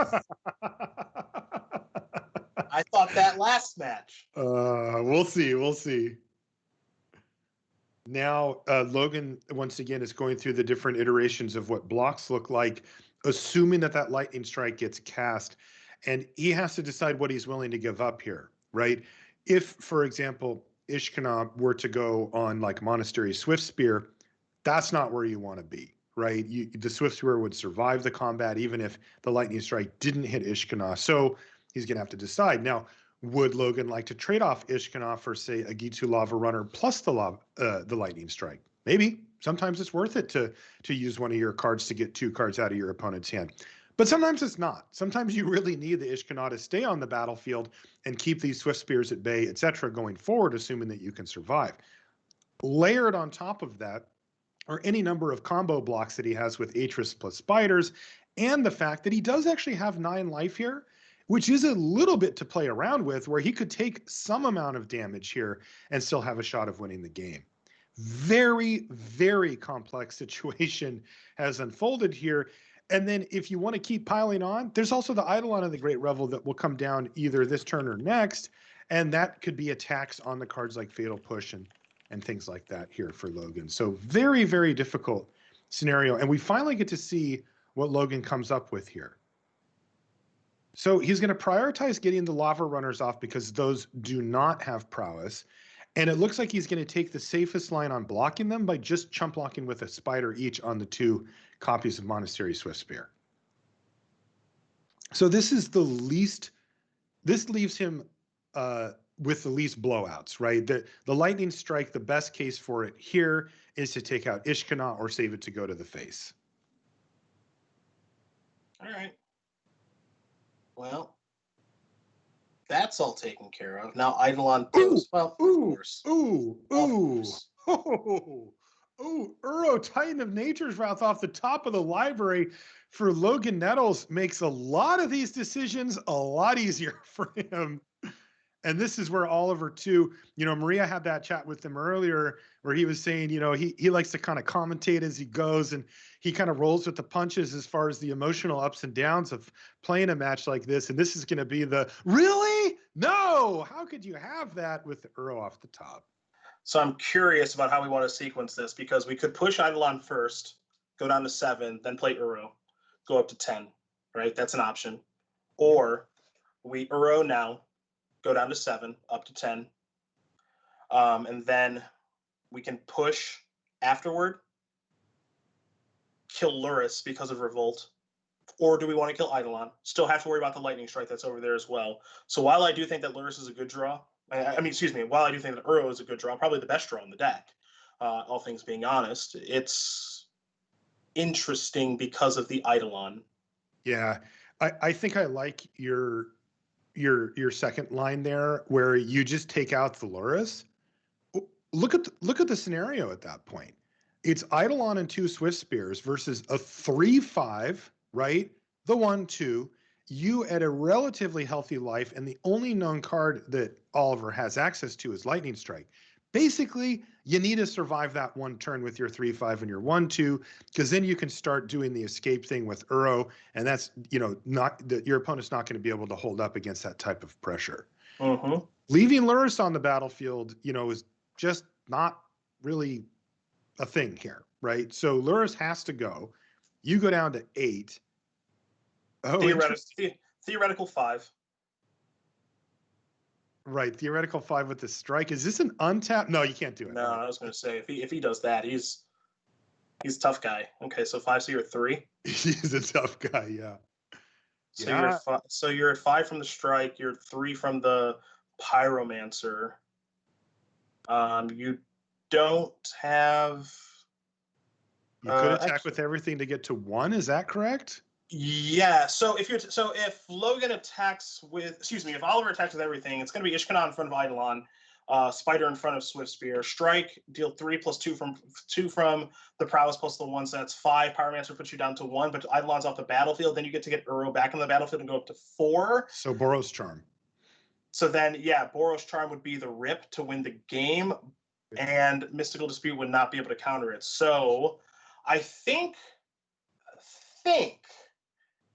I thought that last match. We'll see. We'll see. Now, Logan, once again, is going through the different iterations of what blocks look like, assuming that lightning strike gets cast. And he has to decide what he's willing to give up here, right? If, for example, Ishkanah were to go on like Monastery Swift Spear, that's not where you want to be, right? The Swift Spear would survive the combat even if the lightning strike didn't hit Ishkanah. So he's going to have to decide. Now, would Logan like to trade off Ishkanah for, say, a Gitu Lava Runner plus the lightning strike? Maybe. Sometimes it's worth it to use one of your cards to get 2 cards out of your opponent's hand. But sometimes it's not. Sometimes you really need the Ishkanah to stay on the battlefield and keep these Swift Spears at bay, etc., going forward, assuming that you can survive. Layered on top of that are any number of combo blocks that he has with Atris plus Spiders, and the fact that he does actually have 9 life here, which is a little bit to play around with, where he could take some amount of damage here and still have a shot of winning the game. Very, very complex situation has unfolded here. And then if you want to keep piling on, there's also the Eidolon of the Great Revel that will come down either this turn or next. And that could be attacks on the cards like Fatal Push and things like that here for Logan. So very, very difficult scenario. And we finally get to see what Logan comes up with here. So he's going to prioritize getting the Lava Runners off because those do not have prowess. And it looks like he's going to take the safest line on blocking them by just chump blocking with a Spider each on the 2 copies of Monastery Swift Spear. So this is the least, this leaves him with the least blowouts, right? The lightning strike, the best case for it here is to take out Ishkanah or save it to go to the face. All right. Well, that's all taken care of. Now Eidolon goes. Well, of course. Uro, Titan of Nature's Wrath off the top of the library for Logan Nettles makes a lot of these decisions a lot easier for him. And this is where Oliver too, Maria had that chat with him earlier where he was saying, he likes to kind of commentate as he goes and he kind of rolls with the punches as far as the emotional ups and downs of playing a match like this. And this is going to be the, really? No, how could you have that with the Uro off the top? So I'm curious about how we want to sequence this because we could push Eidolon first, go down to 7, then play Uro, go up to 10, right? That's an option. Or we Uro now, go down to 7, up to 10. And then we can push afterward, kill Luris because of Revolt. Or do we want to kill Eidolon? Still have to worry about the lightning strike that's over there as well. So while I do think that Luris is a good draw, while I do think that Uro is a good draw, probably the best draw in the deck, all things being honest, it's interesting because of the Eidolon. Yeah, I think I like your second line there where you just take out the Luris. Look at the scenario at that point. It's Eidolon and 2 Swift Spears versus a 3/5, right? The 1/2. You at a relatively healthy life, and the only known card that Oliver has access to is Lightning Strike. Basically, you need to survive that one turn with your 3/5 and your 1/2, because then you can start doing the escape thing with Uro, and that's not that your opponent's not going to be able to hold up against that type of pressure. Mm-hmm. Leaving Luris on the battlefield, is just not really a thing here, right? So Luris has to go. You go down to 8. Oh, Theoretical 5. Right, theoretical 5 with the strike. Is this an untapped? No, you can't do it. No, I was going to say if he does that, he's a tough guy. Okay, so 5, so you're at 3. He's a tough guy, yeah. So Yeah. you're at 5 from the strike. You're at 3 from the pyromancer. You don't have. You could attack with everything to get to 1. Is that correct? Yeah. So if Logan attacks with, if Oliver attacks with everything, it's going to be Ishkanon in front of Eidolon, Spider in front of Swift Spear, Strike, deal 3 + 2 from the prowess plus the 1, so that's 5. Pyromancer puts you down to 1, but Eidolon's off the battlefield. Then you get to get Uro back on the battlefield and go up to 4. So Boros Charm. So then, Boros Charm would be the rip to win the game, and Mystical Dispute would not be able to counter it. So I think.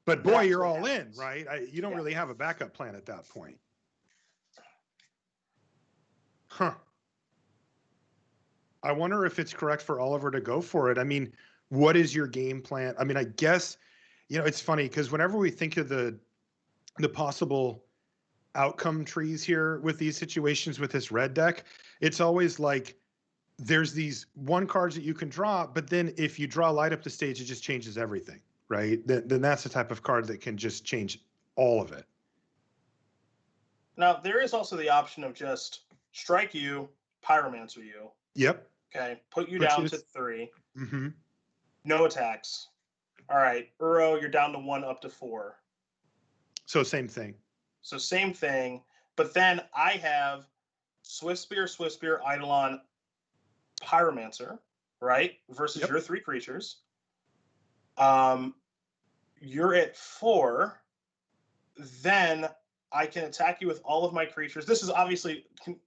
But boy, you're all in, right? You don't really have a backup plan at that point. Huh. I wonder if it's correct for Oliver to go for it. I mean, what is your game plan? I mean, I guess, it's funny because whenever we think of the possible outcome trees here with these situations with this red deck, it's always like there's these 1 cards that you can draw, but then if you draw light up the stage, it just changes everything, right? Then that's the type of card that can just change all of it. Now, there is also the option of just strike you, pyromancer you. Yep. Okay, put you down to 3. Mm-hmm. No attacks. All right, Uro, you're down to 1 up to 4. So same thing. So same thing, but then I have Swift Spear, Eidolon, Pyromancer, right? Versus your 3 creatures. You're at 4. Then I can attack you with all of my creatures. This is obviously,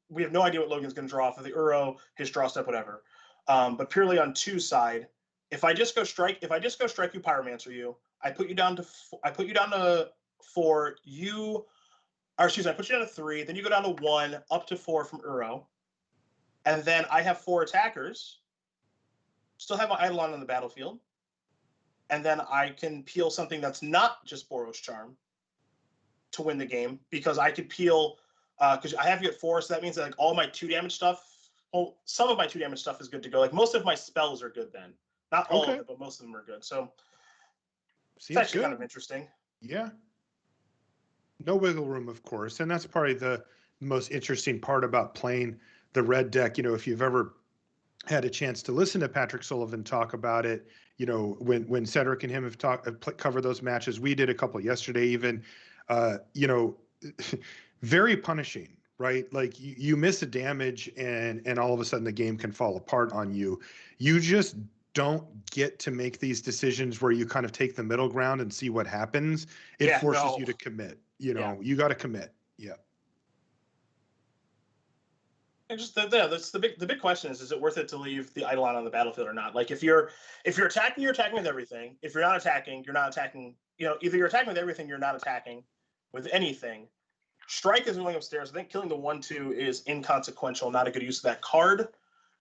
we have no idea what Logan's going to draw for the Uro, his draw step, whatever. But purely on 2 side, if I just go strike you, Pyromancer you, I put you down to 4. I put you down to 3. Then you go down to 1, up to 4 from Uro, and then I have 4 attackers. Still have my Eidolon on the battlefield, and then I can peel something that's not just Boros Charm to win the game, because I could peel because I have you at 4, so that means that like all my 2 damage stuff. Well, some of my 2 damage stuff is good to go. Like most of my spells are good then. Not all of it, but most of them are good. So it's actually kind of interesting. Yeah. No wiggle room, of course. And that's probably the most interesting part about playing the red deck. If you've ever had a chance to listen to Patrick Sullivan talk about it, when Cedric and him have covered those matches, we did a couple yesterday even, very punishing, right? Like you miss a damage and all of a sudden the game can fall apart on you. You just don't get to make these decisions where you kind of take the middle ground and see what happens. It forces you to commit. You got to commit. Yeah. And just that's the big question is it worth it to leave the Eidolon on the battlefield or not? Like if you're attacking, you're attacking with everything. If you're not attacking, you're not attacking. Either you're attacking with everything, you're not attacking with anything. Strike is going upstairs. I think killing the 1/2 is inconsequential, not a good use of that card.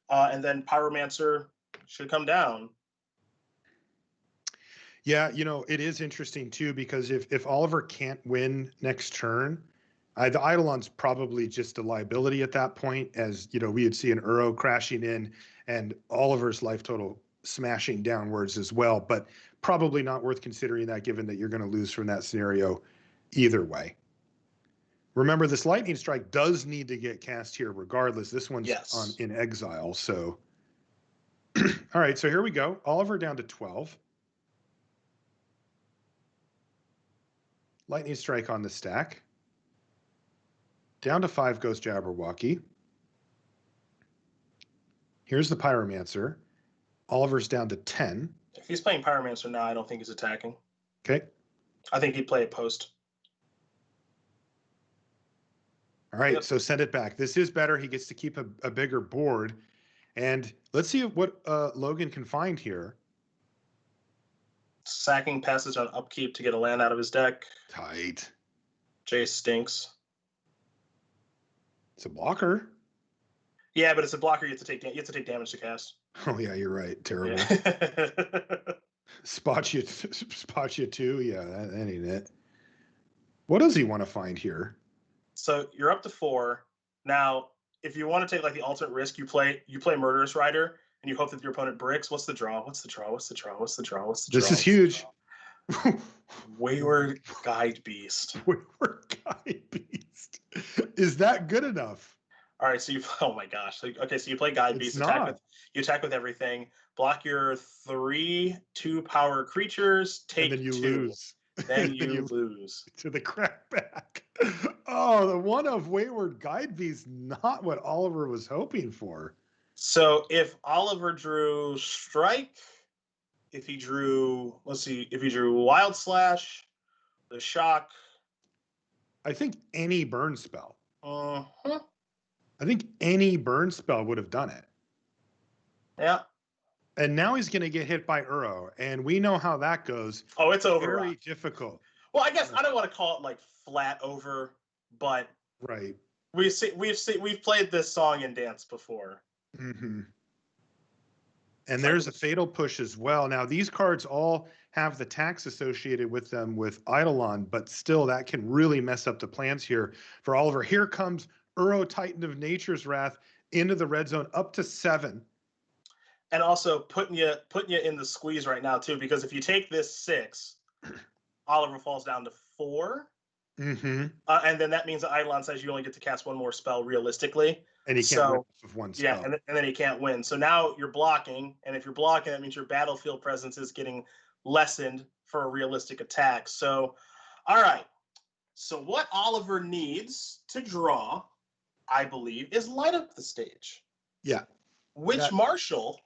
And then Pyromancer should come down. Yeah, it is interesting too, because if Oliver can't win next turn, the Eidolon's probably just a liability at that point, as we would see an Uro crashing in and Oliver's life total smashing downwards as well, but probably not worth considering that, given that you're going to lose from that scenario either way. Remember, this lightning strike does need to get cast here regardless. This one's in exile, so all right, so here we go. Oliver down to 12. Lightning strike on the stack. Down to 5 goes Jabberwocky. Here's the Pyromancer. Oliver's down to 10. If he's playing Pyromancer now, I don't think he's attacking. Okay. I think he'd play a post. All right, so send it back. This is better. He gets to keep a bigger board. And let's see what Logan can find here. Sacking Passage on upkeep to get a land out of his deck. Tight. Jace stinks. It's a blocker. Yeah, but it's a blocker. You have to take damage to cast. Oh yeah, you're right. Terrible. Yeah. Spot you too. Yeah, that ain't it. What does he want to find here? So you're up to 4. Now, if you want to take like the ultimate risk, you play Murderous Rider and you hope that your opponent bricks. What's the draw? What's the draw? What's the draw? What's the draw? What's the draw? This is huge. Wayward Guide Beast. Wayward Guide Beast. Is that good enough? All right, so oh my gosh. Okay, so you play Guide It's Beast, not. you attack with everything, block your 3 2-power creatures, take And then you 2. lose. Then you lose. To the crackback. Oh, the one of Wayward Guide Beast, not what Oliver was hoping for. So if Oliver drew Strike, if he drew, if he drew Wild Slash, the Shock. I think any burn spell. Uh-huh. I think any burn spell would have done it. Yeah. And now he's going to get hit by Uro, and we know how that goes. Oh, it's over. Very difficult. Well, I guess I don't want to call it like flat over, but Right. we've played this song and dance before. Mm-hmm. And there's a fatal push as well. Now, these cards all have the tax associated with them with Eidolon, but still that can really mess up the plans here for Oliver. Here comes Uro, Titan of Nature's Wrath, into the red zone, up to 7. And also putting you in the squeeze right now too, because if you take this 6, Oliver falls down to 4. Mm-hmm. And then that means that Eidolon says you only get to cast one more spell realistically. And he can't win off of one spell. Yeah, and then he can't win. So now you're blocking, and if you're blocking, that means your battlefield presence is getting lessened for a realistic attack. So, all right. So what Oliver needs to draw, I believe, is light up the stage. Yeah. Which Marshall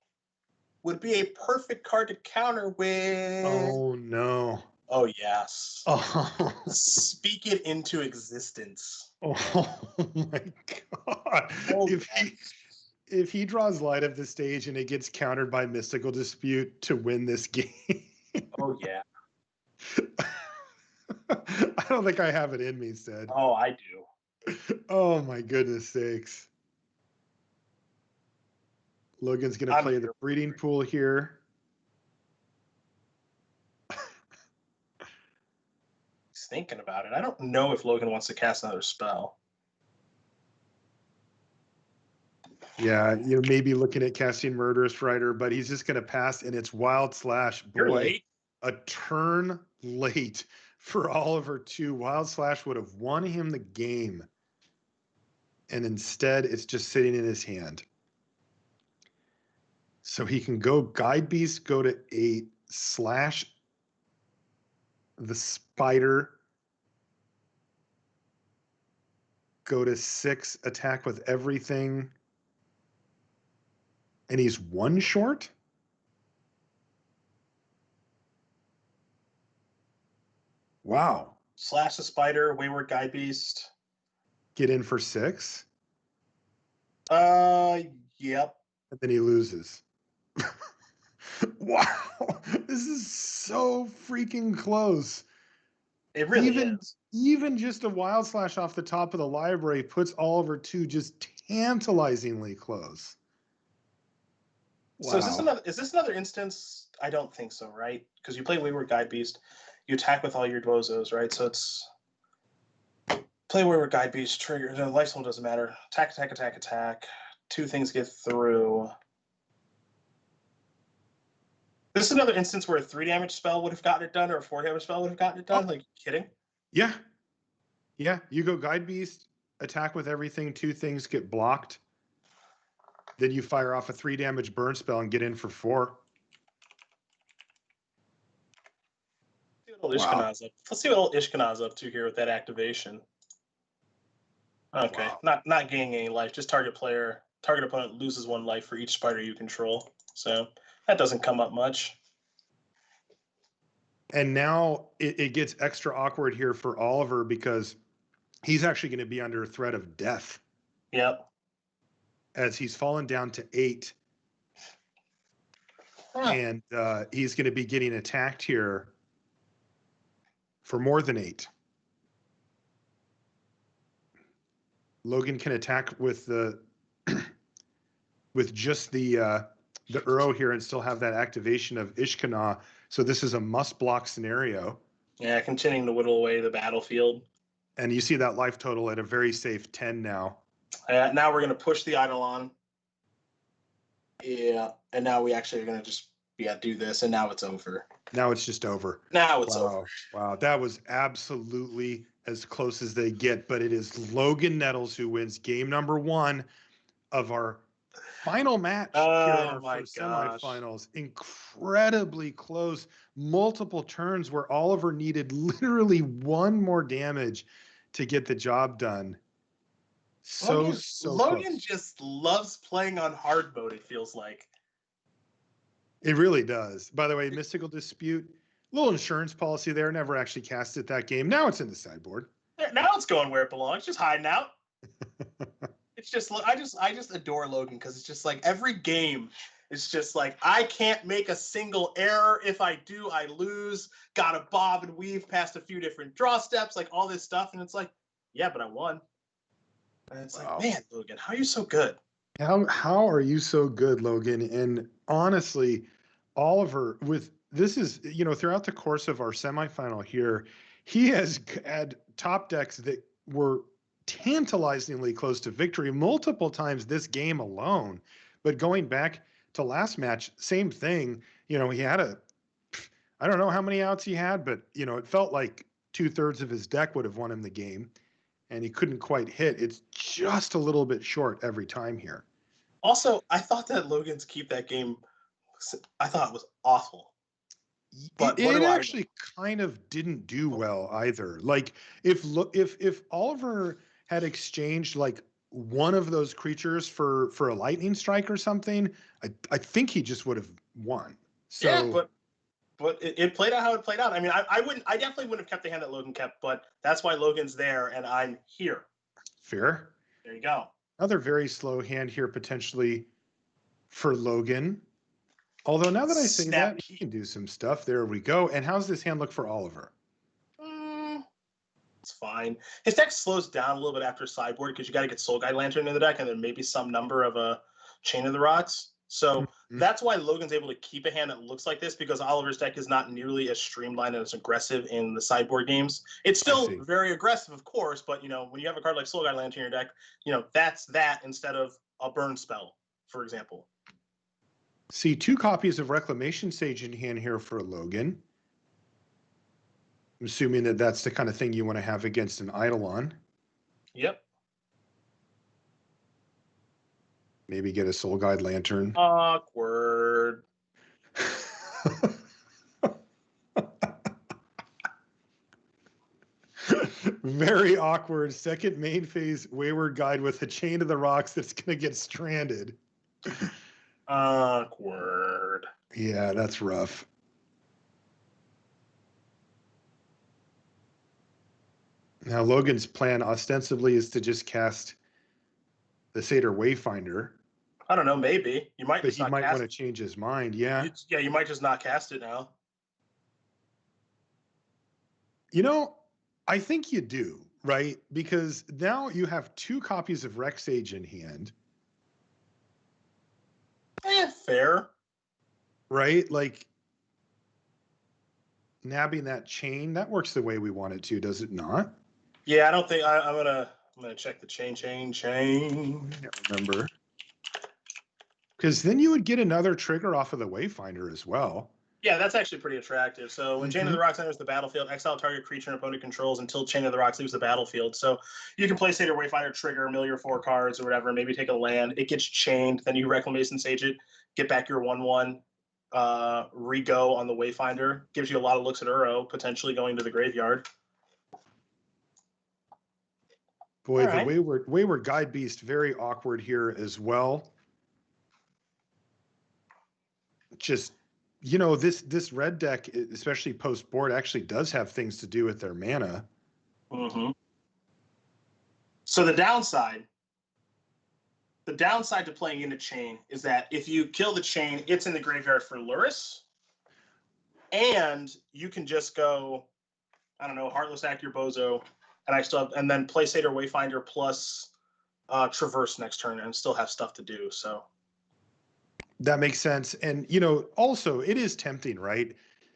would be a perfect card to counter with. Oh, no. Oh, yes. Oh. Speak it into existence. Oh my God. Oh, If he draws light of the stage and it gets countered by Mystical Dispute to win this game. Oh, yeah. I don't think I have it in me, Sid. Oh, I do. Oh my goodness sakes. Logan's going to play the breeding pool here. He's thinking about it. I don't know if Logan wants to cast another spell. Yeah, maybe looking at casting Murderous Rider, but he's just going to pass, and it's Wild Slash. Boy, You're late. A turn late for Oliver too. Wild Slash would have won him the game. And instead, it's just sitting in his hand. So he can go Guide Beast, go to 8, slash the Spider, go to 6, attack with everything. And he's 1 short? Wow. Slash the Spider, Wayward Guide Beast. Get in for 6? Yep. And then he loses. Wow. This is so freaking close. It really is. Even just a Wild Slash off the top of the library puts Oliver to just tantalizingly close. Wow. So is this another instance? I don't think so, right? Because you play Wayward Guide Beast, you attack with all your Dwozos, right? So it's play Wayward Guide Beast, trigger, the life total doesn't matter. Attack, attack, attack, attack. 2 things get through. This is another instance where a 3 damage spell would have gotten it done, or a 4 damage spell would have gotten it done. Like, kidding? Yeah. Yeah. You go Guide Beast, attack with everything, 2 things get blocked. Then you fire off a 3 damage burn spell and get in for 4. Wow. Let's see what old Ishkanah's up to here with that activation. Okay, wow. Not gaining any life, just target opponent loses 1 life for each spider you control. So that doesn't come up much. And now it gets extra awkward here for Oliver because he's actually going to be under threat of death. Yep. As he's fallen down to 8. And he's going to be getting attacked here for more than 8. Logan can attack with the with just the Uro here and still have that activation of Ishkana. So this is a must block scenario. Yeah, continuing to whittle away the battlefield. And you see that life total at a very safe 10 now. Now we're going to push the Eidolon. Yeah, and now we actually are going to just do this, and now it's over. Now it's just over. Now it's over. Wow, that was absolutely as close as they get, but it is Logan Nettles who wins game number 1 of our final match here in our first semifinals. Incredibly close, multiple turns where Oliver needed literally 1 more damage to get the job done. Logan Close. just loves playing on hard mode, it feels like. It really does. By the way, Mystical Dispute, little insurance policy there, never actually casted that game. Now it's in the sideboard. Now it's going where it belongs, just hiding out. It's just, I just adore Logan because it's just like every game is just like, I can't make a single error. If I do, I lose. Gotta bob and weave past a few different draw steps, like all this stuff. And it's like, yeah, but I won. And it's like, man, Logan, how are you so good? How are you so good, Logan? And honestly, Oliver, with this is, throughout the course of our semifinal here, he has had top decks that were tantalizingly close to victory multiple times this game alone. But going back to last match, same thing. He had I don't know how many outs he had, but it felt like 2/3 of his deck would have won him the game, and he couldn't quite hit. It's just a little bit short every time here. Also, I thought that Logan's keep that game, I thought it was awful. But it actually kind of didn't do well either. Like if Oliver had exchanged like one of those creatures for a lightning strike or something, I think he just would have won. So yeah, but it played out how it played out. I mean, I definitely wouldn't have kept the hand that Logan kept, but that's why Logan's there and I'm here. Fair. There you go. Another very slow hand here potentially for Logan. Although now that I say that, he can do some stuff. There we go. And how's this hand look for Oliver? It's fine. His deck slows down a little bit after sideboard because you got to get Soul Guide Lantern in the deck and then maybe some number of a Chain of the Rocks. So that's why Logan's able to keep a hand that looks like this, because Oliver's deck is not nearly as streamlined and as aggressive in the sideboard games. It's still very aggressive, of course, but when you have a card like Soul Guide Lantern in your deck, that's that instead of a burn spell, for example. See 2 copies of Reclamation Sage in hand here for Logan. I'm assuming that that's the kind of thing you want to have against an Eidolon. Yep. Maybe get a Soul Guide Lantern. Awkward. Very awkward. Second main phase Wayward Guide with a Chain of the Rocks that's going to get stranded. Awkward. Yeah, that's rough. Now, Logan's plan ostensibly is to just cast the Satyr Wayfinder. I don't know, maybe. You might but he might want to change his mind, yeah. You might just not cast it now. I think you do, right? Because now you have 2 copies of Rex Sage in hand. Fair. Right? Like, nabbing that chain, that works the way we want it to, does it not? Yeah, I don't think I'm gonna check the chain. I can't remember. Because then you would get another trigger off of the Wayfinder as well. Yeah, that's actually pretty attractive. So when Chain of the Rocks enters the battlefield, exile target creature and opponent controls until Chain of the Rocks leaves the battlefield. So you can play Satyr Wayfinder, trigger, mill your 4 cards or whatever, maybe take a land. It gets chained, then you Reclamation Sage it, get back your 1/1, re-go on the Wayfinder. Gives you a lot of looks at Uro, potentially going to the graveyard. Boy, the Wayward Guide Beast, very awkward here as well. Just, this red deck, especially post board, actually does have things to do with their mana. So the downside to playing into Chain is that if you kill the Chain, it's in the graveyard for Luris, and you can just go, I don't know, Heartless Act your Bozo, and then play Satyr Wayfinder plus traverse next turn and still have stuff to do. So That makes sense. And, also it is tempting, right?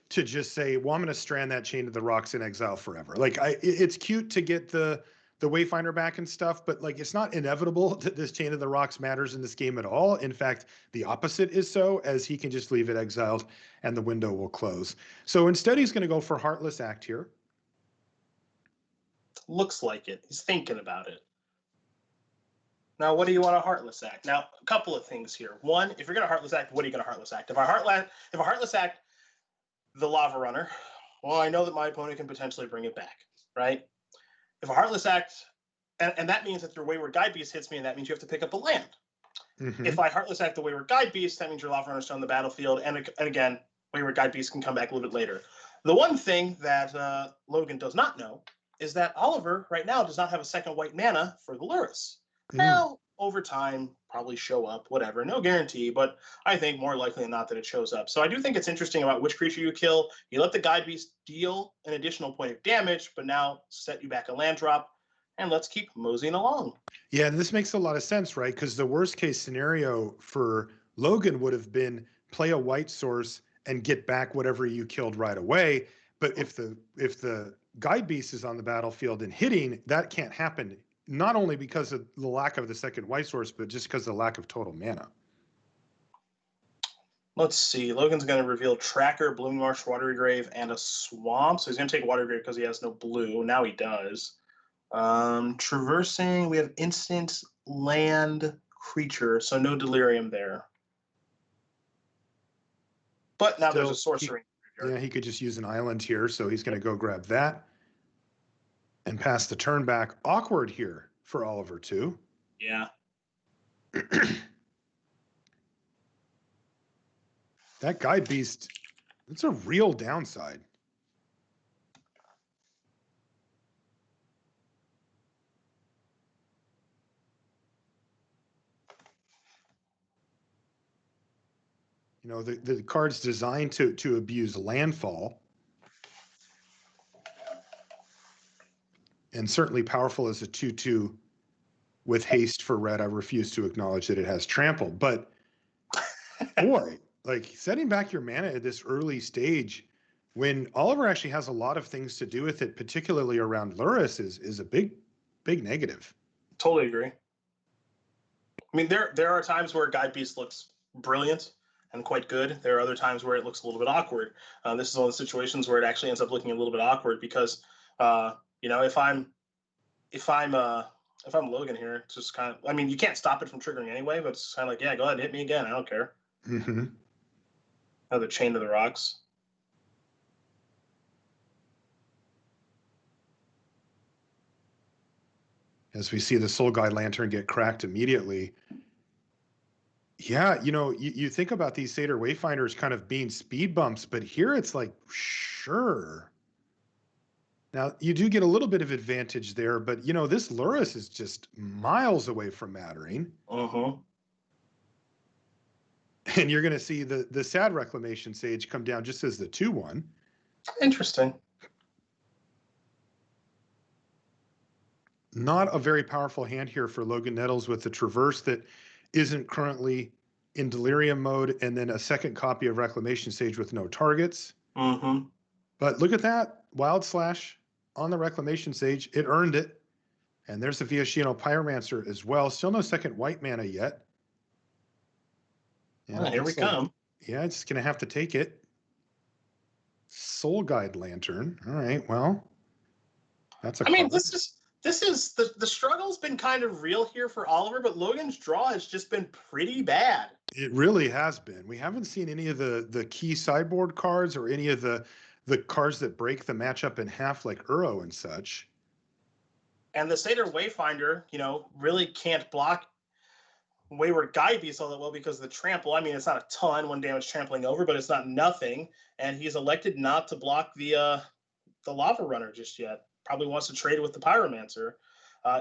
To just say, well, I'm going to strand that Chain of the Rocks in exile forever. Like it's cute to get the Wayfinder back and stuff, but like it's not inevitable that this Chain of the Rocks matters in this game at all. In fact, the opposite is so, as he can just leave it exiled and the window will close. So instead, he's going to go for Heartless Act here. looks like it. He's thinking about it. Now, what do you want to Heartless Act? Now, a couple of things here. One, if you're going to Heartless Act, what are you going to Heartless Act? If I Heartless Act the Lava Runner, well, I know that my opponent can potentially bring it back, right? If a Heartless Act, and that means that your Wayward Guide Beast hits me, and that means you have to pick up a land. Mhm. If I Heartless Act the Wayward Guide Beast, that means your Lava Runner's still on the battlefield, and again, Wayward Guide Beast can come back a little bit later. The one thing that Logan does not know is that Oliver right now does not have a second white mana for the Lurrus. Now, over time, probably show up, whatever. No guarantee, but I think more likely than not that it shows up. So I do think it's interesting about which creature you kill. You let the Guide Beast deal an additional point of damage, but now set you back a land drop, and let's keep moseying along. Yeah, and this makes a lot of sense, right? Because the worst case scenario for Logan would have been play a white source and get back whatever you killed right away. But if the Guide Beast is on the battlefield and hitting, that can't happen. Not only because of the lack of the second white source, but just because of the lack of total mana. Let's see. Logan's going to reveal Tracker, Blooming Marsh, Watery Grave, and a Swamp. So he's going to take Watery Grave because he has no blue. Now he does. Traversing, we have instant land creature, so no Delirium there. But now there's a sorcery. Yeah, he could just use an island here, so he's going to go grab that and pass the turn back. Awkward here for Oliver too. Yeah. That Guide Beast, it's a real downside. The card's designed to abuse landfall. And certainly powerful as a 2/2 with haste for red. I refuse to acknowledge that it has trample. But boy, like setting back your mana at this early stage when Oliver actually has a lot of things to do with it, particularly around Lurrus, is a big negative. Totally agree. I mean, there are times where Guide Beast looks brilliant and quite good. There are other times where it looks a little bit awkward. This is one of the situations where it actually ends up looking a little bit awkward because, if I'm Logan here, it's just kind of, I mean, you can't stop it from triggering anyway, but it's kind of like, yeah, go ahead, hit me again. I don't care. Mm-hmm. Another Chain of the Rocks. As we see the Soul Guide Lantern get cracked immediately. Yeah, you think about these Satyr Wayfinders kind of being speed bumps, but here it's like, sure. Now, you do get a little bit of advantage there, but, this Lurrus is just miles away from mattering. Uh-huh. And you're going to see the sad Reclamation Sage come down just as the 2/1. Interesting. Not a very powerful hand here for Logan Nettles with the Traverse that isn't currently in Delirium mode, and then a second copy of Reclamation Sage with no targets. Mm-hmm. But look at that. Wild Slash on the Reclamation Sage. It earned it. And there's the Viashino Pyromancer as well. Still no second white mana yet. And here we come. Yeah, it's going to have to take it. Soul Guide Lantern. All right, well, that's a card. This is the struggle's been kind of real here for Oliver, but Logan's draw has just been pretty bad. It really has been. We haven't seen any of the key sideboard cards or any of the cards that break the matchup in half like Uro and such. And the Satyr Wayfinder, really can't block Wayward Guide Beast all that well because of the trample. I mean, it's not a ton, 1 damage trampling over, but it's not nothing. And he's elected not to block the Lava Runner just yet. Probably wants to trade with the Pyromancer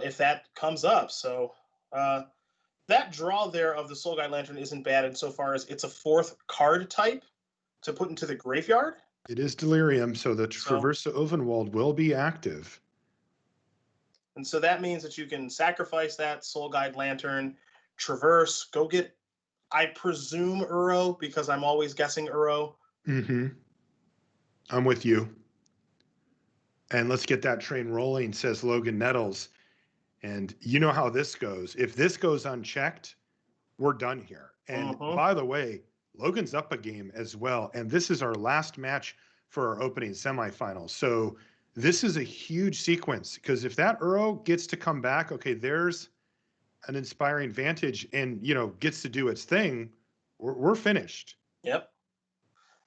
if that comes up. So that draw there of the Soul Guide Lantern isn't bad insofar as it's a 4th card type to put into the graveyard. It is Delirium, so the Traverse to Ovenwald will be active. And so that means that you can sacrifice that Soul Guide Lantern, traverse, go get, I presume, Uro, because I'm always guessing Uro. Mm-hmm. I'm with you. And let's get that train rolling, says Logan Nettles. And you know how this goes. If this goes unchecked, we're done here. And by the way, Logan's up a game as well. And this is our last match for our opening semifinals. So this is a huge sequence because if that Uro gets to come back, okay, there's an inspiring vantage and, you know, gets to do its thing, we're finished. Yep.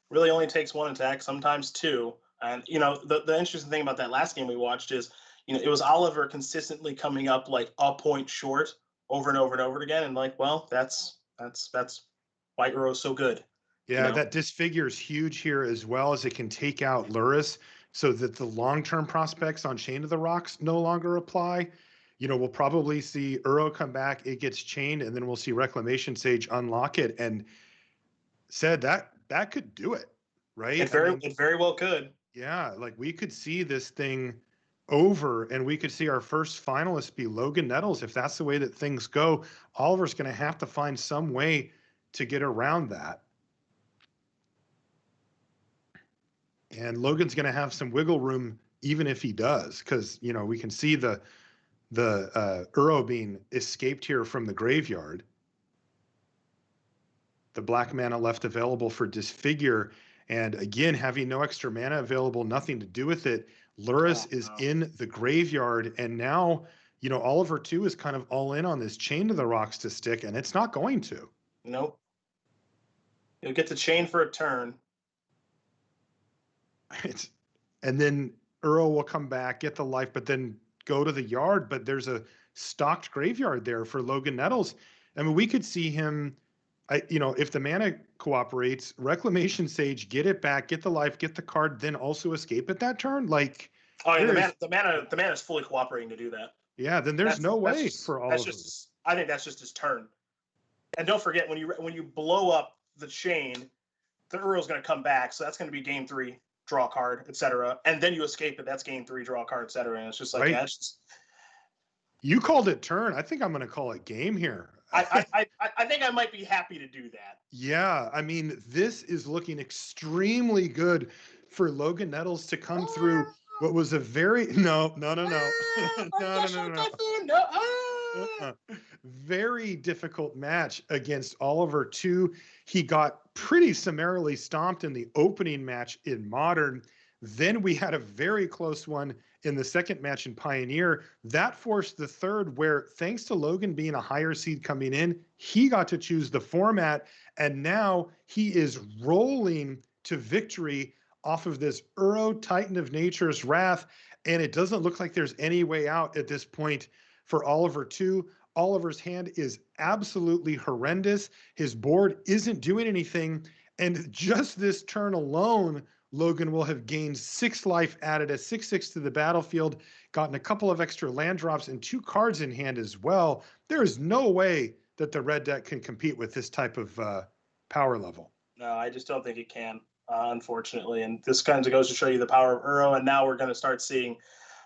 Really only takes one attack, sometimes two. And, you know, the interesting thing about that last game we watched is, you know, it was Oliver consistently coming up like a point short over and over and over again. And like, well, that's why Uro's so good. Yeah, You know? that disfigure is huge here as well as it can take out Luris so that the long-term prospects on Chain of the Rocks no longer apply. You know, we'll probably see Uro come back, it gets chained, and then we'll see Reclamation Sage unlock it. And said that could do it, right? It very well could. Yeah, like we could see this thing over and we could see our first finalist be Logan Nettles. If that's the way that things go, Oliver's going to have to find some way to get around that. And Logan's going to have some wiggle room even if he does, because, you know, we can see the Uro being escaped here from the graveyard. The black mana left available for Disfigure. And again, having no extra mana available, nothing to do with it. Luris is in the graveyard. And now, you know, Oliver too is kind of all in on this Chain to the Rocks to stick, and it's not going to. Nope. You'll get the chain for a turn. And then Uro will come back, get the life, but then go to the yard. But there's a stocked graveyard there for Logan Nettles. I mean, we could see him, you know, if the mana cooperates, Reclamation Sage, get it back, get the life, get the card, then also escape at that turn. Like, oh, yeah, the mana is fully cooperating to do that. Yeah, then there's no way for all of them. I think that's just his turn. And don't forget, when you blow up the chain, the Uro's going to come back, so that's going to be game 3, draw a card, etc. And then you escape it. That's game 3, draw a card, etc. And it's just like, yeah, it's just... You called it turn. I think I'm going to call it game here. I think I might be happy to do that. Yeah, I mean, this is looking extremely good for Logan Nettles to come through what was a very no. Very difficult match against Oliver 2. He got pretty summarily stomped in the opening match in Modern. Then we had a very close one in the second match in Pioneer. That forced the third, where thanks to Logan being a higher seed coming in, he got to choose the format. And now he is rolling to victory off of this Uro Titan of Nature's Wrath. And it doesn't look like there's any way out at this point for Oliver 2. Oliver's hand is absolutely horrendous. His board isn't doing anything. And just this turn alone, Logan will have gained 6 life, added a 6/6 to the battlefield, gotten a couple of extra land drops and 2 cards in hand as well. There is no way that the red deck can compete with this type of power level. No, I just don't think it can, unfortunately. And this kind of goes to show you the power of Uro. And now we're going to start seeing,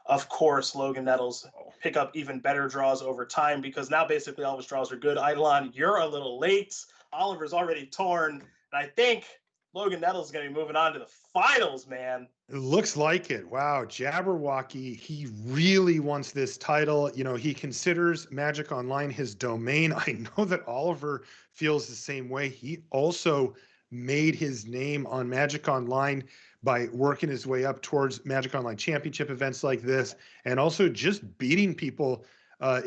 of course, Logan Nettles pick up even better draws over time, because now basically all of his draws are good. Eidolon, you're a little late. Oliver's already torn. And I think Logan Nettles is going to be moving on to the finals, man. It looks like it. Wow. Jabberwocky, he really wants this title. You know, he considers Magic Online his domain. I know that Oliver feels the same way. He also made his name on Magic Online by working his way up towards Magic Online Championship events like this, and also just beating people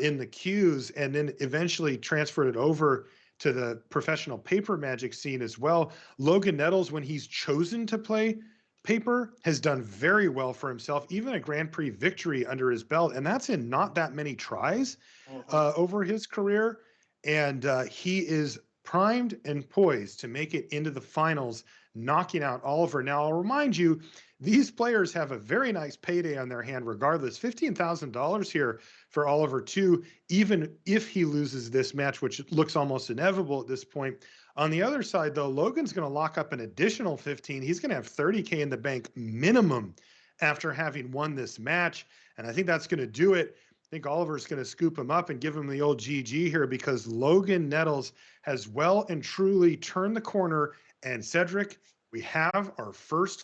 in the queues, and then eventually transferred it over to the professional paper Magic scene as well. Logan Nettles, when he's chosen to play paper, has done very well for himself, even a Grand Prix victory under his belt. And that's in not that many tries over his career. And he is primed and poised to make it into the finals, knocking out Oliver. Now, I'll remind you, these players have a very nice payday on their hand regardless. $15,000 here for Oliver 2, even if he loses this match, which looks almost inevitable at this point. On the other side, though, Logan's going to lock up an additional 15. He's going to have 30K in the bank minimum after having won this match. And I think that's going to do it think Oliver's going to scoop him up and give him the old GG here because Logan Nettles has well and truly turned the corner. And Cedric, we have our first